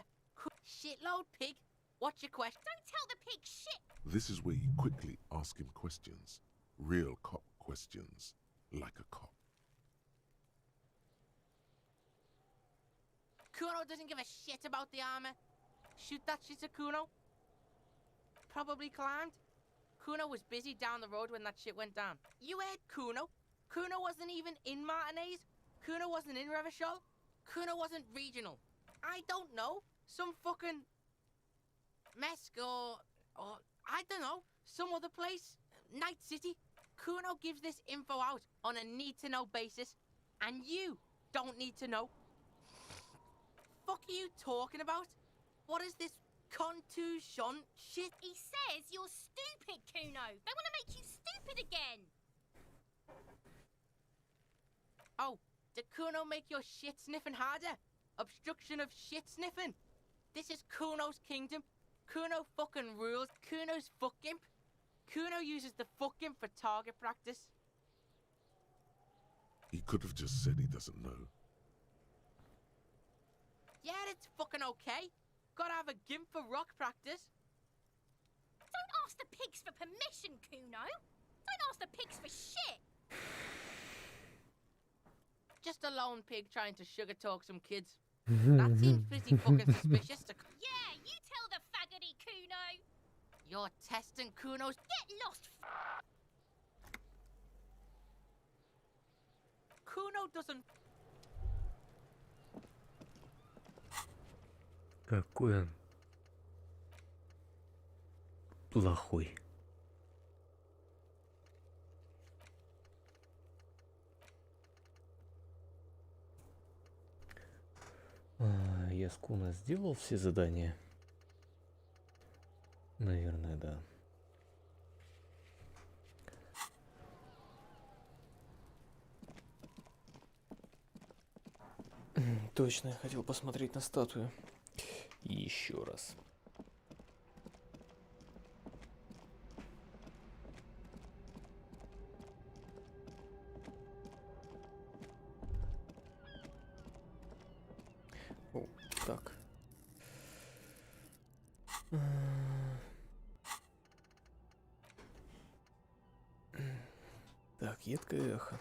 Shitload, pig. What's your question? Don't tell the pig shit. This is where you quickly ask him questions. Real cop questions. Like a cop. Kuno doesn't give a shit about the armor. Shoot that shit at Kuno. Probably climbed. Kuno was busy down the road when that shit went down. You heard Kuno. Kuno wasn't even in Martinez. Kuno wasn't in Revachol. Kuno wasn't regional. I don't know. Some fucking... Mesk or I don't know. Some other place. Night City. Kuno gives this info out on a need-to-know basis. And you don't need to know. Fuck are you talking about? What is this contusion shit? He says you're stupid, Kuno. They want to make you stupid again. Oh, did Kuno make your shit sniffing harder? Obstruction of shit sniffing. This is Kuno's kingdom. Kuno fucking rules. Kuno's fuck imp. Kuno uses the fuck imp for target practice. He could have just said he doesn't know. Yeah, it's fucking okay. Gotta have a gimp for rock practice. Don't ask the pigs for permission, Kuno. Don't ask the pigs for shit. Just a lone pig trying to sugar talk some kids. That seems pretty fucking suspicious. Yeah, you tell the faggoty, Kuno. You're testing Kuno's... Get lost. Kuno doesn't... Какой он плохой. Я скуна сделал все задания? Наверное, да. Точно, я хотел посмотреть на статую. Еще раз. О, так. Так, едкое эхо.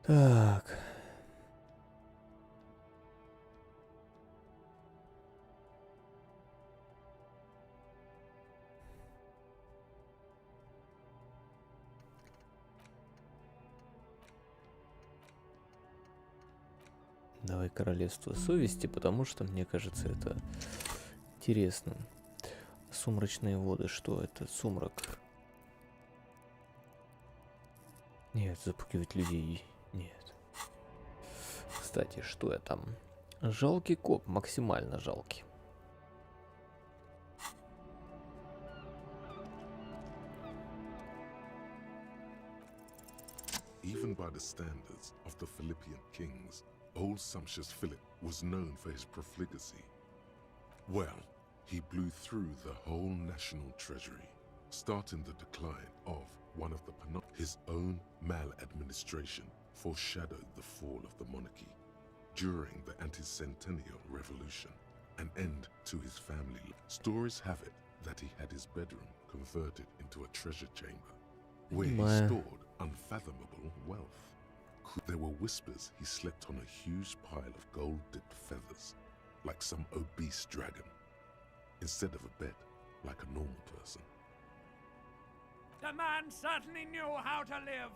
Так. Давай королевство совести, потому что мне кажется это интересным. Сумрачные воды, что это? Сумрак. Нет, запугивать людей. Нет. Кстати, что я там? Жалкий коп, максимально жалкий. Even by the standards of the Philippian kings, old sumptuous Philip was known for his profligacy. Well, he blew through the whole national treasury, starting the decline of one of the his own maladministration foreshadowed the fall of the monarchy. During the anti-centennial revolution, an end to his family. Stories have it that he had his bedroom converted into a treasure chamber, where he stored unfathomable wealth. There were whispers he slept on a huge pile of gold-dipped feathers, like some obese dragon, instead of a bed, like a normal person. The man certainly knew how to live.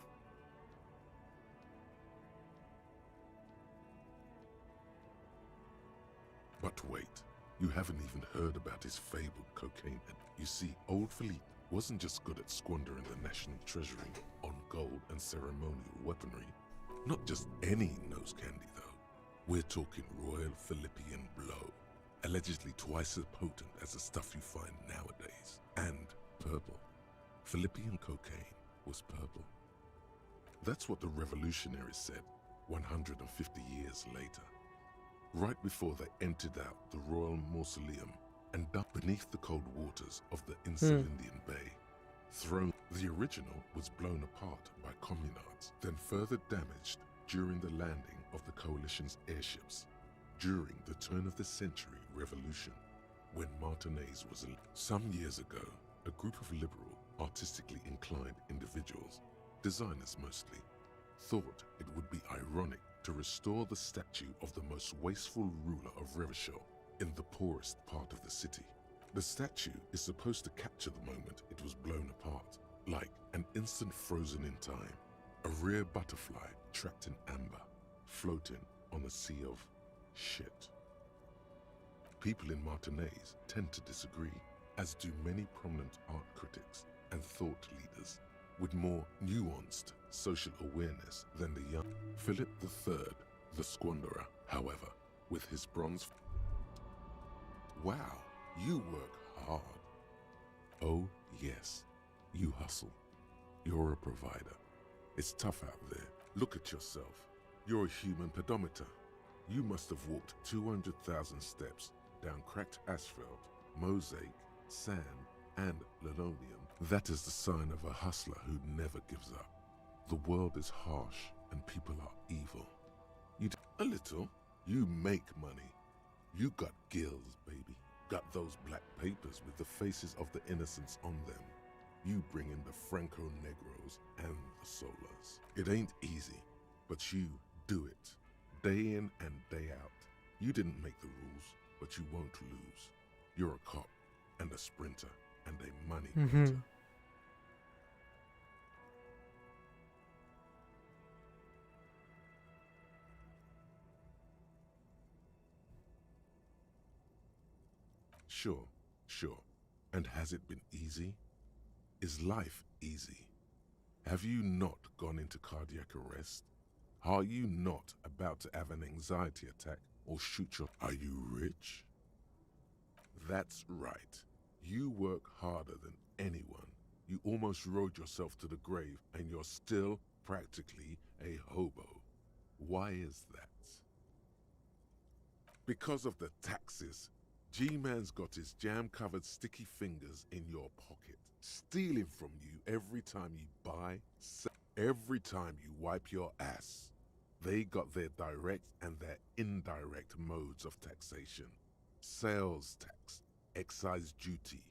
But wait, you haven't even heard about his fabled cocaine. You see, old Philippe wasn't just good at squandering the national treasury on gold and ceremonial weaponry. Not just any nose candy, though. We're talking Royal Philippian Blow, allegedly twice as potent as the stuff you find nowadays. And purple. Philippian cocaine was purple. That's what the revolutionaries said 150 years later. Right before they emptied out the royal mausoleum and dumped beneath the cold waters of the Insulindian Bay. The original was blown apart by communards, then further damaged during the landing of the coalition's airships during the turn of the century revolution, when Martinez was some years ago. A group of liberal, artistically inclined individuals, designers mostly, thought it would be ironic to restore the statue of the most wasteful ruler of Revachol in the poorest part of the city. The statue is supposed to capture the moment it was blown apart, like an instant frozen in time, a rare butterfly trapped in amber, floating on a sea of shit. People in Martinez tend to disagree, as do many prominent art critics and thought leaders with more nuanced social awareness than the young Philip III, the squanderer, however, with his bronze. Wow, you work hard. Oh, yes, you hustle. You're a provider. It's tough out there. Look at yourself. You're a human pedometer. You must have walked 200,000 steps down cracked asphalt, mosaic, sand, and linoleum. That is the sign of a hustler who never gives up. The world is harsh and people are evil. A little. You make money. You got gills, baby. Got those black papers with the faces of the innocents on them. You bring in the Franco Negros and the Solas. It ain't easy, but you do it. Day in and day out. You didn't make the rules, but you won't lose. You're a cop and a sprinter and a money printer. Sure, sure. And has it been easy? Is life easy? Have you not gone into cardiac arrest? Are you not about to have an anxiety attack or shoot your... Are you rich? That's right. You work harder than anyone. You almost rode yourself to the grave and you're still practically a hobo. Why is that? Because of the taxes. G-Man's got his jam-covered sticky fingers in your pocket, stealing from you every time you buy, sell, every time you wipe your ass. They got their direct and their indirect modes of taxation. Sales tax, excise duty,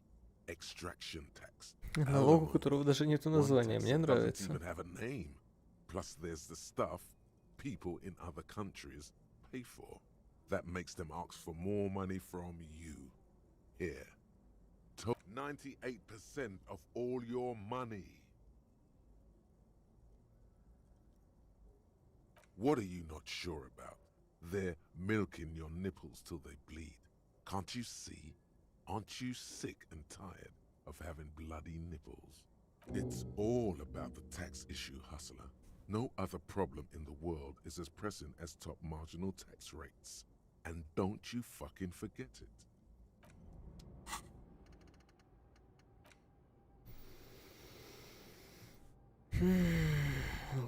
extraction tax. Налог, у которого даже нету названия. One tax Мне that doesn't нравится. even have a name. Plus there's the stuff people in other countries pay for. That makes them ask for more money from you. Here. 98% of all your money. What are you not sure about? They're milking your nipples till they bleed. Can't you see? Aren't you sick and tired of having bloody nipples? It's all about the tax issue, hustler. No other problem in the world is as pressing as top marginal tax rates. And don't you fucking forget it.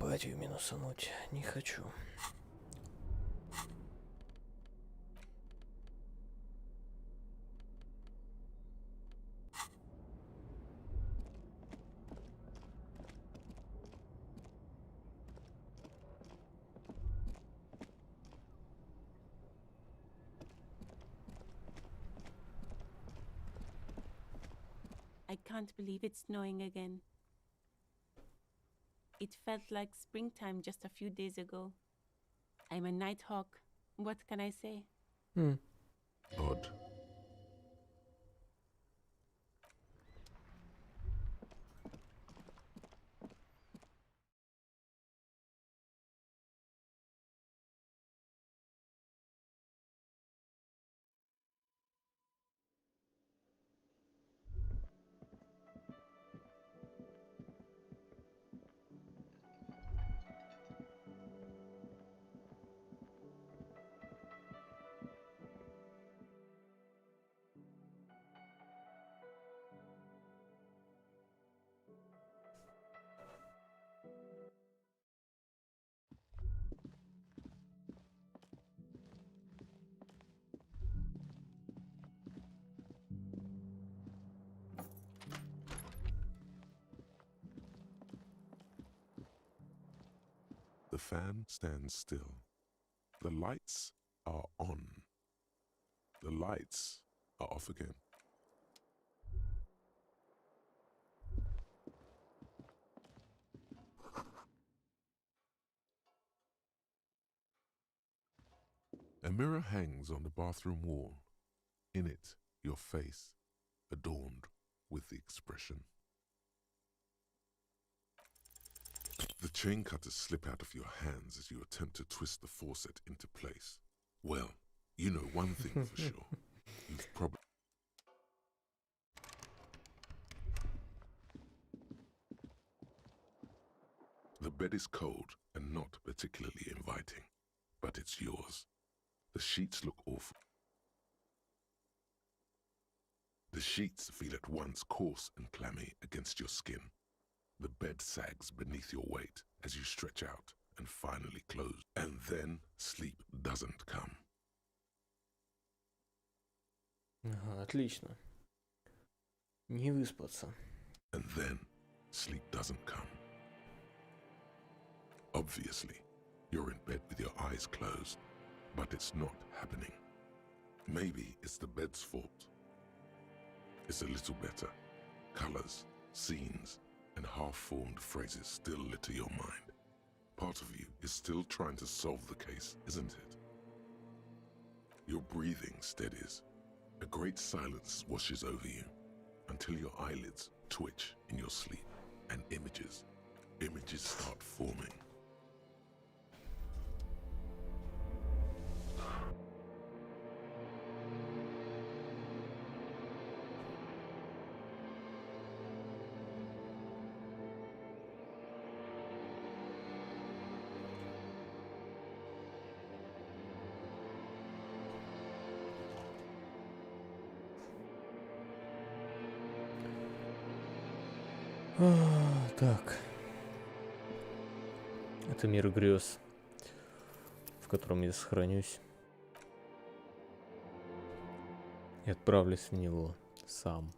Батю минусануть не хочу. I can't believe it's snowing again. It felt like springtime just a few days ago. I'm a nighthawk. What can I say? Odd. The fan stands still. The lights are on. The lights are off again. A mirror hangs on the bathroom wall. In it, your face, adorned with the expression. The chain cutters slip out of your hands as you attempt to twist the faucet into place. Well, you know one thing for sure. You've probably... The bed is cold and not particularly inviting, but it's yours. The sheets look awful. The sheets feel at once coarse and clammy against your skin. The bed sags beneath your weight as you stretch out and finally close. And then sleep doesn't come. Ага, отлично. Не выспаться. And then sleep doesn't come. Obviously, you're in bed with your eyes closed, but it's not happening. Maybe it's the bed's fault. It's a little better. Colors, scenes, and half-formed phrases still litter your mind. Part of you is still trying to solve the case, isn't it? Your breathing steadies. A great silence washes over you until your eyelids twitch in your sleep and images start forming. Так. Это мир грез, в котором я сохранюсь. И отправлюсь в него сам.